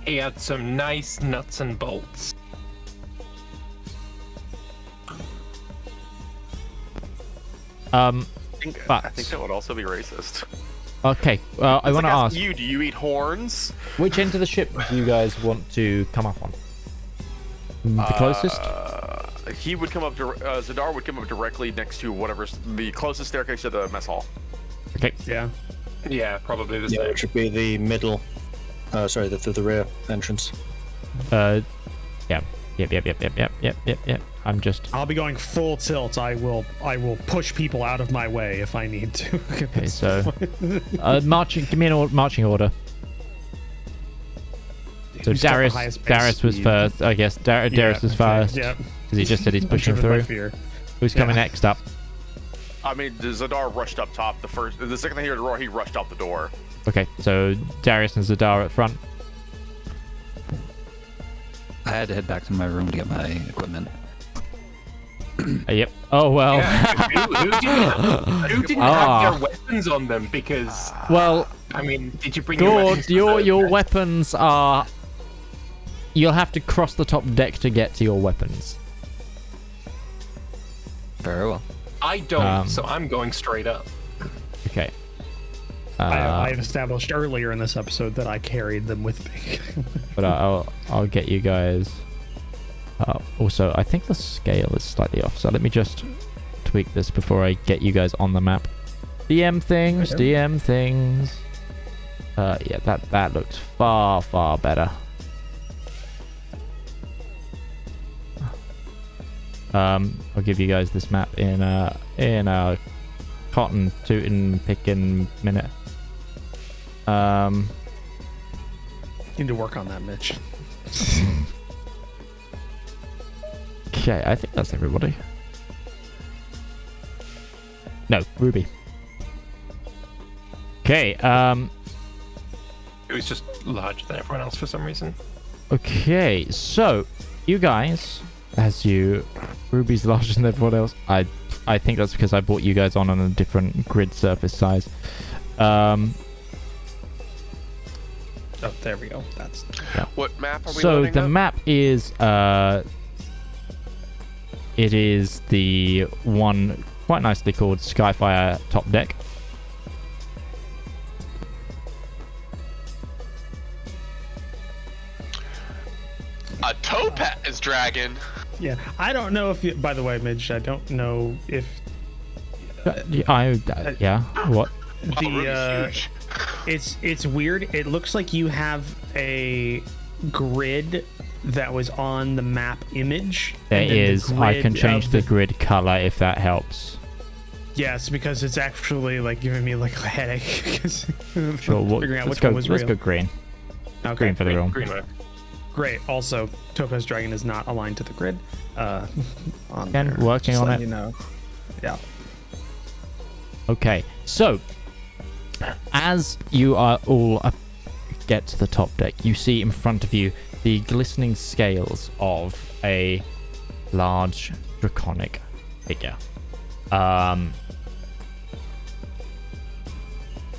He had some nice nuts and bolts. I think But that would also be racist. okay, I want to ask you: do you eat horns? which end of the ship do you guys want to come up on? The closest. He would come up. Zedaar would come up directly next to whatever's the closest staircase to the mess hall. Okay. Yeah. Yeah, probably the Yeah, same. it should be the middle. Sorry, the rear entrance. Yeah. Yep. I'm just. I'll be going full tilt. I will push people out of my way if I need to. Okay, so marching. Give me an marching order. So Who's got the Darius highest base was speed? first, I guess. Darius was first Yeah. because he just said he's pushing Driven by through. fear. Who's coming Yeah. next up? I mean, Zedaar rushed up top. The second they heard the roar, he rushed out the door. Okay, so Darius and Zedaar at front. I had to head back to my room to get my equipment. Yep. Oh well. Yeah, who didn't have their weapons on them? Because Well, I mean, did you bring your Gourd, weapons? your weapons are. You'll have to cross the top deck to get to your weapons. Very well. I don't, so I'm going straight up. Okay. I've established earlier in this episode that I carried them with me. But I'll get you guys. Also, I think the scale is slightly off, so let me just tweak this before I get you guys on the map. DM things. Yeah, that looks far better. I'll give you guys this map in a cotton tootin' picking minute. Need to work on that, Mitch. Okay, I think that's everybody. No, Ruby. Okay, It was just larger than everyone else for some reason. okay, so you guys, Ruby's larger than everyone else. I think that's because I brought you guys on a different grid surface size. Oh, there we go. That's What map are we So loading the up? map is it is the one quite nicely called Skyfire Top Deck. A topaz dragon. yeah. I don't know if you, by the way, Mitch, I don't know if Yeah. What? Wow, the Ruby's huge. it's weird. It looks like you have a grid that was on the map image. There and then the is. I can grid change of the grid color if that helps. Yes, because it's actually like giving me like a headache. 'Cause Sure. figuring out Let's which go. one was Let's real. go green. Okay, Green for the room. Green one. great. Also, Topaz Dragon is not aligned to the grid. On Again, there. working Just on letting it. You know. Yeah. Okay, so as you are all get to the top deck, you see in front of you the glistening scales of a large draconic figure.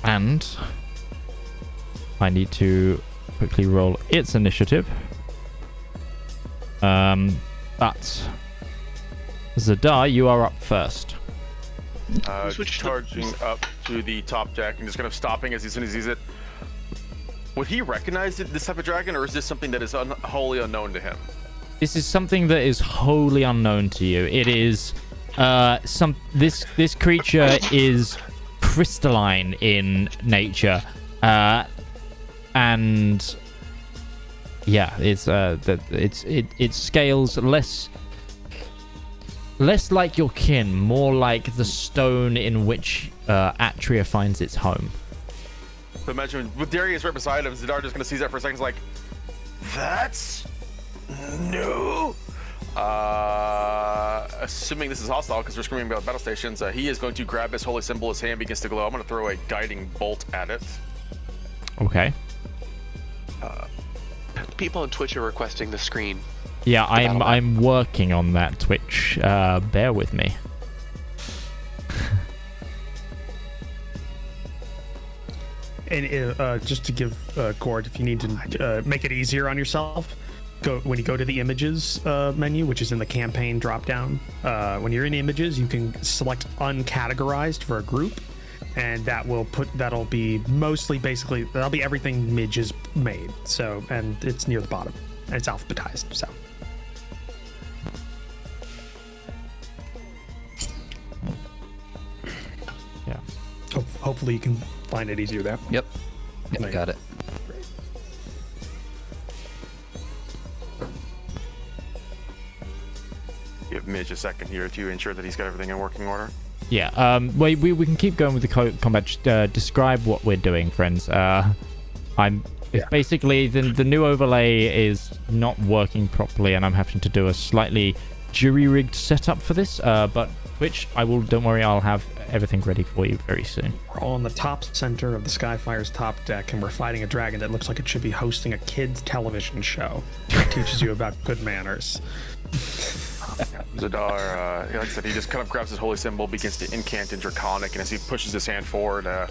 And I need to quickly roll its initiative. But Zedaar, you are up first. Switch to- Charging up to the top deck and just kind of stopping as soon as he sees it. Would he recognize this type of dragon, or is this something that is wholly unknown to him? This is something that is wholly unknown to you. It is this creature is crystalline in nature, and yeah, it scales less like your kin, more like the stone in which Atria finds its home. So imagine with Darius right beside him, Zedaar just gonna seize that for a second. He's like, "That's new." Assuming this is hostile because we're screaming about battle stations, he is going to grab his holy symbol. His hand begins to glow. I'm going to throw a guiding bolt at it. Okay. People on Twitch are requesting the screen. Yeah, battle map. I'm working on that, Twitch. Bear with me. And just to give Gourd, if you need to make it easier on yourself, when you go to the images menu, which is in the campaign dropdown. When you're in images, you can select uncategorized for a group, and that'll be mostly that'll be everything Midge has made. So, and it's near the bottom, and it's alphabetized. So. Yeah. Hopefully you can find it easier there. Yep, got it. Give Midge a second here to ensure that he's got everything in working order. Yeah. We can keep going with the combat. Describe what we're doing, friends. Basically the new overlay is not working properly, and I'm having to do a slightly jury-rigged setup for this. But which don't worry, I'll have everything ready for you very soon. We're all in the top center of the Skyfire's top deck, and we're fighting a dragon that looks like it should be hosting a kids' television show that teaches you about good manners. Zedaar, like I said, he just kind of grabs his holy symbol, begins to incant in Draconic, and as he pushes his hand forward, a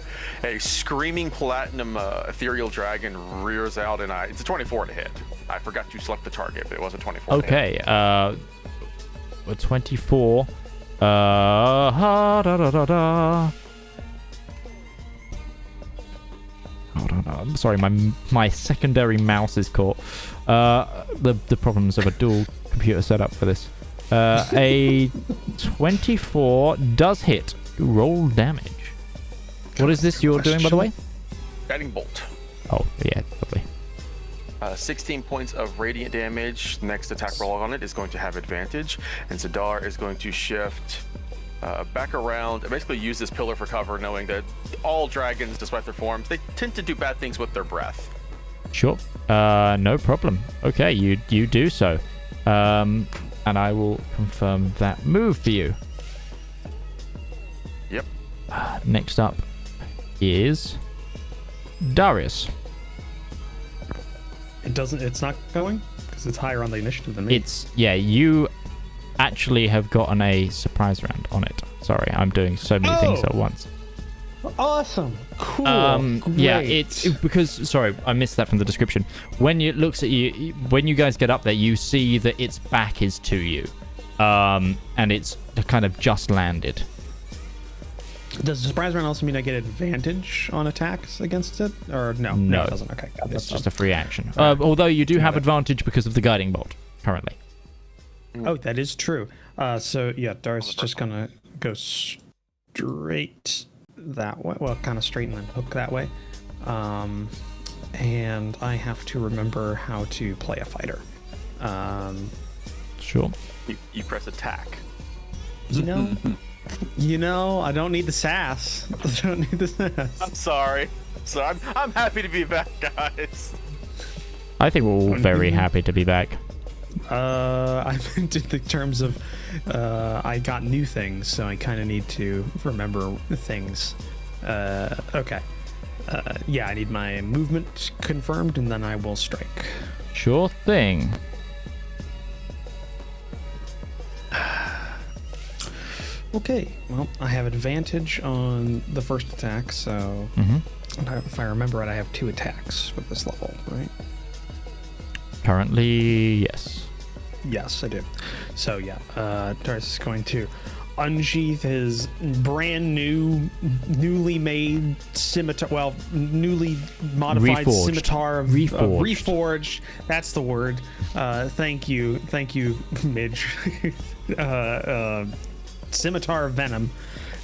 screaming platinum ethereal dragon rears out, and it's a 24 to hit. I forgot to select the target, but it was a 24 Okay, to hit. A 24. Hold on, I'm sorry, my secondary mouse is caught. The problems of a dual computer setup for this. A 24 does hit. Roll damage. What is this you're doing, by the way? Guiding Bolt. Oh, yeah, lovely. 16 points of radiant damage. Next attack roll on it is going to have advantage, and Zedaar is going to shift back around and basically use this pillar for cover, knowing that all dragons, despite their forms, they tend to do bad things with their breath. Sure. No problem. Okay, you do so. And I will confirm that move for you. Yep. Next up is Darius. It's not going because it's higher on the initiative than me. You actually have gotten a surprise round on it. Sorry, I'm doing so many things at once. Awesome. Cool. Yeah, Great. it's because, sorry, I missed that from the description. When it looks at you, when you guys get up there, you see that its back is to you. And it's kind of just landed. Does the surprise round also mean I get advantage on attacks against it? Or no? No, it doesn't. Okay. It's just a free action. Although you do have advantage because of the guiding bolt currently. Oh, that is true. So yeah, Darius is just gonna go straight that way. Well, kind of straight and then hook that way. And I have to remember how to play a fighter. Sure. You press attack. You know, I don't need the sass. I don't need the sass. I'm sorry. So I'm happy to be back, guys. I think we're all very happy to be back. I meant in the terms of I got new things, so I kind of need to remember things. Okay. Yeah, I need my movement confirmed, and then I will strike. Sure thing. Okay, well, I have advantage on the first attack, so if I remember right, I have 2 attacks with this level, right? Currently, yes. Yes, I do. So yeah, Darius is going to unsheath his brand new, newly made scimitar. Well, newly modified Reforged. scimitar of reforged. That's the word. Thank you, Midge. Scimitar of venom,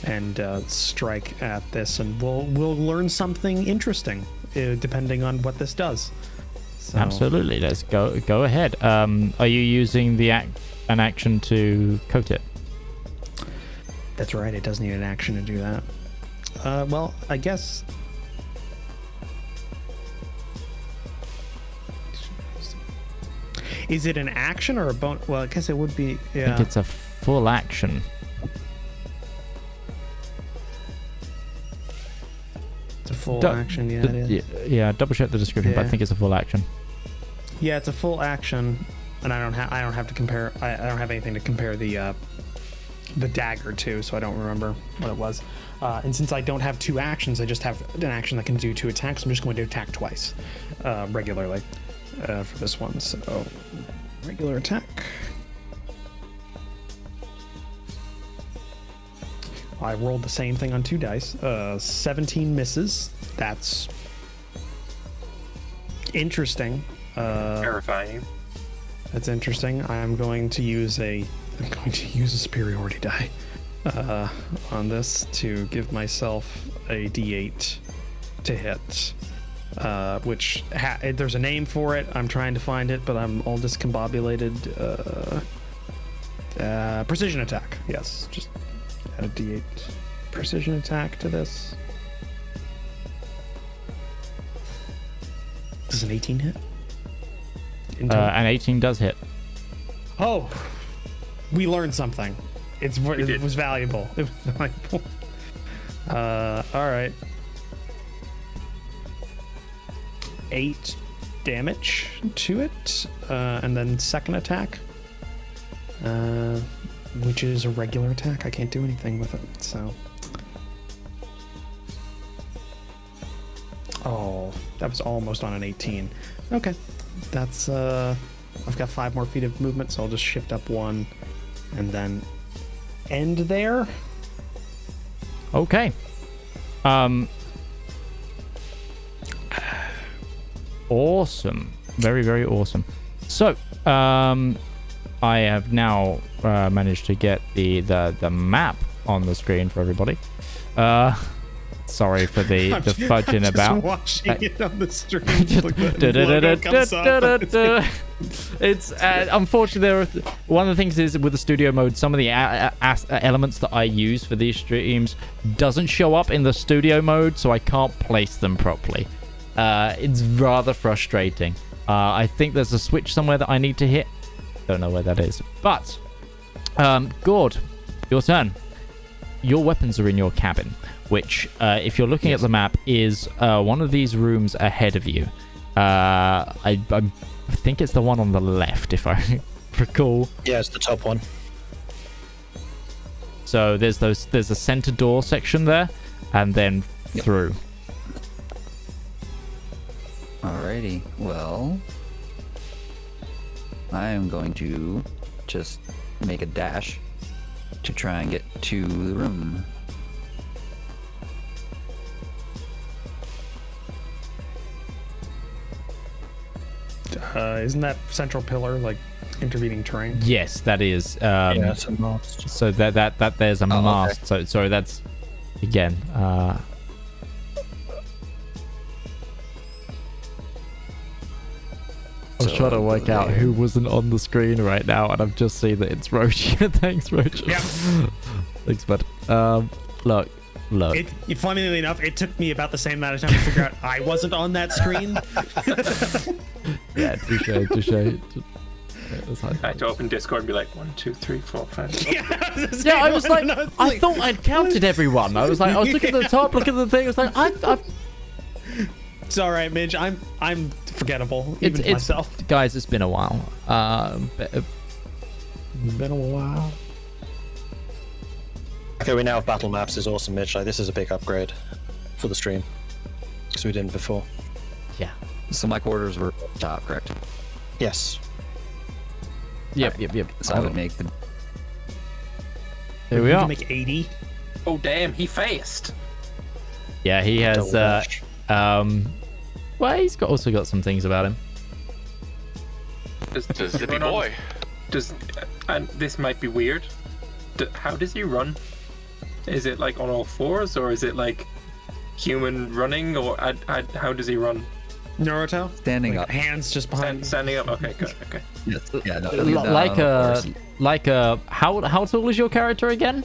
and strike at this, and we'll learn something interesting depending on what this does. So. Absolutely. Let's go ahead. Are you using an action to coat it? That's right. It does need an action to do that. Well, I guess. Is it an action or a bonus? Well, I guess it would be. Yeah. I think it's a full action. It's a full action. Yeah, it is. Yeah. Double check the description, but I think it's a full action. Yeah, it's a full action, and I don't have to compare. I don't have anything to compare the the dagger too, so I don't remember what it was. And since I don't have 2 actions, I just have an action that can do 2 attacks. I'm just going to attack twice, regularly, for this one. So, regular attack. I rolled the same thing on 2 dice. 17 misses. That's interesting. Terrifying. That's interesting. I'm going to use a superiority die on this to give myself a D8 to hit. Which there's a name for it. I'm trying to find it, but I'm all discombobulated. Precision attack. Yes, just add a D8 precision attack to this. Does an 18 hit? An 18 does hit. Oh, we learned something. It was valuable. It was valuable. All right. 8 damage to it, and then second attack, which is a regular attack. I can't do anything with it, so. Oh, that was almost on an 18. Okay, that's I've got 5 more feet of movement, so I'll just shift up 1, and then end there. Okay. Awesome. Very, very awesome. So, I have now managed to get the map on the screen for everybody. Sorry for the fudging about. Watching it on the stream. It's unfortunately one of the things is with the studio mode, some of the elements that I use for these streams doesn't show up in the studio mode, so I can't place them properly. It's rather frustrating. I think there's a switch somewhere that I need to hit. Don't know where that is. But, Gourd, your turn. Your weapons are in your cabin, which, if you're looking at the map, is one of these rooms ahead of you. I think it's the one on the left, if I recall. Yeah, it's the top one. So there's a center door section there, and then through. Alrighty, well, I am going to just make a dash to try and get to the room. Isn't that central pillar like intervening terrain? Yes, that is. Yeah, it's a mast. So that there's a mast. Okay. So that's again. I was trying to work out who wasn't on the screen right now, and I've just seen that it's Roach. Thanks, Roach. Yeah. Thanks, bud. Look. Funnily enough, it took me about the same amount of time to figure out I wasn't on that screen. Yeah, touche. I had to open Discord and be like 1, 2, 3, 4, 5. Yeah, I was like, I thought I'd counted everyone. I was looking at the top, looking at the thing. I was like, I've. It's all right, Midge. I'm forgettable, even to myself. Guys, it's been a while. Been a while. Okay, we now have battle maps. Is awesome, Mitch. Like, this is a big upgrade for the stream because we didn't before. Yeah. So my quarters were top, correct? Yes. Yep. So I would make the. Here we are. Make 80. Oh damn, he faced. Yeah, he has. Well, he's also got some things about him. Does Zippy boy. And this might be weird. How does he run? Is it like on all fours, or is it like human running, or how does he run? Naruto? Standing like up. Hands just behind. Standing up. Okay, good. Okay. Yes. Yeah. No, Like how tall is your character again?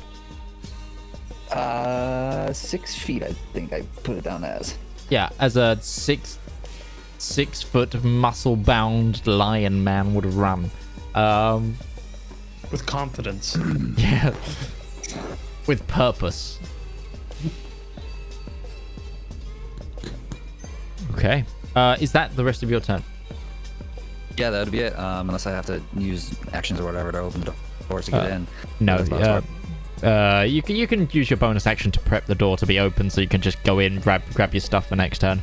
6 feet, I think I put it down as. Yeah, as a 6 foot muscle bound lion man would run. With confidence. Yeah. With purpose. Okay. Is that the rest of your turn? Yeah, that would be it. Unless I have to use actions or whatever to open the doors to get in. No. That's about You can use your bonus action to prep the door to be open, so you can just go in, grab your stuff for next turn.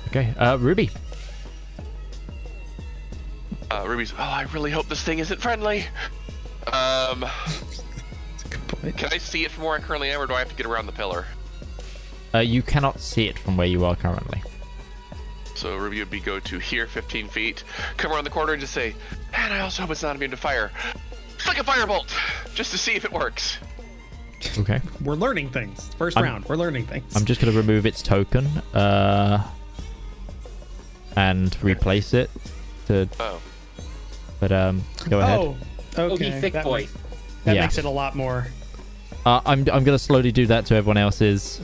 Okay. Ruby. Ruby's. Oh, I really hope this thing isn't friendly. Can I see it from where I currently am, or do I have to get around the pillar? You cannot see it from where you are currently. So Ruby would go to here, 15 feet, come around the corner and just say, and I also hope it's not immune to fire. Flick a firebolt, just to see if it works. Okay. We're learning things. First round, we're learning things. I'm just going to remove its token and replace it to... Oh. But, go ahead. Oh, okay. Thick boy. That makes it a lot more... I'm going to slowly do that to everyone else's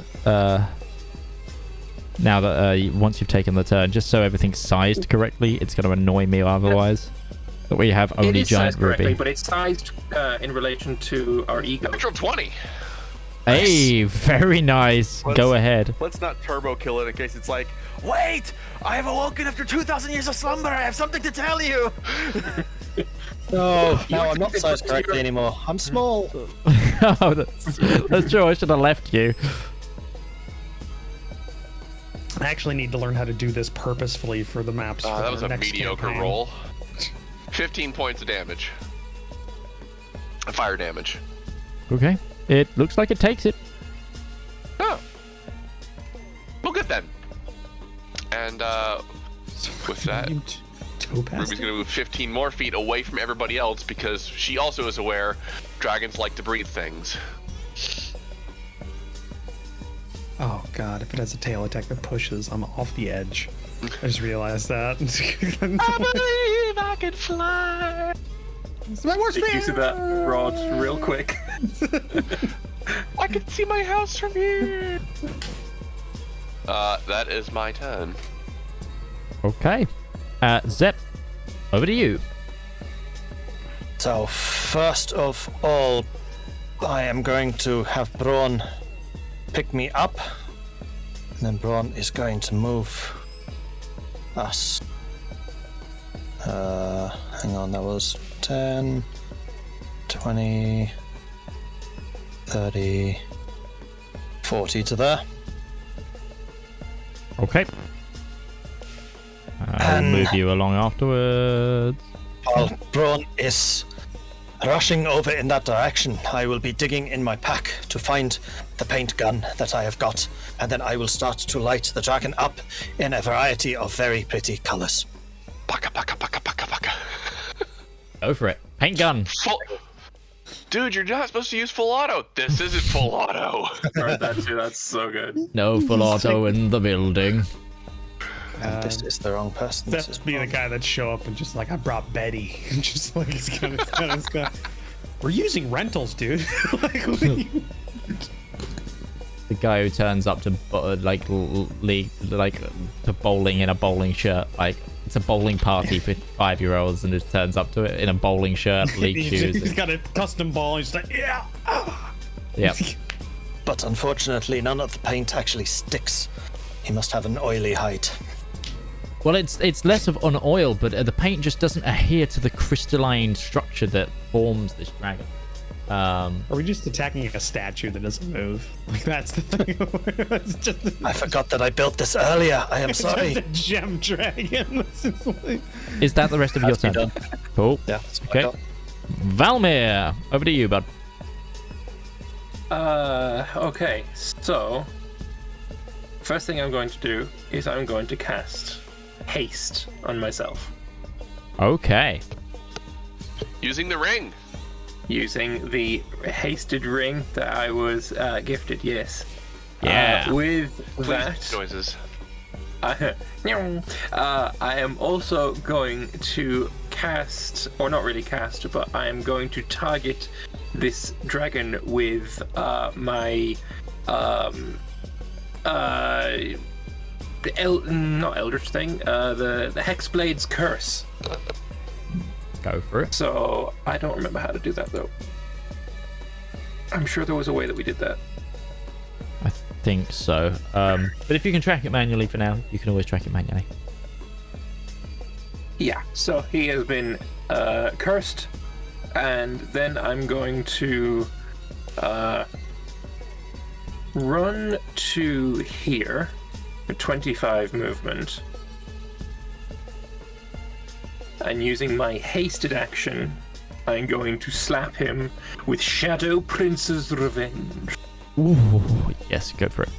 now that once you've taken the turn, just so everything's sized correctly. It's going to annoy me otherwise. That we have only it is giant sized correctly, Ruby. but it's sized in relation to our ego. Natural 20. Hey, very nice. Go ahead. Let's not turbo kill it in case it's like, Wait! I have awoken after 2,000 years of slumber. I have something to tell you. No, now I'm not sized correctly anymore. I'm small. Oh, that's true. I should have left you. I actually need to learn how to do this purposefully for the maps. For That was the a next mediocre campaign. roll. 15 points of damage. Fire damage. Okay. It looks like it takes it. Oh. Well, good then. And with that, Go past Ruby's going to move 15 more feet away from everybody else because she also is aware dragons like to breathe things. Oh god, if it has a tail attack that pushes, I'm off the edge. I just realized that. I believe I can fly. It's my worst Make use of that fear! rod real quick. I can see my house from here. That is my turn. Okay. Zep, over to you. So, first of all, I am going to have Braun pick me up. And then Braun is going to move us. Hang on, that was 10, 20, 30, 40 to there. Okay. I'll And- move you along afterwards. While Braun is rushing over in that direction, I will be digging in my pack to find the paint gun that I have got, and then I will start to light the dragon up in a variety of very pretty colors. Paka paka paka paka paka. Go for it. Paint gun. Dude, you're not supposed to use full auto. This isn't full auto. Heard that too. That's so good. No full auto in the building. And this is the wrong person. This That's is be the guy that show up and just like, I brought Betty. And just like, it's kind of, we're using rentals, dude. Like, what are you... The guy who turns up to to bowling in a bowling shirt. Like, it's a bowling party for 5-year-olds, and just turns up to it in a bowling shirt, league shoes. He's got a custom ball. And he's like, yeah. Yep. But unfortunately, none of the paint actually sticks. He must have an oily hide. Well, it's less of an oil, but the paint just doesn't adhere to the crystalline structure that forms this dragon. Are we just attacking a statue that doesn't move? Like, that's the thing. It's just, I forgot that I built this earlier. I am it's sorry. just a gem dragon. It's just like... Is that the rest of your Has to turn? be done. Cool. Yeah, that's what I Okay. got. Valmir, over to you, bud. Okay, so first thing I'm going to do is I'm going to cast haste on myself Okay. Using the ring. using the hasted ring that I was gifted. Yes. Yeah. With Please, that, noises. I am also going to cast, or not really cast, but I am going to target this dragon with my not Eldritch thing, the Hexblade's Curse. Go for it. So I don't remember how to do that though. I'm sure there was a way that we did that. I think so. But if you can track it manually for now, you can always track it manually. Yeah, so he has been cursed and then I'm going to run to here for 25 movement. And using my hasted action, I'm going to slap him with Shadow Prince's Revenge. Ooh, yes, go for it.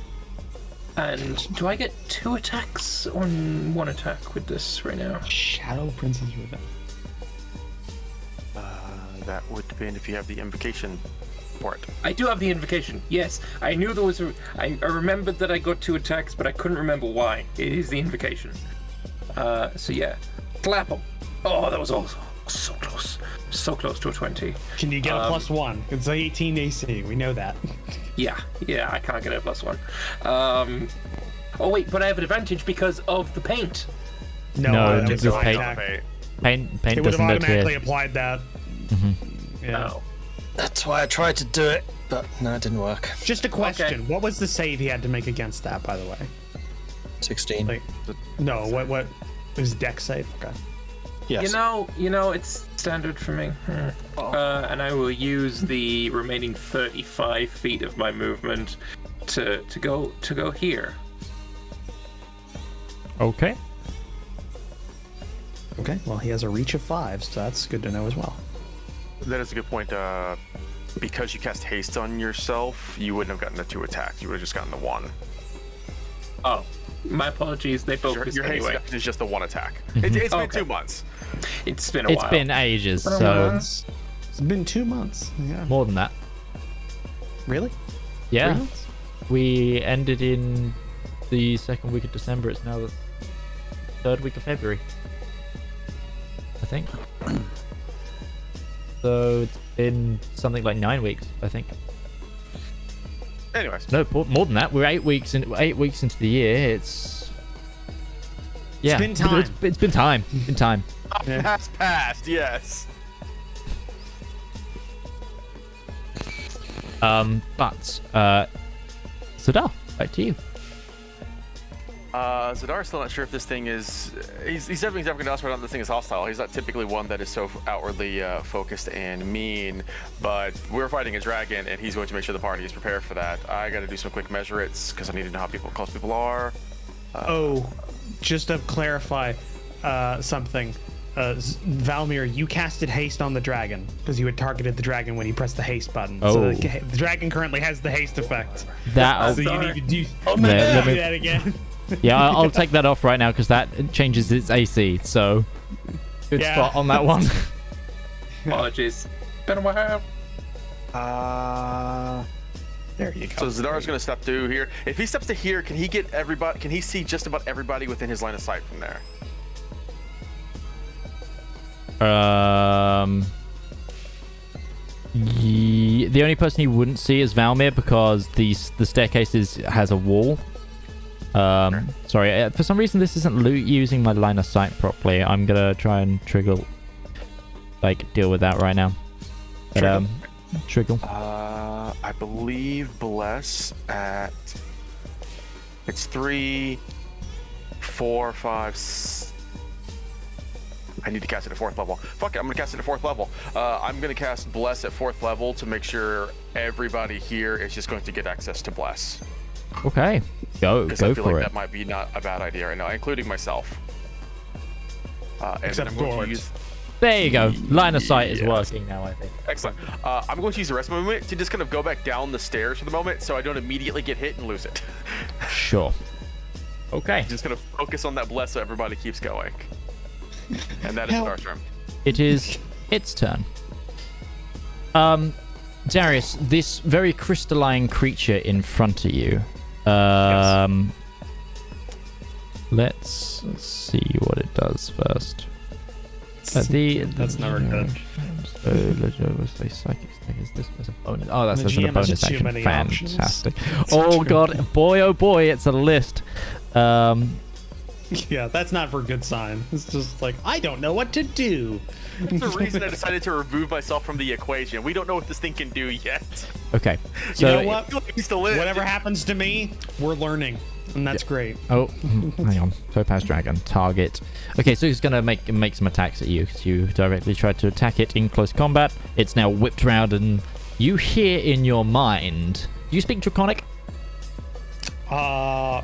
And do I get 2 attacks or 1 attack with this right now? Shadow Prince's Revenge. That would depend if you have the invocation for it. I do have the invocation, yes. I knew there was I remembered that I got 2 attacks, but I couldn't remember why. It is the invocation. So yeah. Slap him. Oh, that was also so close. So close to a 20. Can you get a +1? It's 18 AC. We know that. Yeah, I can't get a +1. Oh wait, but I have an advantage because of the paint. No, that was just no paint. attack. Paint It would have doesn't automatically appear. applied that. Yeah. Oh. That's why I tried to do it, but no, it didn't work. Just a question. What was the save he had to make against that, by the way? 16. Like, no, what it was dex save? Okay. Yes. You know, it's standard for me. And I will use the remaining 35 feet of my movement to go here. Okay. Okay, well, he has a reach of 5, so that's good to know as well. That is a good point. Because you cast haste on yourself, you wouldn't have gotten the 2 attacks. You would have just gotten the 1. Oh, my apologies. They both Your haste anyway. is just the 1 attack. It's been 2 months. It's been a while. It's been ages, so It's been 2 months. Yeah. more than that. Really? 3 Yeah. months? We ended in the 2nd week of December. It's now the 3rd week of February, I think. So it's been something like 9 weeks, I think. Anyways. No, more than that. We're 8 weeks into the year. It's been time. It's been time. Been time. Past, yes. But Zedaar, back to you. Zedaar's still not sure if this thing is... He's definitely going to ask whether or not this thing is hostile. He's not typically one that is so outwardly focused and mean, but we're fighting a dragon, and he's going to make sure the party is prepared for that. I got to do some quick measurements, because I need to know how close people are. Just to clarify something. Valmir, you casted haste on the dragon because you had targeted the dragon when you pressed the haste button. Oh. So the dragon currently has the haste effect. That So you need to do let me- that again. Yeah, I'll take that off right now because that changes its AC. So good spot on that one. Apologies. Been a while. There you go. So Zedaar's going to step through here. If he steps to here, can he get everybody? Can he see just about everybody within his line of sight from there? The only person he wouldn't see is Valmir because the staircase has a wall. Sorry, for some reason this isn't using my line of sight properly. I'm gonna try and deal with that right now. But, Triggle. I believe Bless at... It's 3, 4, 5... I need to cast it at 4th level. Fuck it, I'm gonna cast it at 4th level. I'm gonna cast Bless at 4th level to make sure everybody here is just going to get access to Bless. Okay, go Because I feel for like it. that might be not a bad idea right now, including myself. And Except then I'm going Gourd. to use... There you go. Line of sight is Yeah. working now, I think. Excellent. I'm going to use the rest of my movement to just kind of go back down the stairs for the moment so I don't immediately get hit and lose it. Sure. Okay. Just gonna focus on that Bless so everybody keeps going. And that is Help. Zedaar's turn. It is its turn. Darius, this very crystalline creature in front of you. Let's see what it does first. That's never good. Say psychic thing. Is this as a bonus? Oh, that's The as a GM has bonus too action. many options. Fantastic. Oh god, boy, oh boy, it's a list. Yeah, that's not for a good sign. It's just like, I don't know what to do. That's the reason I decided to remove myself from the equation. We don't know what this thing can do yet. Okay. You So know what? He's still in. Whatever happens to me, we're learning. And that's great. Oh, hang on. Topaz Dragon. Target. Okay, so he's going to make some attacks at you because you directly tried to attack it in close combat. It's now whipped around and you hear in your mind... Do you speak Draconic? I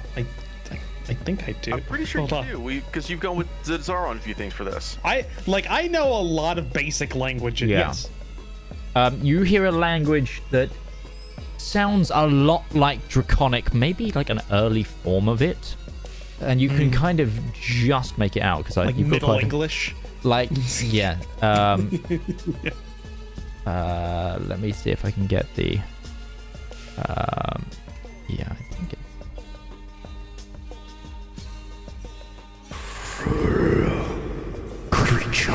think I do. I'm pretty sure Hold you on. do. Because you've gone with Zedaar on a few things for this. I know a lot of basic languages. Yeah. Yes. You hear a language that sounds a lot like Draconic, maybe like an early form of it. And you can kind of just make it out because Like you've got Middle quite English. like yeah. Let me see if I can get the. Yeah, I think it's. Creature,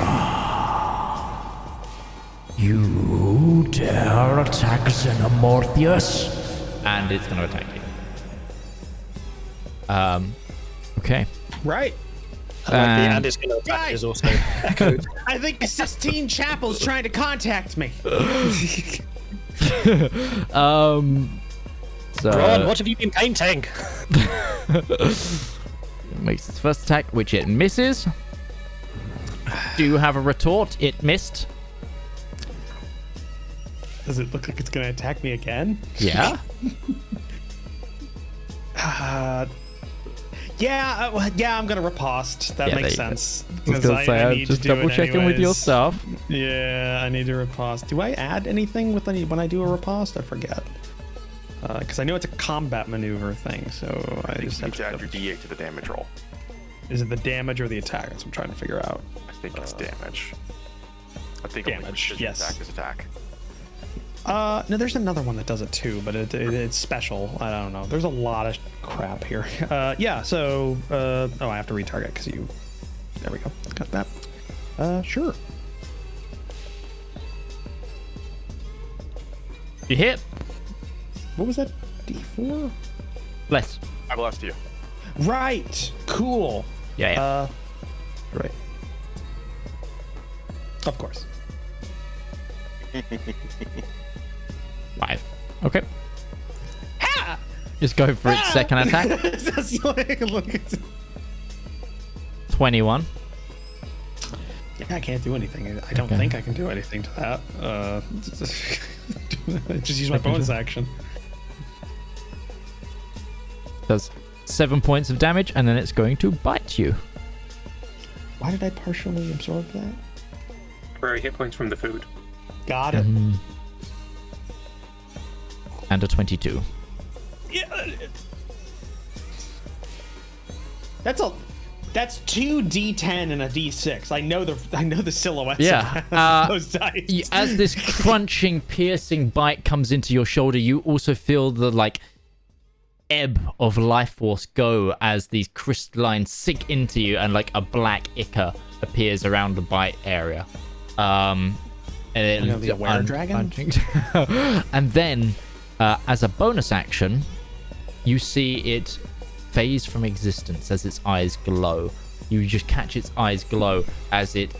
you dare attack Xenomorpheus? And it's going to attack you. Okay. Right. And it's going to attack is also echoed. I think the Sistine Chapel's trying to contact me. So Ron, what have you been painting? makes its first attack, which it misses. Do you have a retort? It missed. Does it look like it's going to attack me again? Yeah. Yeah, I'm going to riposte. That Yeah, makes there you go. sense. I was gonna say, I'm need just to do it double checking with your anyways. stuff. Yeah, I need to riposte. Do I add anything with when I do a riposte? I forget. Because I know it's a combat maneuver thing, so I just You have need to add to... your D8 to the damage roll. Is it the damage or the attack? That's what I'm trying to figure out. I think it's damage. I think Damage, only precision yes. attack is attack. No, there's another one that does it too, but it's special. I don't know. There's a lot of crap here. Yeah, so... oh, I have to retarget because you... There we go. Got that. Sure. You hit. What was that? D4? Less. I blessed you. Right. Cool. Yeah. Right. Of course. 5. Okay. Ha! Just go for its second attack. That's like, look at 21. Yeah, I can't do anything. I don't Okay. think I can do anything to that. Just use my bonus action. Does 7 points of damage, and then it's going to bite you. Why did I partially absorb that? Temporary hit points from the food. Got it. And a 22. Yeah. That's 2 D10 and a D6. I know the silhouettes Yeah, of those dice. As this crunching, piercing bite comes into your shoulder, you also feel the ebb of life force go as these crystallines sink into you, and a black ichor appears around the bite area. And it the aware dragon? And then, as a bonus action, you see it phase from existence as its eyes glow. You just catch its eyes glow as it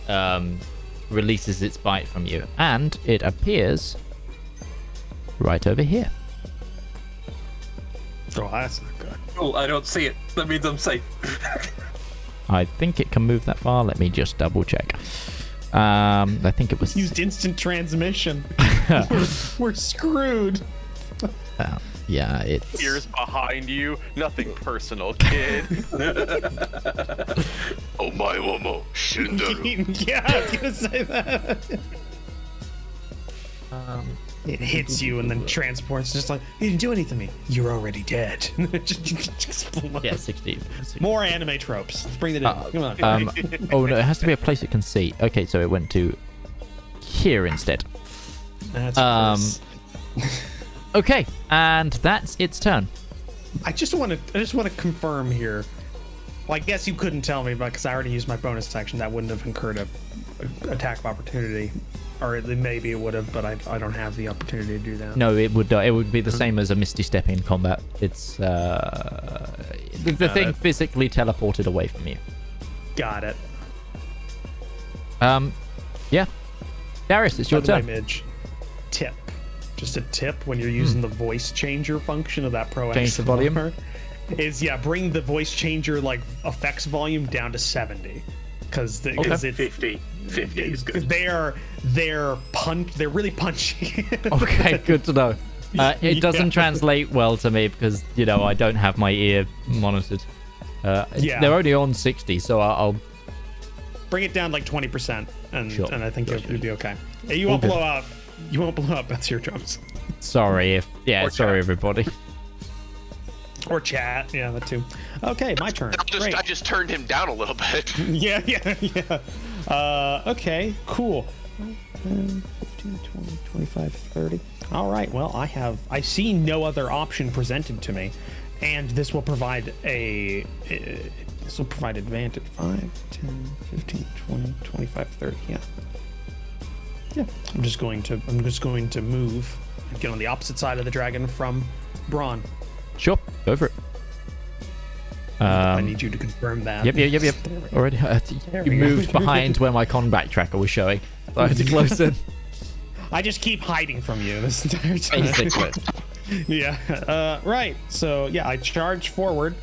releases its bite from you, and it appears right over here. Oh, that's not good. Oh, I don't see it. That means I'm safe. I think it can move that far. Let me just double check. I think it was Used instant transmission. We're screwed. yeah, it's Ears behind you. Nothing personal, kid. Oh my womo, Shindaru. Yeah, I was gonna say that. It hits you and then transports, just like, you didn't do anything to me. You're already dead. yeah, 16. More anime tropes. Let's bring it in. Come on. Oh no, it has to be a place it can see. Okay, so it went to here instead. That's gross. Okay, and that's its turn. I just want to confirm here. Well, I guess you couldn't tell me, but because I already used my bonus action, that wouldn't have incurred a attack of opportunity. Or maybe it would have, but I don't have the opportunity to do that. No, it would be the same as a Misty Step in combat. It's the thing physically teleported away from you. Got it. Yeah. Darius, it's your By the way, turn. Midge, tip. Just a tip when you're using the voice changer function of that Pro Change the volume? is bring the voice changer like effects volume down to 70 because it's 50 is good. they're really punchy. Okay, good to know. It doesn't translate well to me because I don't have my ear monitored. They're only on 60, so I'll bring it down like 20%, and I think you'll be okay. You All won't good. blow out. You won't blow out Beth's eardrums. Sorry everybody. Or chat, yeah, that too. Okay, my turn. Great. I just turned him down a little bit. Yeah. Okay, cool. 10, 15, 20, 25, 30. All right, well, I see no other option presented to me, and this will provide advantage. 5, 10, 15, 20, 25, 30, yeah. I'm just going to move and get on the opposite side of the dragon from Braun. Sure, go for it. I need you to confirm that. Yep. Already, you moved behind where my combat tracker was showing. So I had to close in. I just keep hiding from you this entire time. Basically. Yeah. Right. So yeah, I charge forward.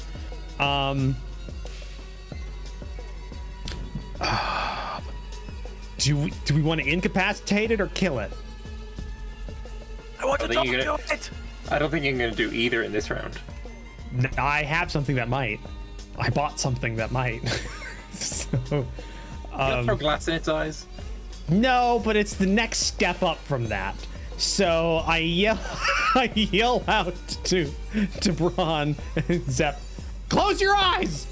Do we want to incapacitate it or kill it? I want to I talk think you're to it. I don't think you're going to do either in this round. I have something that might. I bought something that might. So, Throw glass in its eyes. no, but it's the next step up from that. So I yell out to Braun and Zep, close your eyes!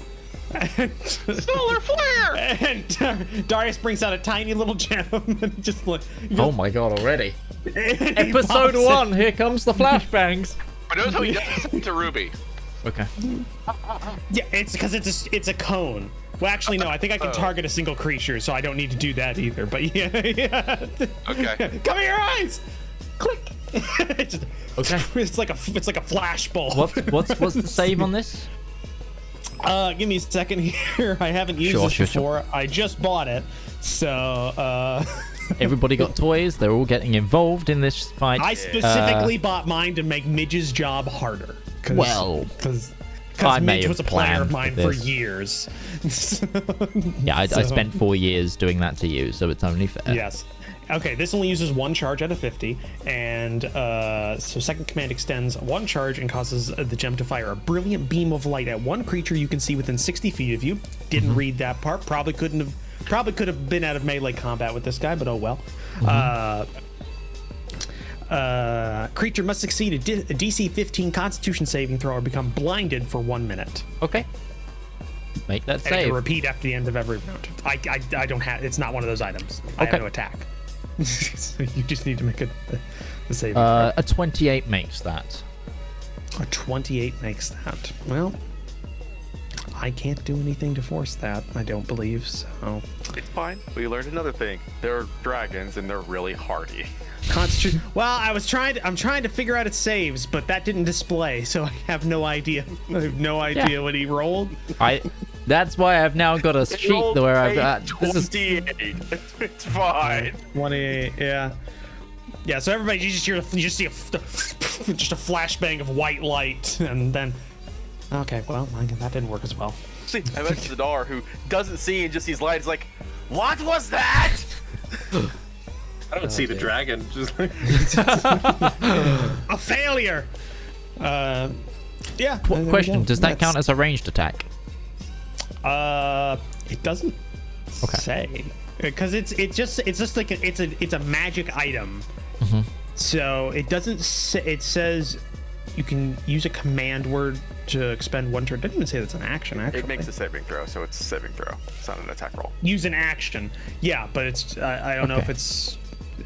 And, Solar flare! and Darius brings out a tiny little gem and just like, Oh my god, already. and he Episode pops it. 1, here comes the flashbangs. I know how he does it to Ruby. Okay. Yeah, it's because it's a cone. Well, actually, no. I think I can target a single creature, so I don't need to do that either. But yeah. Okay. Come here, eyes. Click. Okay. It's like a flashbulb. What's the save on this? Give me a second here. I haven't used this before. I just bought it, so. Everybody got toys. They're all getting involved in this fight. I specifically bought mine to make Midge's job harder. Because Midge was a player of mine for years. Yeah, I spent 4 years doing that to you, so it's only fair. Yes. Okay, this only uses one charge out of 50, and so second command extends one charge and causes the gem to fire a brilliant beam of light at one creature you can see within 60 feet of you. Didn't read that part. Probably could have been out of melee combat with this guy, but oh well. Creature must succeed a DC 15 Constitution saving throw or become blinded for 1 minute. Okay. Make that And it save. can repeat after the end of every round. I don't have. It's not one of those items. I have no attack. So you just need to make a saving throw. A 28 makes that. A 28 makes that. Well, I can't do anything to force that. I don't believe so. It's fine. We learned another thing. They're dragons and they're really hardy. Constitution. Well, I'm trying to figure out its saves, but that didn't display, so I have no idea. I have no idea what he rolled. That's why I've now got a sheet where I've this is 28. It's fine. 28. Yeah. Yeah. So everybody, you just see just a flashbang of white light, and then. Okay. Well, that didn't work as well. See, I mentioned Zedaar, who doesn't see and just sees lights like, what was that? I don't see the dragon. Just like... A failure. Yeah. Question: does that count as a ranged attack? It doesn't say, because it's just like it's a magic item. So it doesn't say. It says you can use a command word to expend one turn. It doesn't even say that's an action. Actually, It makes a saving throw, so it's a saving throw. It's not an attack roll. use an action. Yeah, but it's I don't know if it's.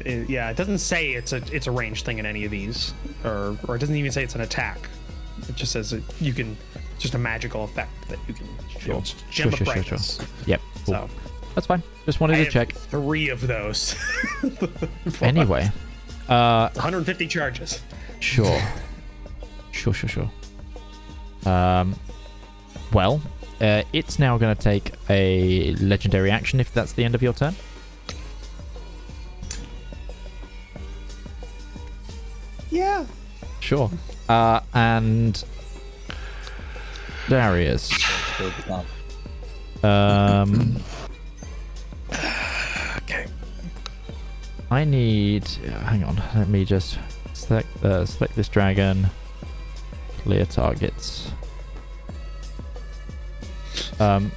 Yeah, it doesn't say it's a ranged thing in any of these, or it doesn't even say it's an attack. It just says you can. Just a magical effect that you can. Sure. Gem of brightness. Sure. Yep. Cool. So, That's fine. Just wanted to check. 3 of those. Anyway. 150 charges. Sure. Sure. Well, it's now going to take a legendary action if that's the end of your turn. Yeah. Sure. And Darius. Okay. I need. Hang on. Let me just select this dragon. Clear targets. Does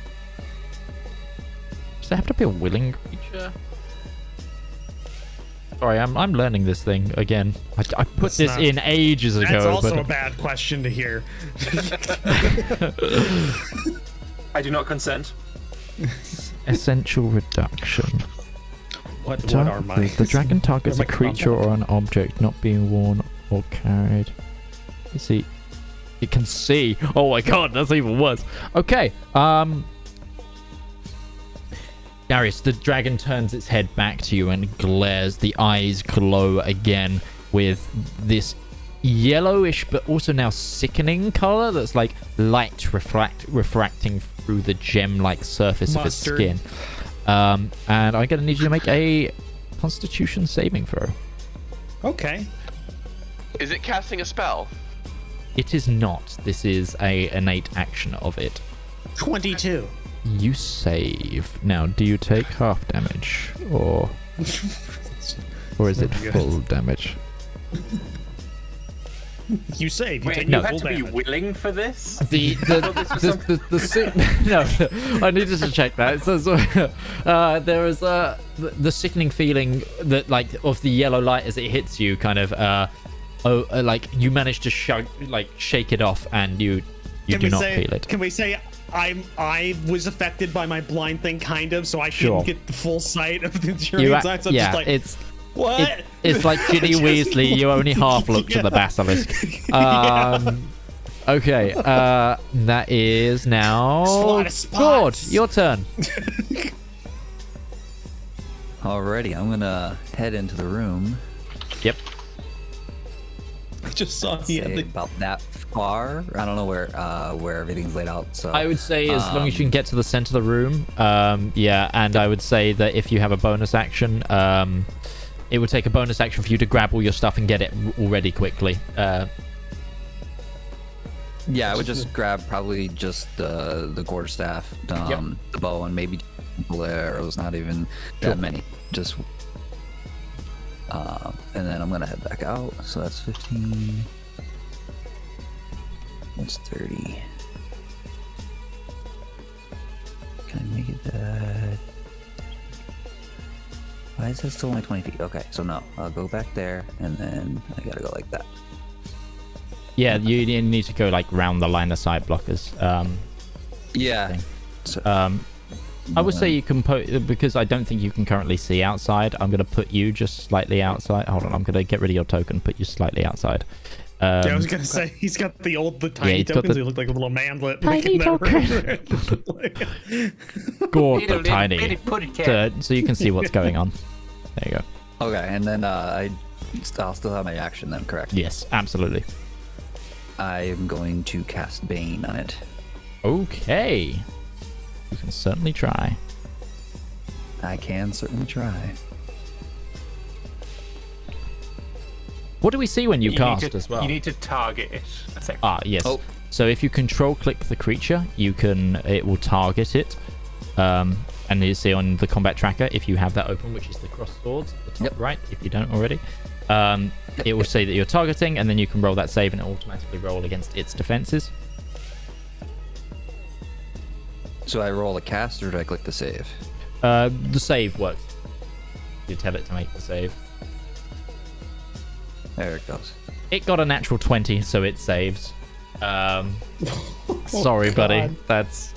there have to be a willing creature? Sorry, I'm learning this thing again. I put this in ages ago. That's also but a bad question to hear. I do not consent. Essential reduction. What are my... The dragon targets a What am I creature or an object not being worn or carried. You see, it can see. Oh my god, that's even worse. Okay. Darius, the dragon turns its head back to you and glares. The eyes glow again with this yellowish but also now sickening color that's like light refracting through the gem-like surface of its skin. And I'm going to need you to make a Constitution saving throw. Okay. Is it casting a spell? It is not. This is a innate action of it. 22. You save. Now, do you take half damage or is it full damage? You save. You Wait, take you no had full to damage. be willing for this? No, I needed to check that. So, there is the sickening feeling that like of the yellow light as it hits you, kind of like you manage to shake it off, and you do not feel it. Can we say I was affected by my blind thing, kind of, so I couldn't get the full sight of the journey inside. So yeah, just like, it's what? It's like Ginny Weasley. You only half look to the basilisk. Okay, that is now Gourd. Your turn. Alrighty, I'm gonna head into the room. Yep. I just saw the Say about that far. I don't know where everything's laid out. So I would say as long as you can get to the center of the room. Yeah, and I would say that if you have a bonus action, it would take a bonus action for you to grab all your stuff and get it already quickly. Yeah, I would just grab probably just the quarterstaff, the bow, and maybe the arrows. Not even that many. Just and then I'm gonna head back out. So that's 15. That's 30. Can I make it that? Why is that still only 20 feet? Okay, so no, I'll go back there, and then I gotta go like that. Yeah, you need to go like round the line of sight blockers. Yeah. So, I would say you can put, because I don't think you can currently see outside. I'm going to put you just slightly outside. Hold on, I'm going to get rid of your token, put you slightly outside. Yeah, I was going to say, he's got the tiny tokens. He look like a little manlet. Tiny token. Gourd, but tiny. So you can see what's going on. There you go. Okay, and then I'll still have my action then, correct? Yes, absolutely. I am going to cast Bane on it. Okay. You can certainly try. I can certainly try. What do we see when you cast as well? You need to target it, I think. Ah, yes. Oh. So if you control click the creature, it will target it. And you see on the combat tracker, if you have that open, which is the cross swords at the top right, if you don't already, it will say that you're targeting, and then you can roll that save and it automatically roll against its defenses. So I roll a cast, or do I click the save? The save works. You tell it to make the save. There it goes. It got a natural 20, so it saves. Sorry, buddy. That's...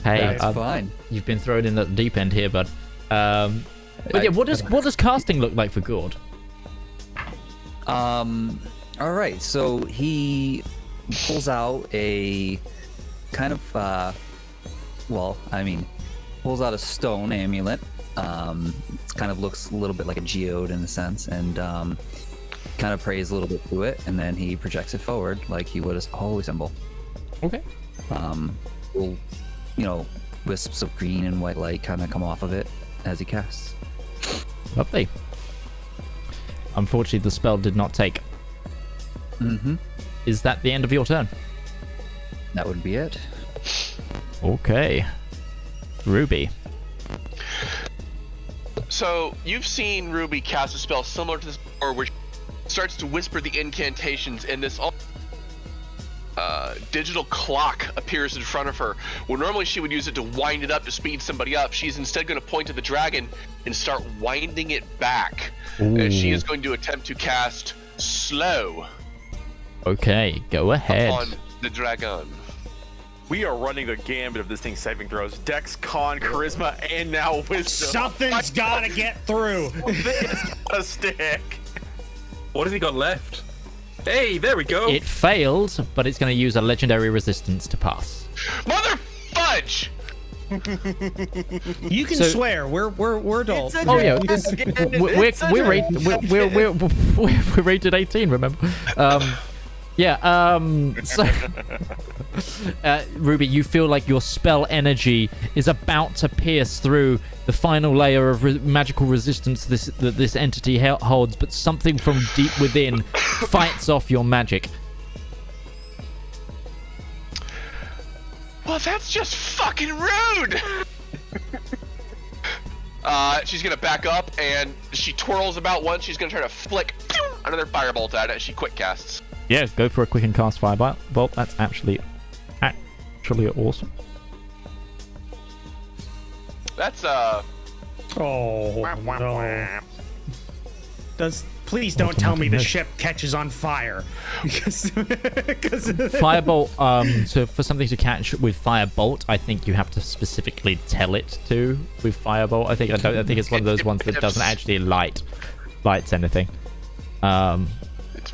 Hey, that's fine. You've been thrown in the deep end here, bud. But yeah, what does casting look like for Gourd? All right, so he pulls out a kind of well, I mean, pulls out a stone amulet. It kind of looks a little bit like a geode in a sense, and kind of prays a little bit to it, and then he projects it forward like he would a holy symbol. Okay. Little, wisps of green and white light kind of come off of it as he casts. Lovely. Unfortunately, the spell did not take. Mm-hmm. Is that the end of your turn? That would be it. Okay. Ruby. So you've seen Ruby cast a spell similar to this before, which starts to whisper the incantations, and this digital clock appears in front of her. Well, normally she would use it to wind it up to speed somebody up. She's instead going to point to the dragon and start winding it back. As she is going to attempt to cast slow. Okay, go ahead. Upon the dragon. We are running a gambit of this thing's saving throws. Dex, Con, Charisma, and now Wisdom. Something's gotta get through. It's gotta stick. What has he got left? Hey, there we go. It failed, but it's going to use a legendary resistance to pass. Mother fudge! You can swear. We're adults. Oh yeah, we're rated 18. Remember? So Ruby, you feel like your spell energy is about to pierce through the final layer of magical resistance that this entity holds, but something from deep within fights off your magic. Well, that's just fucking rude! She's gonna back up, and she twirls about once. She's gonna try to flick another firebolt at it as she quick casts. Yeah, go for a quick and cast firebolt. That's actually awesome. That's Oh no! Please don't tell me the ship catches on fire. Because Firebolt. So for something to catch with firebolt, I think you have to specifically tell it to with firebolt. I think it's one of those ones that doesn't actually lights anything.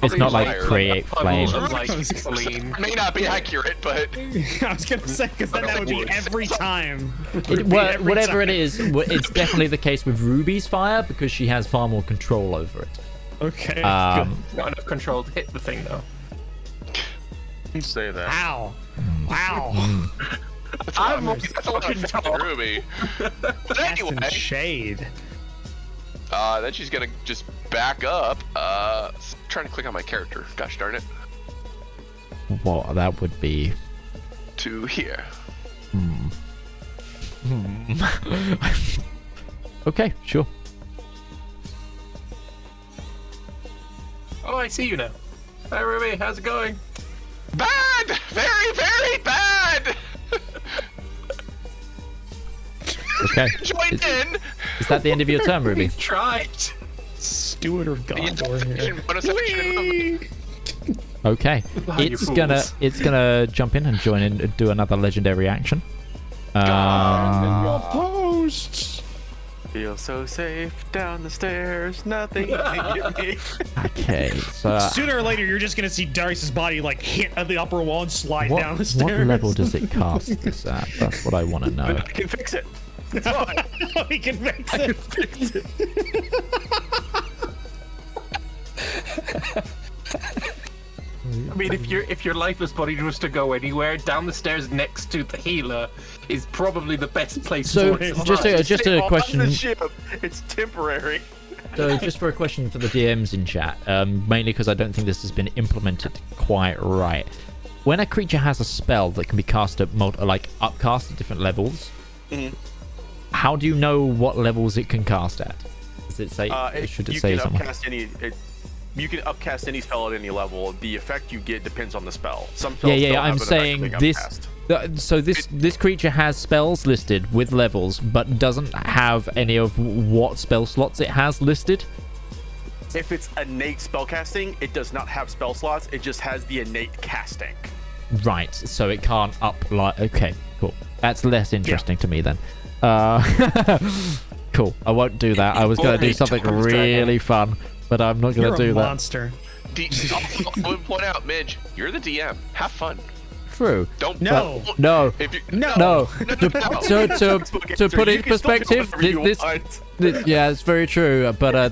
It's not like create flame. May not be accurate, but I was gonna say, because then that would be every time. Whatever it is, it's definitely the case with Ruby's fire because she has far more control over it. Okay. Not enough control to hit the thing though. You say that. Ow! Wow! that's a lot of fucking Ruby. But anyway, shade. Then she's gonna just back up. Trying to click on my character. Gosh darn it. Well, that would be to here. Okay, sure. Oh, I see you now. Hi, Ruby. How's it going? Bad! Very, very bad! Okay. Join in! Is that the end of your turn, Ruby? Tried. Steward of Gondor here. Okay. It's gonna jump in and join in and do another legendary action. Your posts. Feel so safe down the stairs. Nothing can get me. Okay. So sooner or later, you're just gonna see Darius's body like hit at the upper wall and slide down the stairs. What level does it cast this at? That's what I want to know. I can fix it. It's fine. He can fix it. I mean, if your lifeless body was to go anywhere, down the stairs next to the healer is probably the best place So for it. just a question. On the ship. It's temporary. So just for a question for the DMs in chat, mainly because I don't think this has been implemented quite right. When a creature has a spell that can be cast at upcast at different levels, how do you know what levels it can cast at? Does it say? Should it say something? You can upcast any spell at any level. The effect you get depends on the spell. Some spells Yeah. don't I'm have an saying effect being upcast. So this creature has spells listed with levels, but doesn't have any of what spell slots it has listed. If it's innate spellcasting, it does not have spell slots. It just has the innate casting. Right. So it can't Okay. Cool. That's less interesting to me then. Cool. I won't do that. I was going to do something really fun, but I'm not going to do You're a that. monster. I would point out, Midge, you're the DM. Have fun. true. Don't. No. No. If you, No. To put it in perspective, yeah, it's very true. But I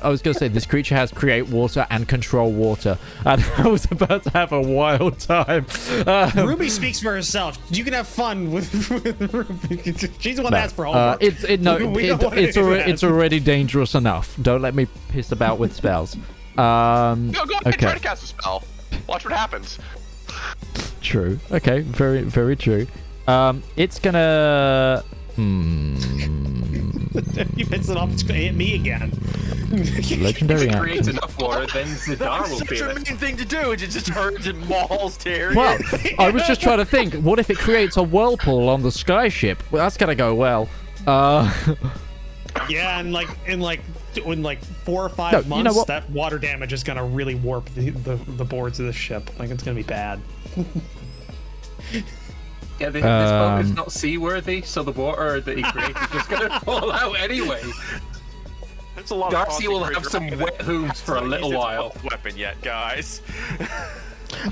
was gonna say this creature has create water and control water, and I was about to have a wild time. Ruby speaks for herself. You can have fun with Ruby. She's the one that asked for homework. It's already dangerous enough. Don't let me piss about with spells. No, go ahead. Okay. Try to cast a spell. Watch what happens. True. Okay. Very, very true. It's gonna. You pissed it off. It's gonna hit me again. Legendary If it action. creates enough water, then Zedaar will Such feel a it. mean thing to do. It just turns and mauls Terry. Well, I was just trying to think. What if it creates a whirlpool on the skyship? Well, that's gonna go well. Yeah, and in 4 or 5 No, months, you know what? that water damage is gonna really warp the boards of the ship. Like, it's gonna be bad. Yeah, this boat is not seaworthy, so the water that he creates is just going to fall out anyway. That's a lot Darcy of will have some wet hooves for a little while. Weapon yet, guys?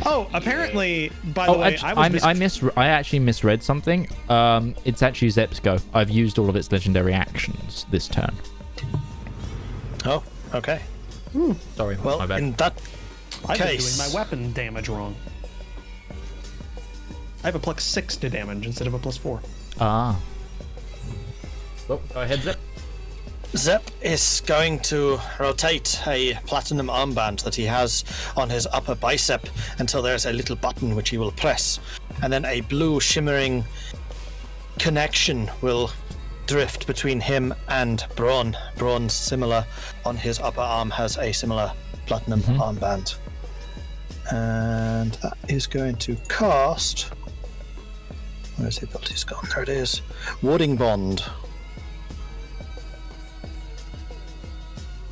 Oh, apparently, by the way, I actually misread something. It's actually Zep's go. I've used all of its legendary actions this turn. Oh, okay. Sorry, Well, my bad. in that I've been case, doing my weapon damage wrong. I have a +6 to damage instead of a +4. Oh, go ahead, Zep. Zep is going to rotate a platinum armband that he has on his upper bicep until there's a little button which he will press, and then a blue shimmering connection will drift between him and Braun. Braun, similar on his upper arm, has a similar platinum armband. And that is going to cast... Where's the ability's gone? There it is. Warding Bond.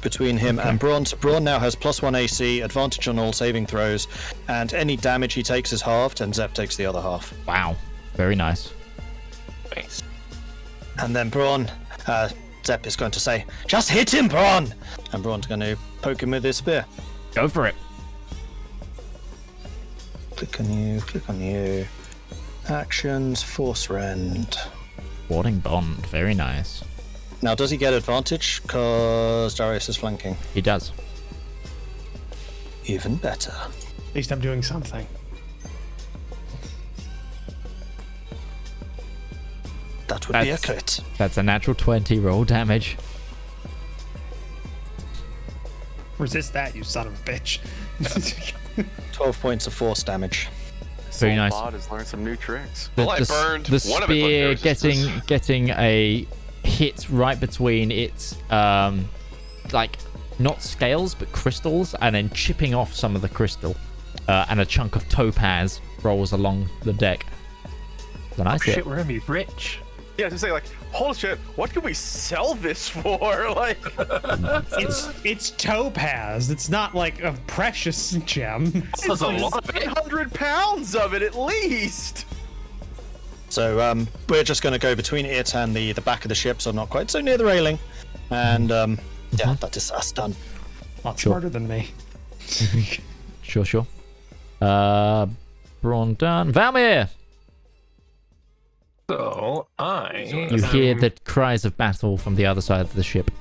Between him and Braun. So Braun now has +1 AC, advantage on all saving throws, and any damage he takes is halved, and Zep takes the other half. Wow, very nice. Nice. And then Braun, Zep is going to say, "Just hit him, Braun!" And Braun's going to poke him with his spear. Go for it. Click on you. Actions, Force Rend. Warding Bond, very nice. Now, does he get advantage? Because Darius is flanking. He does. Even better. At least I'm doing something. That would be a crit. That's a natural 20 roll damage. Resist that, you son of a bitch. 12 points of force damage. Very nice. Bot has learned some new tricks. Well, I burned the one of its spear resistance. getting a hit right between its like not scales but crystals, and then chipping off some of the crystal, and a chunk of topaz rolls along the deck. It's a nice hit. Shit, we're going to be rich. Yeah, to say like, holy shit, what can we sell this for? Like, It's topaz. It's not like a precious gem. That's a lot of it. 100 pounds of it at least. So we're just going to go between it and the back of the ship, so not quite so near the railing. And yeah, that is us done. A lot smarter than me. Sure. Braun done. Valmir! So, You hear the cries of battle from the other side of the ship.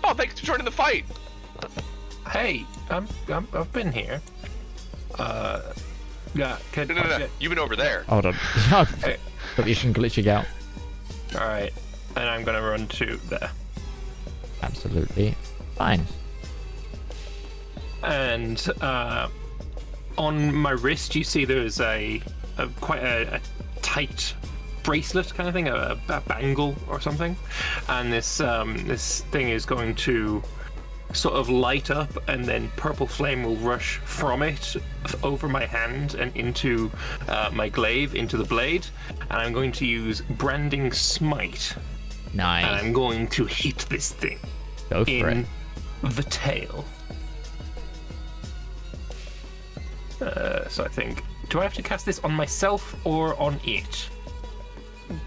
Oh, thanks for joining the fight. Hey, I've been here. Yeah, No. You've been over there. Hold on. Vision glitching out. Alright, and I'm gonna run to there. Absolutely fine. And on my wrist, you see there's quite a tight bracelet kind of thing, a bangle or something, and this thing is going to sort of light up, and then purple flame will rush from it over my hand and into my glaive, into the blade, and I'm going to use Branding Smite. Nice. And I'm going to hit this thing Go for it. in the tail. So I think, do I have to cast this on myself or on it?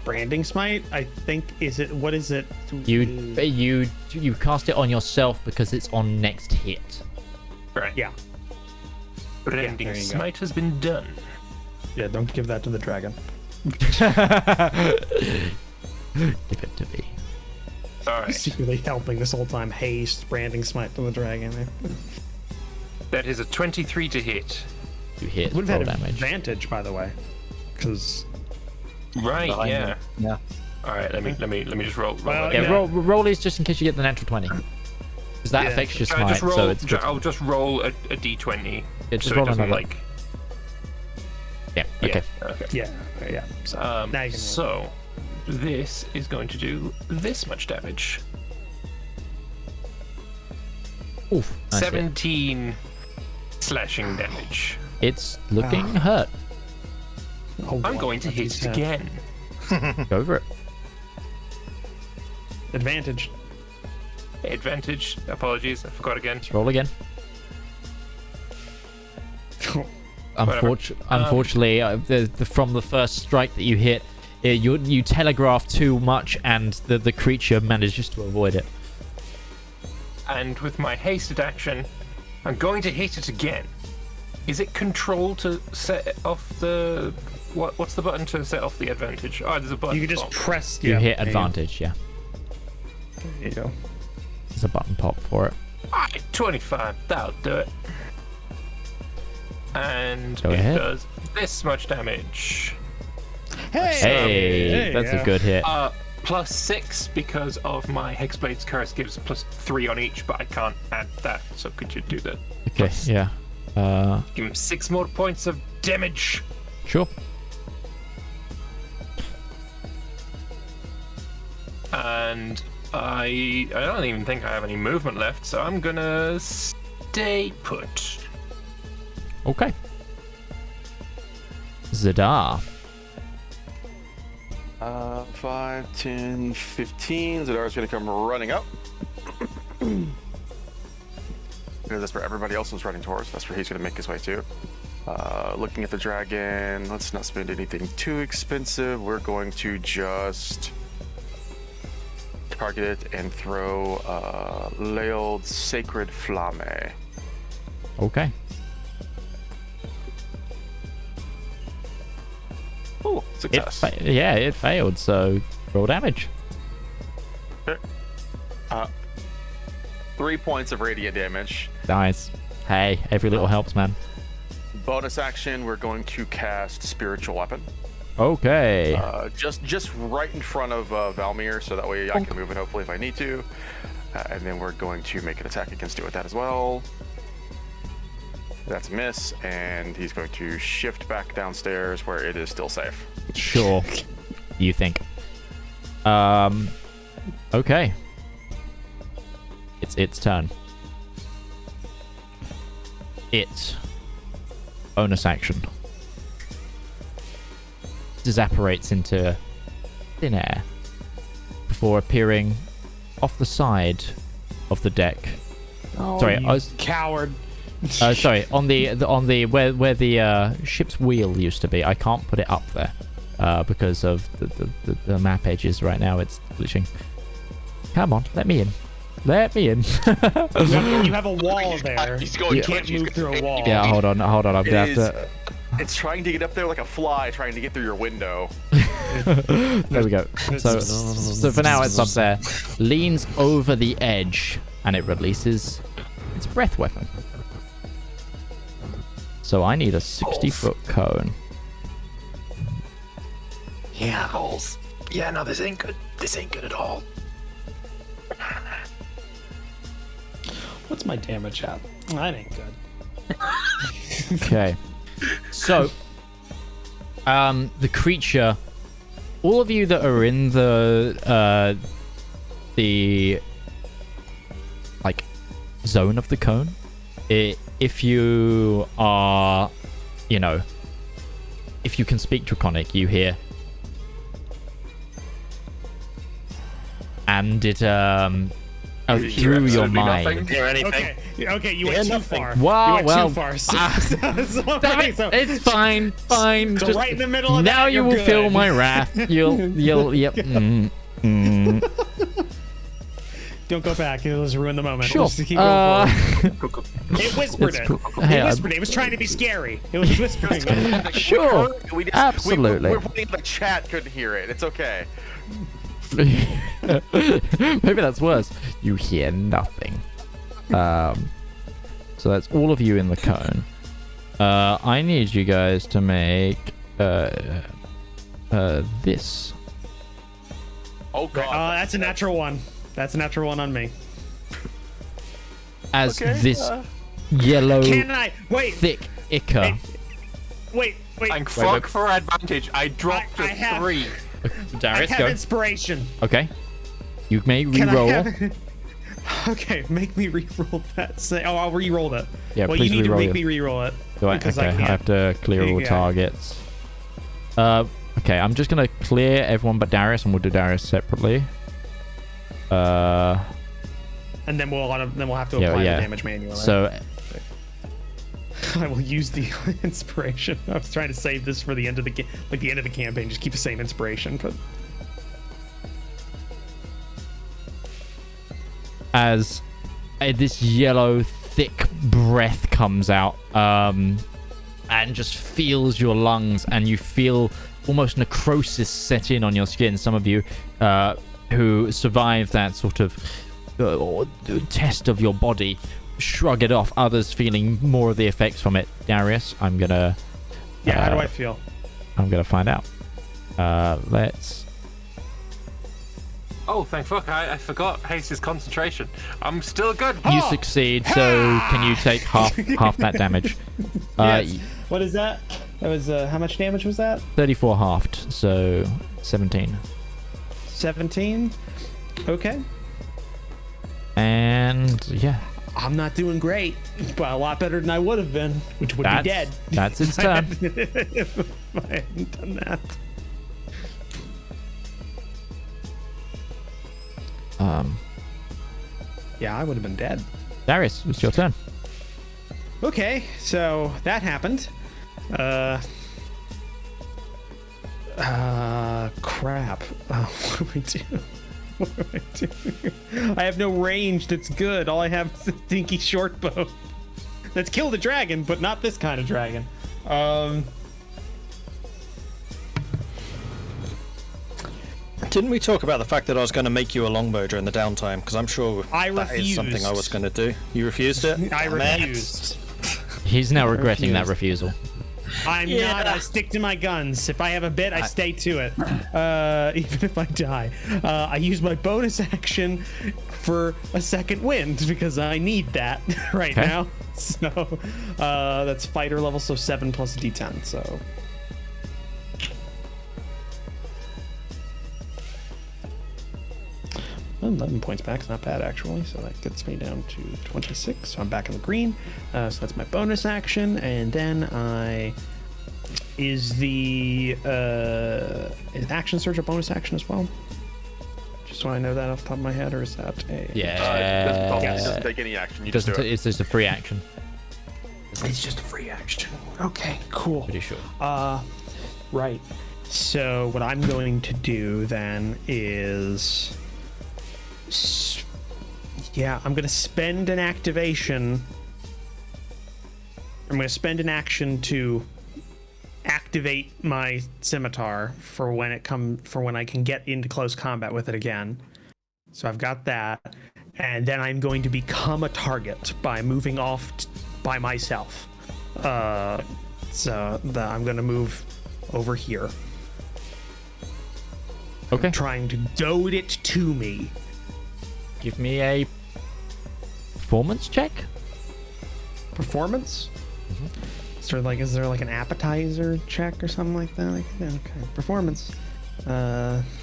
Branding Smite, I think, what is it? You cast it on yourself because it's on next hit. Right. Yeah. Branding there you go. Smite has been done. Yeah, don't give that to the dragon. Give it to me. All right. Secretly helping this whole time. Haste, branding smite to the dragon. That is a 23 to hit. You hit. Would have Roll had damage. advantage, by the way, because Right. Behind Yeah. him. Yeah. All right. Let me just roll. Well, that. Yeah, Yeah. roll is just in case you get the natural 20. Because that Yeah. affects your Can I smite, just roll? so it's good. I'll just roll a d20. Yeah, just so roll it doesn't another. like. Yeah, okay. Okay. yeah. So now you can roll. So this is going to do this much damage. Oof. Nice hit. 17 slashing damage. It's looking hurt. Oh, I'm boy, going to that hit is it again. Go for it. Advantage. Advantage. Apologies, I forgot again. Just roll again. Whatever. Unfortunately, from the first strike that you hit, you telegraph too much, and the creature manages to avoid it. And with my hasted action, I'm going to hit it again. Is it control to set off the... What's the button to set off the advantage? Oh, there's a button. You can just pop. press. You hit there advantage, yeah. There you go. There's a button pop for it. Alright, 25. That'll do it. And Go it ahead. does this much damage. Hey, that's a good hit. Plus 6 because of my Hexblade's Curse gives plus 3 on each, but I can't add that. So could you do that? Okay, yeah. Give him 6 more points of damage. Sure. And I don't even think I have any movement left, so I'm gonna stay put. Okay. Zedaar. 5, 10, 15. Zedaar's gonna come running up. Because that's where everybody else was running towards. That's where he's gonna make his way to. Looking at the dragon, let's not spend anything too expensive. We're going to just target it and throw Lael's Sacred Flamme. Okay. Oh, success. It failed, so roll damage. 3 points of radiant damage. Nice. Hey, every little helps, man. Bonus action, we're going to cast Spiritual Weapon. Okay. Just right in front of Valmir, so that way I can move it hopefully if I need to. And then we're going to make an attack against it with that as well. That's a miss, and he's going to shift back downstairs where it is still safe. Sure. You think. Okay. It's its turn. It. Bonus action. Disapparates into thin air before appearing off the side of the deck. Sorry, I was Coward. sorry, on the where the ship's wheel used to be. I can't put it up there because of the map edges right now. It's glitching. Come on, let me in. Let me in. You have a wall there. He's going You to can't it. move through a wall. Yeah, hold on. I'm gonna have to. It's trying to get up there like a fly trying to get through your window. There we go. So for now it's up there. Leans over the edge and it releases its breath weapon. So I need a 60-foot cone. Yeah, holes. Yeah, no, this ain't good. This ain't good at all. What's my damage at? That ain't good. Okay. So, the creature, all of you that are in the like zone of the cone, if you are, if you can speak Draconic, you hear, and it through your mind. Hear anything? Okay, you went too far. Wow, you went too far. Damn it, it's fine. So Just right in the middle of now that, you you're will feel good. my wrath. Yep. Don't go back. It'll just ruin the moment. Sure. Just keep going forward. Hey, It whispered it. Hey, It whispered it. It was trying to be scary. It was whispering it. Sure. Absolutely. We're putting in the chat. Couldn't hear it. It's okay. Maybe that's worse. You hear nothing. So that's all of you in the cone. I need you guys to make this. Oh god. That's a natural one. That's a natural one on me. As this yellow, Can I wait? thick ichor. Wait. Thank fuck for advantage. I dropped I a have- 3. I Darius, have go. inspiration. Okay. You may Can I re-roll. have- Okay, make me re-roll that. I'll re-roll that. Yeah, well, please you need to re-roll make your- me re-roll it. Do I? because Okay, I I can't. have to clear all Yeah. targets. Okay, I'm just gonna clear everyone but Darius, and we'll do Darius separately. And then we'll have to apply the damage manually. So I will use the inspiration. I was trying to save this for the end of the the end of the campaign. Just keep the same inspiration, but as this yellow thick breath comes out and just fills your lungs, and you feel almost necrosis set in on your skin. Some of you who survived that sort of test of your body shrug it off, others feeling more of the effects from it. Darius, I'm gonna how do I feel? I'm gonna find out. Let's Oh, thank fuck. I forgot Haste's concentration. I'm still good. you succeed, so can you take half that damage? Yes. What is that? That was how much damage was that? 34 halved, so 17. 17. Okay. And yeah, I'm not doing great, but a lot better than I would have been, which would be dead. That's its turn. If I hadn't done that. Yeah, I would have been dead. Darius, it's your turn. Okay, so that happened. Crap. What do we do? What do I do? I have no range that's good. All I have is a dinky short bow that's killed a dragon, but not this kind of dragon. Didn't we talk about the fact that I was going to make you a longbow during the downtime? Because I'm sure I that is something I was refused. going to do. You refused it? I Man. refused. He's now regretting that refusal. I'm not. I stick to my guns. If I have a bit, I stay to it. Even if I die. I use my bonus action for a second wind because I need that right Okay. now. So that's fighter level, so 7 plus D10. So 11 points back. It's not bad actually. So that gets me down to 26. So I'm back in the green. So that's my bonus action, and then is action surge a bonus action as well? Just so I know that off the top of my head, or is that a? It doesn't take any action. You just do it. It's just a free action. It's just a free action. Okay, cool. Pretty sure. Right. So what I'm going to do then is, I'm going to spend an activation. I'm going to spend an action to activate my scimitar for when I can get into close combat with it again. So I've got that, and then I'm going to become a target by moving off by myself. I'm going to move over here. Okay. I'm trying to goad it to me. Give me a performance check. Performance? Mm-hmm. Is there like an appetizer check or something like that? Okay. Performance.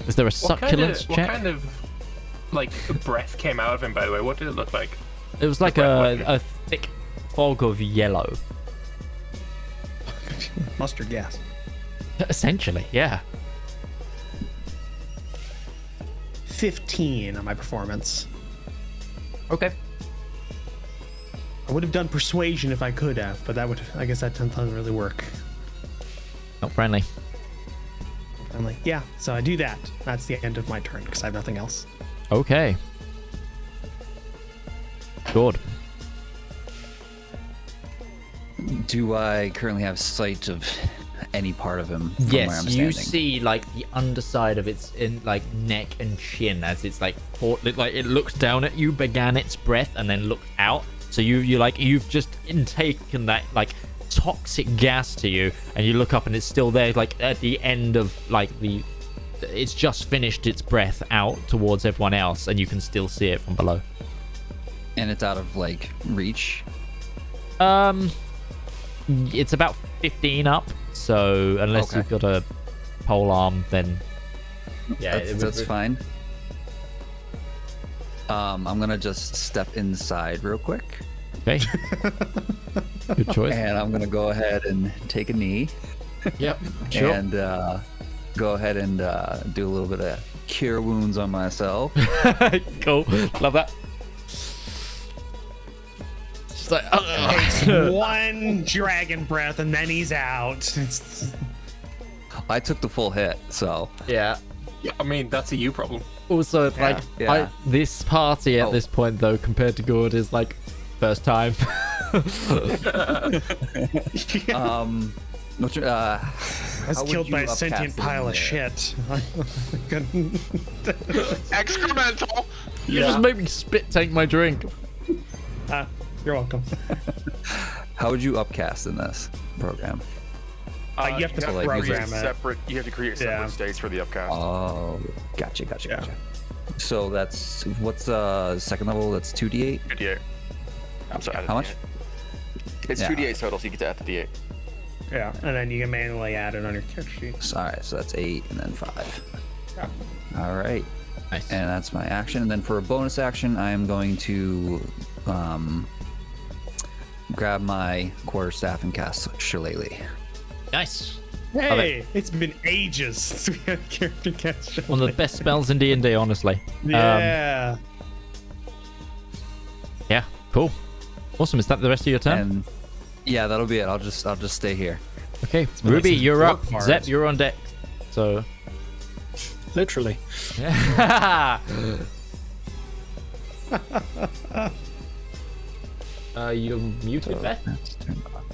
Is there a succulence check? What kind of like breath came out of him, by the way? What did it look like? It was like a thick fog of yellow. Mustard gas. Essentially, yeah. 15 on my performance. Okay. I would have done persuasion if I could have, but I guess that doesn't really work. Not friendly. I'm like, yeah, so I do that. That's the end of my turn because I have nothing else. Okay. Gourd. Do I currently have sight of any part of him from where I'm Yes, standing? you see like the underside of its in like neck and chin as it's like it looks down at you, began its breath, and then looked out. So you've just intaken that like toxic gas to you, and you look up and it's still there, like at the end of like it's just finished its breath out towards everyone else, and you can still see it from below. And it's out of like reach. It's about 15 up, so unless Okay. you've got a pole arm, then yeah, That's fine. I'm gonna just step inside real quick, Okay. Good choice. and I'm gonna go ahead and take a knee, Yep. Sure. and go ahead and do a little bit of cure wounds on myself. Cool. Love that. Just like, One dragon breath and then he's out. I took the full hit, so yeah. Yeah, I mean, that's a you problem. Also, like, yeah. this party at Oh. this point, though, compared to Gourd, is like first time. What's your, I was how would killed you by a upcast sentient it in pile of there? shit. Excremental. You just made me spit take my drink. You're welcome. How would you upcast in this program? You have to so, like, program use it. Separate. You have to create separate Yeah. states for the upcast. Oh, gotcha. So that's what's second level? That's 2d8. 2d8. I'm sorry. How much? It's Yeah. 2d8 total, so you get to add the d8. Yeah, and then you can manually add it on your character sheet. All right, so that's 8 and then 5. Yeah. All right, Nice. and that's my action. And then for a bonus action, I am going to grab my quarterstaff and cast Shillelagh. Nice. Hey, it's been ages since we had character cast. One of the best spells in D&D, honestly. Yeah. Yeah. Cool. Awesome. Is that the rest of your turn? And yeah, that'll be it. I'll just stay here. Okay. been Ruby, like some you're up. work part. Zep, you're on deck. So. Literally. Yeah. You're muted, Beth? That's turn off.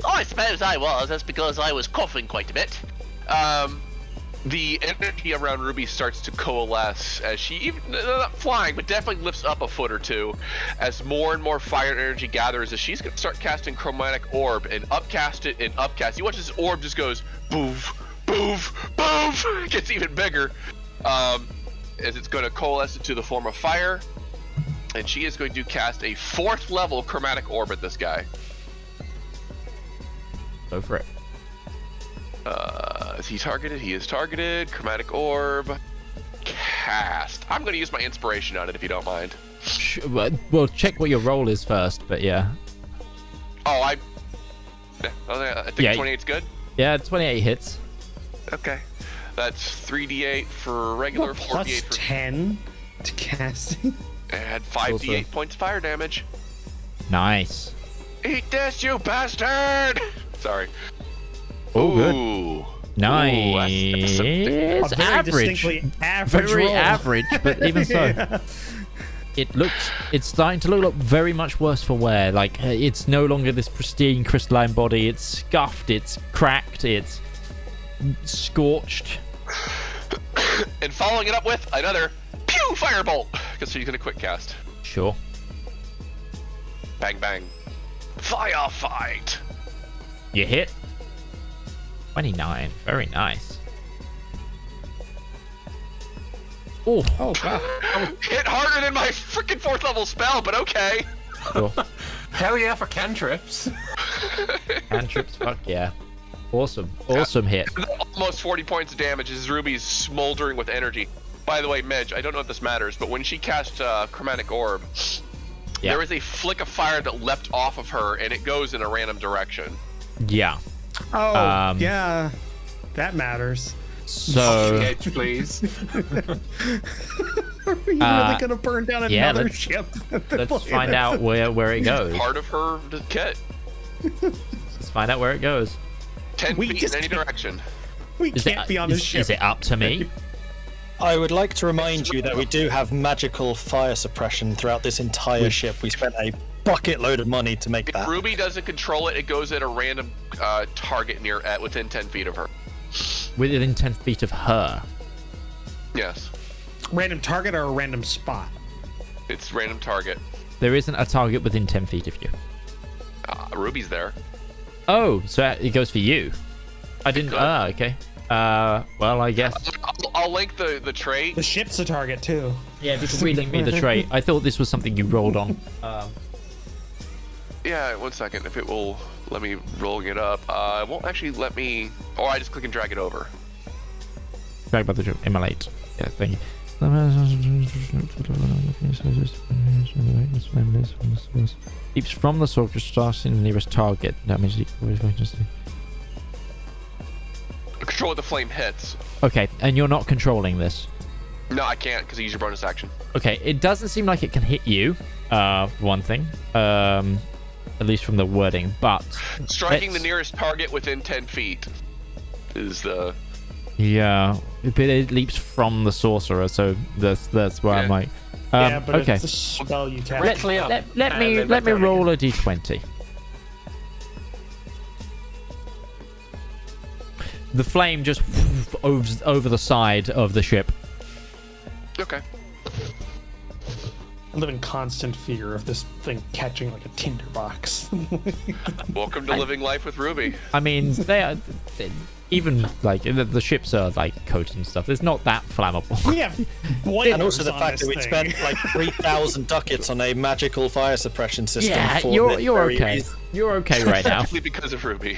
Oh, I suppose I was. That's because I was coughing quite a bit. The energy around Ruby starts to coalesce as she, even not flying, but definitely lifts up a foot or two as more and more fire energy gathers as she's going to start casting Chromatic Orb and upcast it and upcast. You watch this orb just goes boof, boof, boof, gets even bigger as it's going to coalesce into the form of fire. And she is going to cast a 4th level Chromatic Orb at this guy. Go for it. Is he targeted? He is targeted. Chromatic Orb. Cast. I'm going to use my inspiration on it if you don't mind. Well, check what your roll is first, but yeah. Oh, I think Yeah. 28's good. Yeah, 28 hits. Okay. That's 3d8 for regular, Plus 4d8 for... 10 to casting. And 5d8 Also- points of fire damage. Nice. Eat this, you bastard! Sorry. Oh, good. Ooh. Nice. Ooh, A very Average. distinctly average Very roll. average, but even so. Yeah. It's starting to look very much worse for wear. Like, it's no longer this pristine crystalline body. It's scuffed, it's cracked, it's scorched. And following it up with another pew firebolt, because she's gonna quick cast. Sure. Bang bang. Firefight. You hit. 29. Very nice. Oh, Oh, wow. Hit harder than my freaking 4th level spell, but okay. cool. Hell yeah for cantrips. Cantrips, fuck yeah. Awesome. Awesome hit. Almost 40 points of damage as Ruby's smoldering with energy. By the way, Midge, I don't know if this matters, but when she cast Chromatic Orb, Yeah. there was a flick of fire that leapt off of her, and it goes in a random direction. Yeah. Oh, yeah. That matters. So, Edge, please. Are we really gonna burn down yeah, another let's- ship? let's find out where it goes. Part of her kit. Let's find out where it goes. 10 We feet just in any can't- direction. We can't be on this ship. Is it up to me? I would like to remind you that we do have magical fire suppression throughout this entire ship. We spent a bucket load of money to make If that. Ruby doesn't control it, it goes at a random target within 10 feet of her. Within 10 feet of her. Yes. Random target or a random spot? It's random target. There isn't a target within 10 feet of you. Ruby's there. Oh, so it goes for you. I didn't. Okay. Well, I guess. I'll link the trait. The ship's a target too. Yeah, if you could relink me the trait. I thought this was something you rolled on. Yeah, 1 second. If it will let me rolling it up. It won't actually let me. Or I just click and drag it over. Drag by the immolate. Yeah, thank you. Leaps from the sword, just starting the nearest target. Damage equal. Control what the flame hits. Okay, and you're not controlling this. No, I can't because I use your bonus action. Okay, it doesn't seem like it can hit you. For one thing, at least from the wording. But striking the nearest target within 10 feet is the. Yeah, but it leaps from the sorcerer, so that's why I'm like. Yeah, but okay. it's a spell you cast. Let me roll a d20. The flame just over the side of the ship. Okay. I live in constant fear of this thing catching like a tinderbox. Welcome to living life with Ruby. I mean, they are even like the ships are like coated and stuff. It's not that flammable. Yeah, and also the fact that we spent like 3,000 ducats on a magical fire suppression system. Yeah, for you're okay. reason. You're okay right now. Because of Ruby.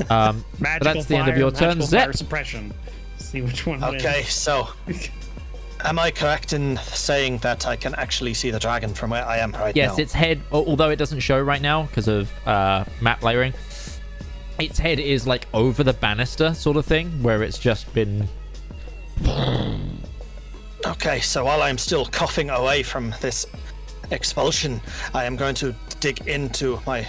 But magical that's the end of your turn. Fire suppression. See which one. Okay, wins. so am I correct in saying that I can actually see the dragon from where I am right now? Yes, its head, although it doesn't show right now because of map layering, its head is like over the banister sort of thing, where it's just been. Okay, so while I'm still coughing away from this expulsion, I am going to dig into my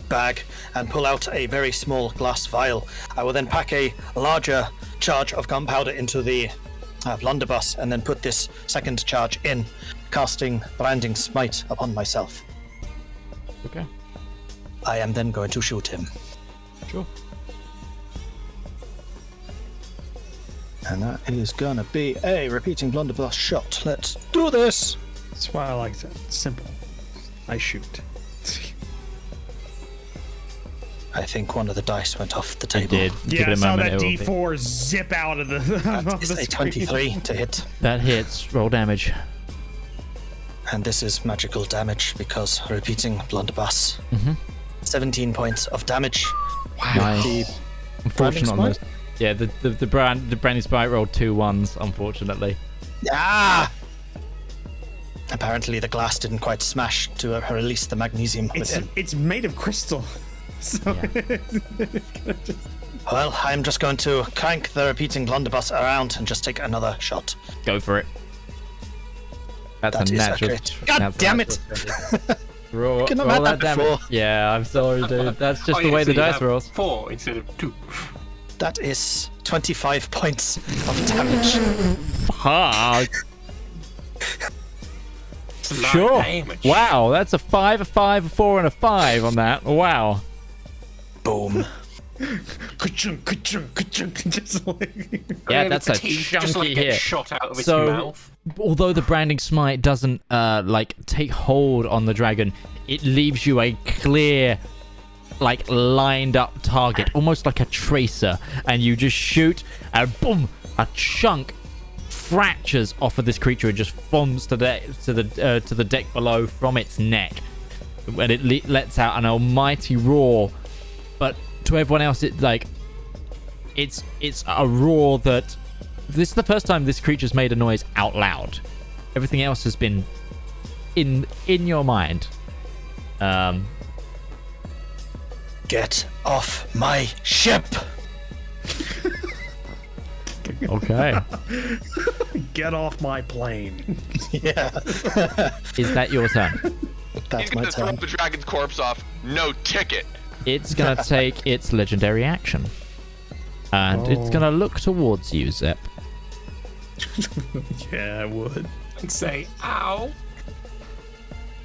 bag and pull out a very small glass vial. I will then pack a larger charge of gunpowder into the blunderbuss and then put this second charge in, casting Branding Smite upon myself. Okay. I am then going to shoot him. Sure. And that is gonna be a repeating blunderbuss shot. Let's do this! That's why I like that. Simple. I shoot. I think one of the dice went off the table. It did. Give Yeah, it I a saw moment, that it will D4 zip out of the. That is a 23 to hit. That hits. Roll damage. And this is magical damage because repeating blunderbuss. 17 points of damage. Wow. Nice. Unfortunate on this. Yeah, the Branding Smite rolled 2 1s, unfortunately. Ah! Apparently the glass didn't quite smash to release the magnesium within. It's made of crystal. So Well, I'm just going to crank the repeating blunderbuss around and just take another shot. Go for it. That's That a is natural. accurate. God damn it! Roll Couldn't have had that that damage. before. Yeah, I'm sorry, dude. That's just the way so the you dice have rolls. 4 instead of 2. That is 25 points of damage. Fuck. It's a lot of Sure. damage. Wow, that's a 5, a 5, a 4, and a 5 on that. Wow. Boom. just like... Yeah, that's a Teeth chunky just like get hit. shot out of its So, mouth. although the Branding Smite doesn't like take hold on the dragon, it leaves you a clear, like lined up target, almost like a tracer, and you just shoot, and boom, a chunk fractures off of this creature and just falls to the deck below from its neck, and it lets out an almighty roar. But to everyone else, it's a roar that this is the first time this creature's made a noise out loud. Everything else has been in your mind. Get off my ship! Okay. Get off my plane. Yeah. Is that your turn? That's He's my gonna throw turn. the dragon's corpse off. No ticket. It's gonna take its legendary action, and it's gonna look towards you, Zep. Yeah, I would. And say, ow.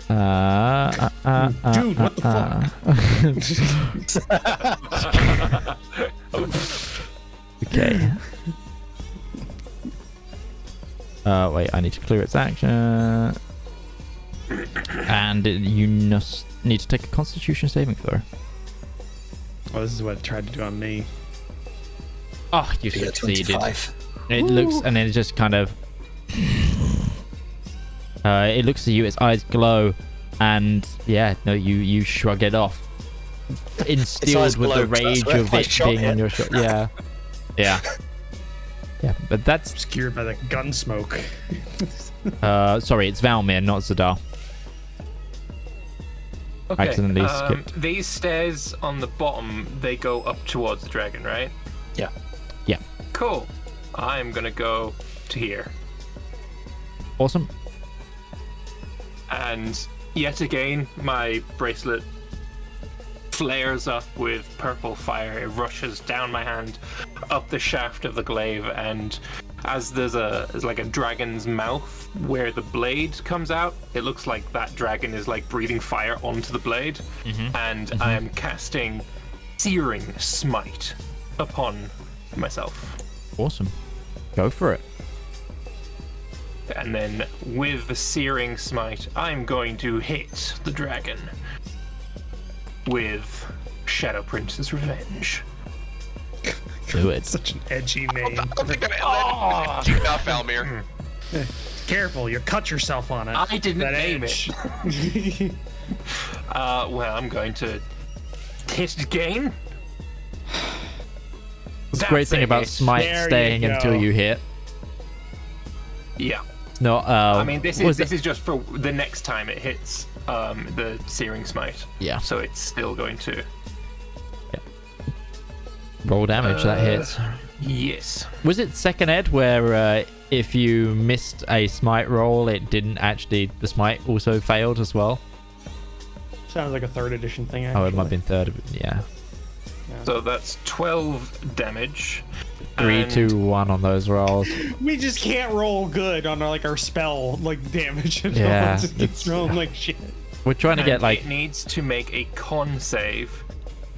Dude, what the fuck? Okay. Wait, I need to clear its action. And you need to take a Constitution saving throw. Oh, this is what it tried to do on me. Oh, you succeeded. 25. It looks, and then it just kind of. It looks at you, its eyes glow, and yeah, no, you shrug it off. Instilled with the rage of it being on your shoulder. Yeah. Yeah. Yeah, but that's obscured by the gun smoke. Sorry, it's Valmir, not Zedaar. Okay, Accidentally skipped. these stairs on the bottom, they go up towards the dragon, right? Yeah. Yeah. Cool. I'm gonna go to here. Awesome. And yet again, my bracelet flares up with purple fire. It rushes down my hand, up the shaft of the glaive, and as there's like a dragon's mouth where the blade comes out, it looks like that dragon is like breathing fire onto the blade. And I am casting Searing Smite upon myself. Awesome. Go for it. And then with the Searing Smite, I'm going to hit the dragon with Shadow Prince's Revenge. Do it. Such an edgy name. I'm thinking of Elendor. Not Valmir. Careful, you cut yourself on it. I didn't That name edge. it. Well, I'm going to hit again. That's the great thing about Smite staying until you hit. Yeah. No, I mean, this is just for the next time it hits the Searing Smite. Yeah. So it's still going to. Roll damage, that hits. Yes. Was it second ed where if you missed a smite roll, it didn't actually, the smite also failed as well? Sounds like a 3rd edition thing, actually. Oh, it might have been third, yeah. So that's 12 damage. 3, and 2, 1 on those rolls. We just can't roll good on our spell damage. Yeah, It just keeps rolling like shit. We're trying to get it needs to make a con save.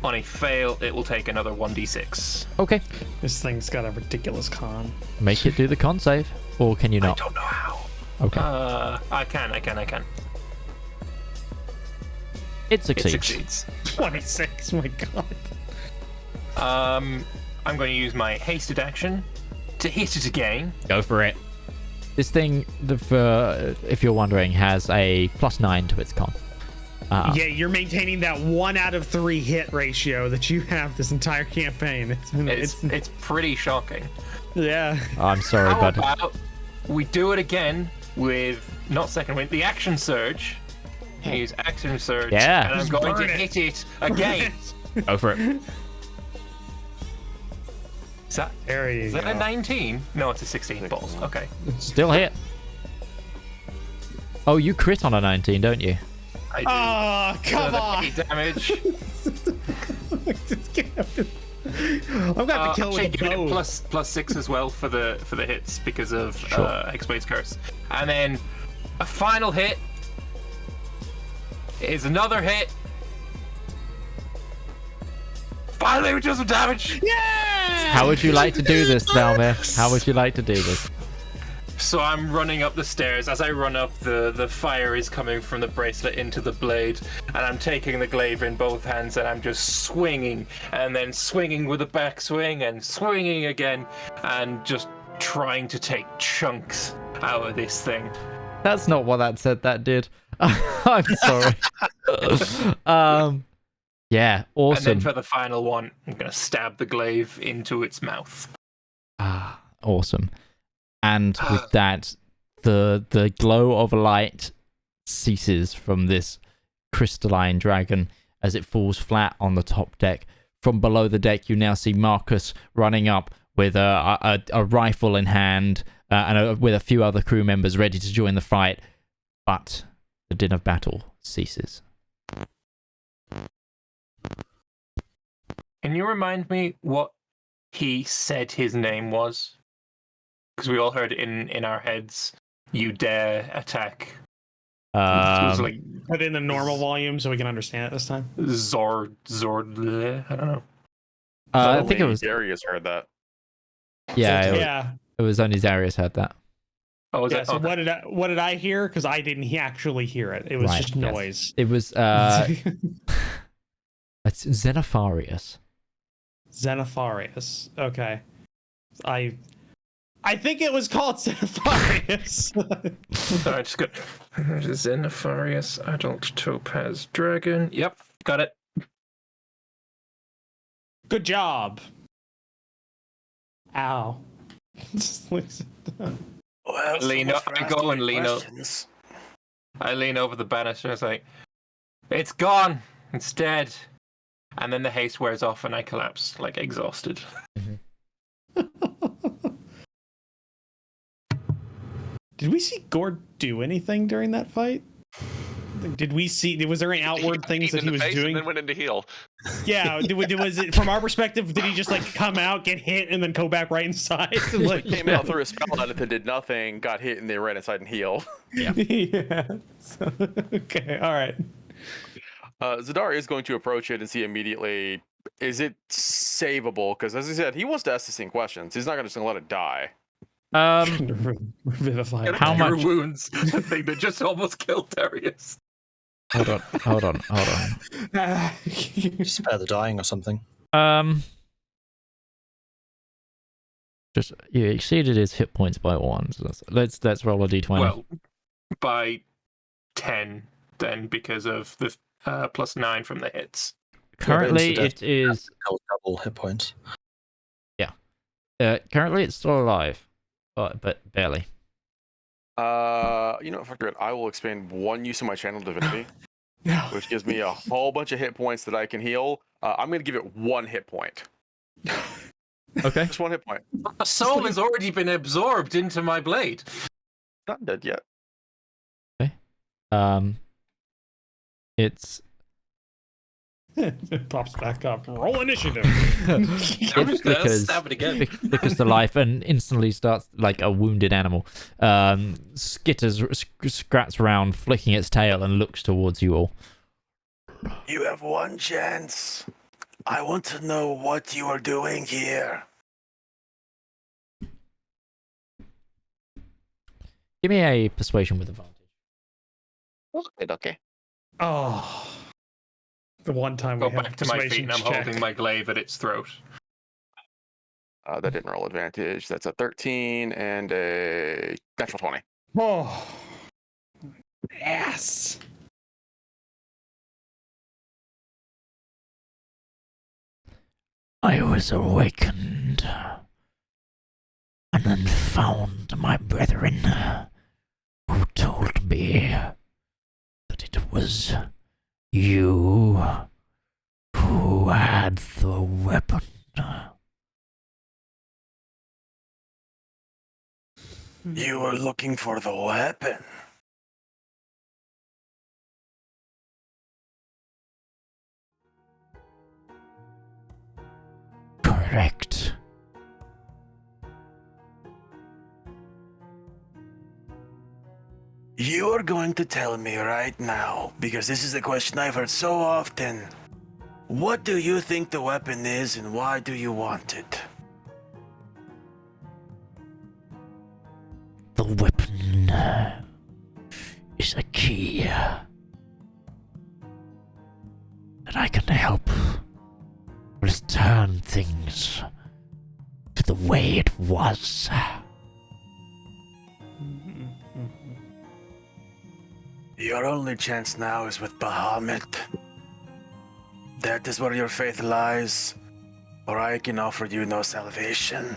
On a fail, it will take another 1d6. Okay. This thing's got a ridiculous con. Make it do the con save, or can you not? I don't know how. Okay. I can. It succeeds. It succeeds. 26, my god. I'm going to use my hasted action to hit it again. Go for it. This thing, if you're wondering, has a +9 to its con. Yeah, you're maintaining that 1 out of 3 hit ratio that you have this entire campaign. It's pretty shocking. Yeah. I'm sorry, How bud. about we do it again with not second wind, the action surge. Use action surge. Yeah. And I'm going to hit it again. Go for it. Is that a 19? No, it's a 16 balls. Okay. Still hit. Oh, you crit on a 19, don't you? I do. Oh, come on! 8 damage. I'm going to have to kill actually with give it bow. +6 as well for the hits because of Sure. Hexblade's Curse. And then a final hit is another hit. Finally, we do some damage. Yeah! How would you like to do this, Valmir? How would you like to do this? So I'm running up the stairs. As I run up, the fire is coming from the bracelet into the blade, and I'm taking the glaive in both hands, and I'm just swinging, and then swinging with a backswing, and swinging again, and just trying to take chunks out of this thing. That's not what that said that did. I'm sorry. Yeah, awesome. And then for the final one, I'm gonna stab the glaive into its mouth. Awesome. And with that, the glow of light ceases from this crystalline dragon as it falls flat on the top deck. From below the deck, you now see Marcus running up with a rifle in hand and with a few other crew members ready to join the fight. But the din of battle ceases. Can you remind me what he said his name was? Because we all heard in our heads, "You dare attack." It was like Put in the normal volume so we can understand it this time. Zord. I don't know. I think it was. Darius heard that. Yeah, Yeah. it was only Darius heard that. Oh, was Yeah. it? So Okay. what did I hear? Because I didn't actually hear it. It was Right, just yes. noise. It was it's Xenopharius. Xenopharius. Okay. I think it was called Xenopharius. Alright, just good. Xenopharius, adult topaz dragon. Yep, got it. Good job. Ow. Well, I go and lean up. I lean over the banister and I say, "It's gone. It's dead." And then the haste wears off and I collapse, like exhausted. Did we see Gourd do anything during that fight? Did we see? Was there any outward things that he was doing? And then went into heal. Yeah. Was it from our perspective? Did he just like come out, get hit, and then go back right inside? Like, Came out, threw a spell at it, and did nothing, got hit, and they ran inside and healed. Yeah. Yeah. So, okay. All right. Zedaar is going to approach it and see immediately, is it savable? Because as I said, he wants to ask the same questions. He's not going to just let it die. Revivify. How Cure much- wounds? The thing that just almost killed Darius. Hold on. Spare the dying or something. Just you exceeded his hit points by 1. So let's roll a d20. Well, by 10 then because of the +9 from the hits. Currently, Yeah, it is. Double hit points. Currently, it's still alive, but barely. You know, fuck it. I will expend 1 use of my channel divinity, which gives me a whole bunch of hit points that I can heal. I'm going to give it 1 hit point. Okay. Just 1 hit point. A soul has already been absorbed into my blade. Not dead yet. It's It pops back up. Roll initiative. it's because Stab it again. because the life and instantly starts like a wounded animal. Skitters, scrats around, flicking its tail, and looks towards you all. You have 1 chance. I want to know what you are doing here. Give me a persuasion with advantage. Okay. Oh. The one time we Go have back to my feet and I'm persuasion check. holding my glaive at its throat. That didn't roll advantage. That's a 13 and a natural 20. Oh. Yes. I was awakened and then found my brethren who told me that it was you who had the weapon. You were looking for the weapon. Correct. You are going to tell me right now, because this is the question I've heard so often. What do you think the weapon is and why do you want it? The weapon is a key that I can help return things to the way it was. Your only chance now is with Bahamut. That is where your faith lies, or I can offer you no salvation.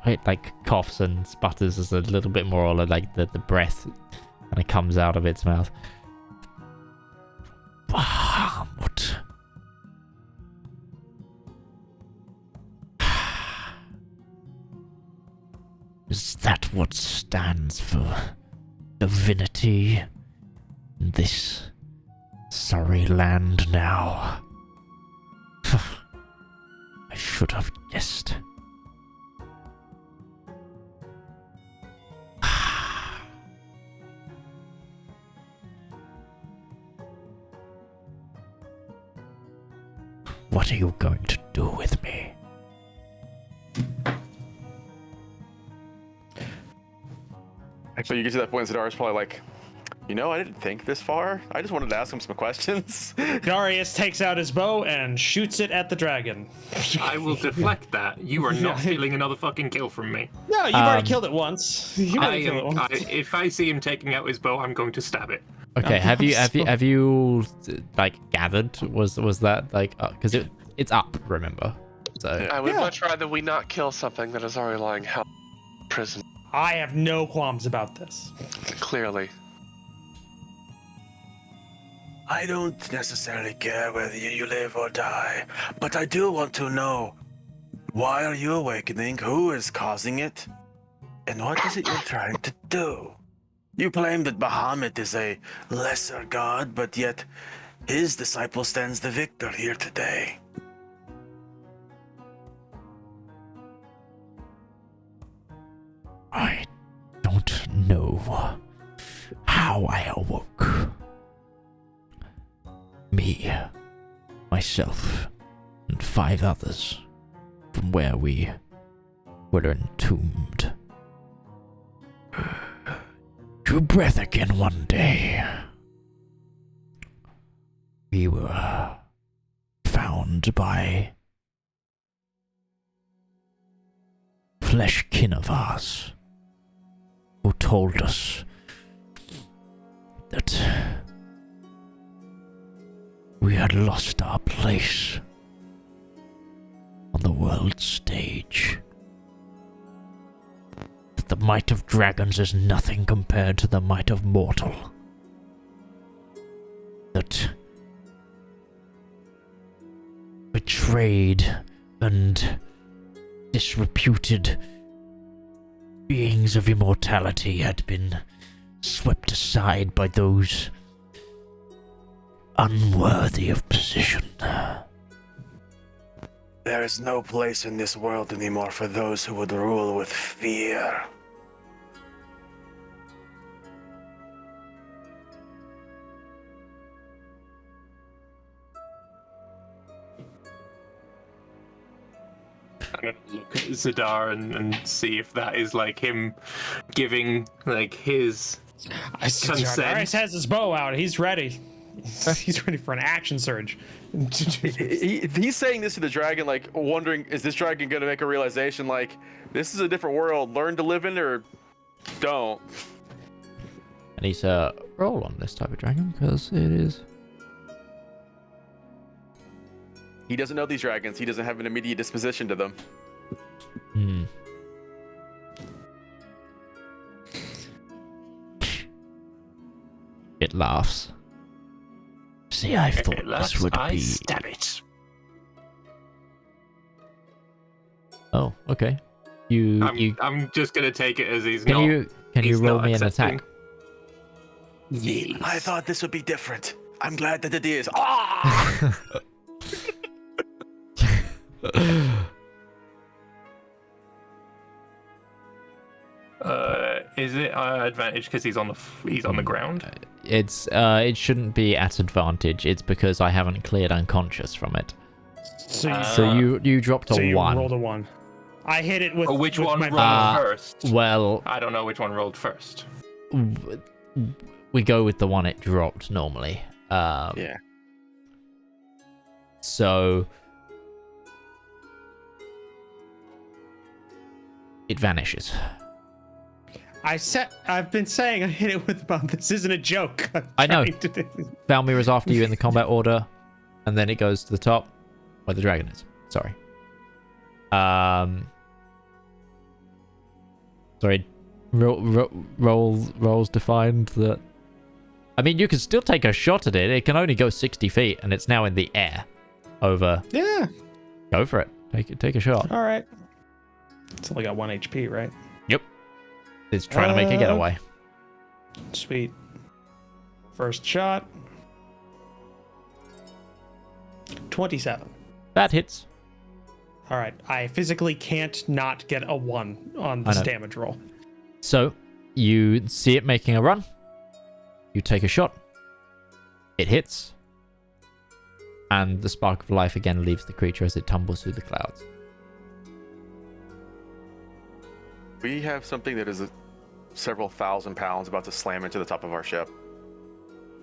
It like coughs and sputters as a little bit more, like the breath kind of comes out of its mouth. Bahamut. Is that what stands for divinity in this sorry land now. I should have guessed. What are you going to do with me? Actually, you get to that point, Zedaar is probably like, you know, I didn't think this far. I just wanted to ask him some questions. Darius takes out his bow and shoots it at the dragon. I will deflect that. You are not stealing another fucking kill from me. No, you've already killed it once. If I see him taking out his bow, I'm going to stab it. Okay, have you like gathered? Was that like because it's up? Remember? So I would much rather we not kill something that is already lying held in prison. I have no qualms about this. Clearly. I don't necessarily care whether you live or die, but I do want to know, why are you awakening? Who is causing it? And what is it you're trying to do? You claim that Bahamut is a lesser god, but yet his disciple stands the victor here today. I don't know how I awoke. Me, myself, and 5 others from where we were entombed. Drew breath again one day. We were found by flesh kin of ours who told us that we had lost our place on the world stage. That the might of dragons is nothing compared to the might of mortal. That betrayed and disreputed beings of immortality had been swept aside by those unworthy of position. There is no place in this world anymore for those who would rule with fear. I'm gonna look at Zedaar and see if that is like him giving like his consent. Darius has his bow out. He's ready. He's ready for an action surge. He's saying this to the dragon, like wondering, is this dragon gonna make a realization like this is a different world, learn to live in it or don't? I need to roll on this type of dragon because it is. He doesn't know these dragons. He doesn't have an immediate disposition to them. It laughs. See, I thought this would be. Stab it. Oh, okay. I'm just gonna take it as he's Can not. you roll not me an accepting. attack? Yes. I thought this would be different. I'm glad that it is. Ah! Is it advantage because he's on the ground? It shouldn't be at advantage. It's because I haven't cleared unconscious from it. So you dropped a 1. You rolled a 1. I hit it with. Which with one my rolled first? Well, I don't know which one rolled first. We go with the one it dropped normally. Yeah. So it vanishes. I've been saying I hit it with about. This isn't a joke. I know. Valmir is after you in the combat order, and then it goes to the top where the dragon is. Sorry. Sorry. Rolls defined that. I mean, you can still take a shot at it. It can only go 60 feet, and it's now in the air. Over. Yeah. Go for it. Take a shot. All right. It's only got 1 HP, right? Yep. It's trying to make a getaway. Sweet. First shot. 27. That hits. All right. I physically can't not get a 1 on this damage roll. So, you see it making a run. You take a shot. It hits. And the spark of life again leaves the creature as it tumbles through the clouds. We have something that is several thousand pounds about to slam into the top of our ship.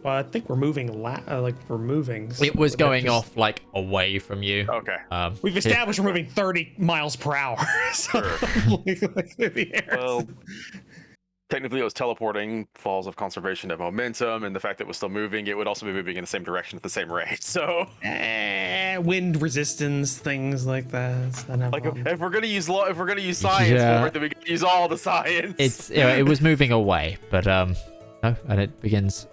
Well, I think we're moving. We're moving. It was going off like away from you. Okay. We've established we're moving 30 miles per hour. So like through the air. Well, technically it was teleporting, falls of conservation of momentum, and the fact that it was still moving, it would also be moving in the same direction at the same rate. So wind resistance, things like that. like if we're gonna use science for it, then we can use all the science. It was moving away, but no, and it begins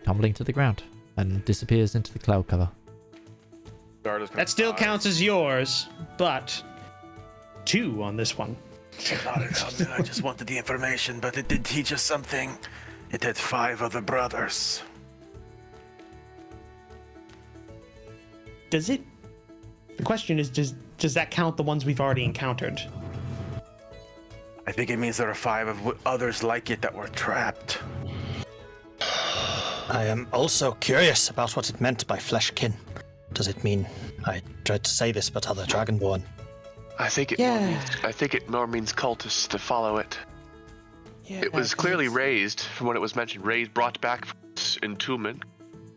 tumbling to the ground and disappears into the cloud cover. That still counts as yours, but 2 on this one. I just wanted the information, but it did teach us something. It had 5 other brothers. Does it? The question is, does that count the ones we've already encountered? I think it means there are 5 others like it that were trapped. I am also curious about what it meant by fleshkin. Does it mean, I dread to say this, but other dragonborn? I think it more means cultists to follow it. Yeah, it was clearly raised, from what it was mentioned, brought back from entombment.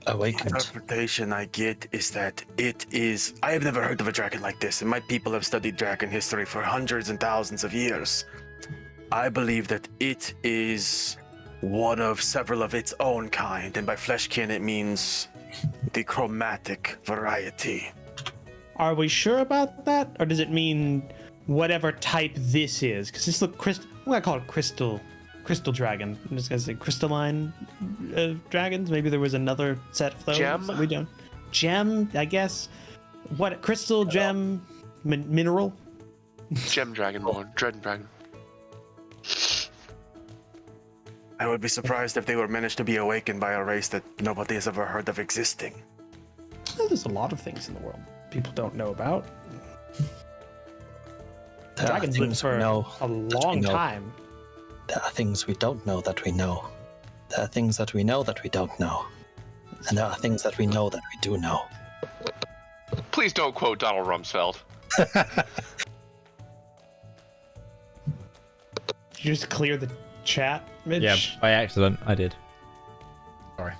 Awakened. The interpretation I get is that it is... I have never heard of a dragon like this, and my people have studied dragon history for hundreds and thousands of years. I believe that it is one of several of its own kind, and by fleshkin it means the chromatic variety. Are we sure about that, or does it mean whatever type this is? Because this look crystal. I'm gonna call it crystal dragon. I'm just gonna say crystalline dragons. Maybe there was another set of those. Gem. We don't. Gem, I guess. What crystal gem mineral? Gem dragonborn, dread dragon. I would be surprised if they were managed to be awakened by a race that nobody has ever heard of existing. Well, there's a lot of things in the world people don't know about. Dragons live for a long time. There are things we don't know that we know. There are things that we know that we don't know. And there are things that we know that we do know. Please don't quote Donald Rumsfeld. Did you just clear the chat, Mitch? Yeah, by accident, I did. Sorry.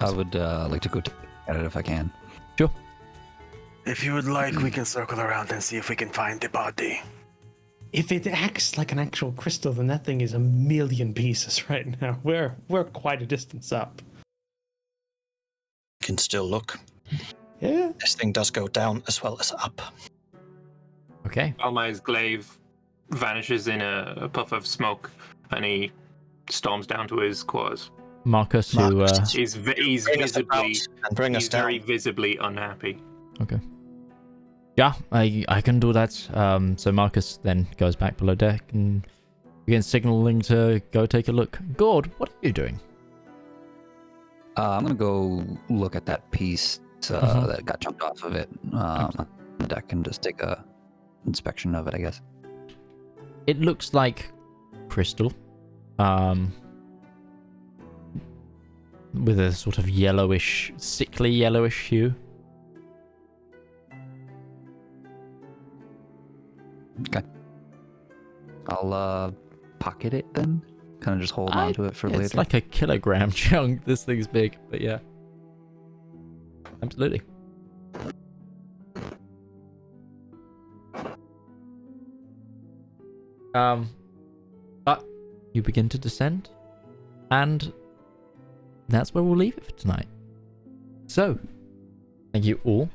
I would like to go at it if I can. Sure. If you would like, we can circle around and see if we can find the body. If it acts like an actual crystal, then that thing is a million pieces right now. We're quite a distance up. Can still look. Yeah. This thing does go down as well as up. Okay. Almai's glaive vanishes in a puff of smoke, and he storms down to his quarters. Marcus, He's visibly and bring us down. very visibly unhappy. Okay. Yeah, I can do that. So Marcus then goes back below deck and begins signaling to go take a look. Gourd, what are you doing? I'm gonna go look at that piece that got jumped off of it on the deck and just take a inspection of it, I guess. It looks like crystal, with a sort of yellowish, sickly yellowish hue. Okay. I'll pocket it then. Kind of just hold on to it for later. It's like a kilogram chunk. This thing's big, but yeah. Absolutely. But you begin to descend, and that's where we'll leave it for tonight. So, thank you all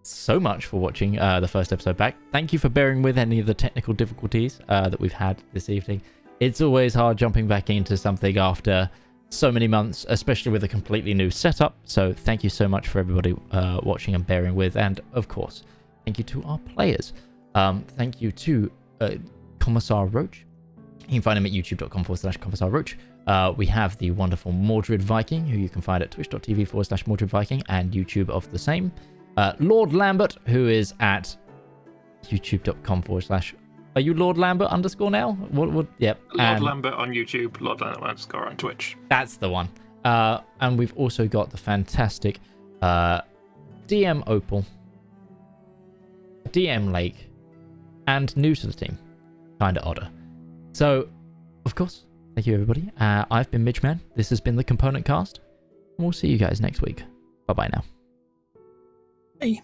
so much for watching the first episode back. Thank you for bearing with any of the technical difficulties that we've had this evening. It's always hard jumping back into something after so many months, especially with a completely new setup. So thank you so much for everybody watching and bearing with. And of course, thank you to our players. Thank you to Commissar Roach, You can find him at youtube.com/Commissar We have the wonderful Mordred Viking, who you can find at twitch.tv/Mordred Viking and YouTube of the same. Lord Lambert, who is at youtube.com/ Are you Lord Lambert _ now? What? Yep. Lord Lambert on YouTube, Lord Lambert _ on Twitch. That's the one. And we've also got the fantastic DM Opal, DM Lake, and new to the team, Kinda Odder. So, of course, thank you everybody. I've been Midgeman. This has been the Component Cast. And we'll see you guys next week. Bye-bye now. Hey.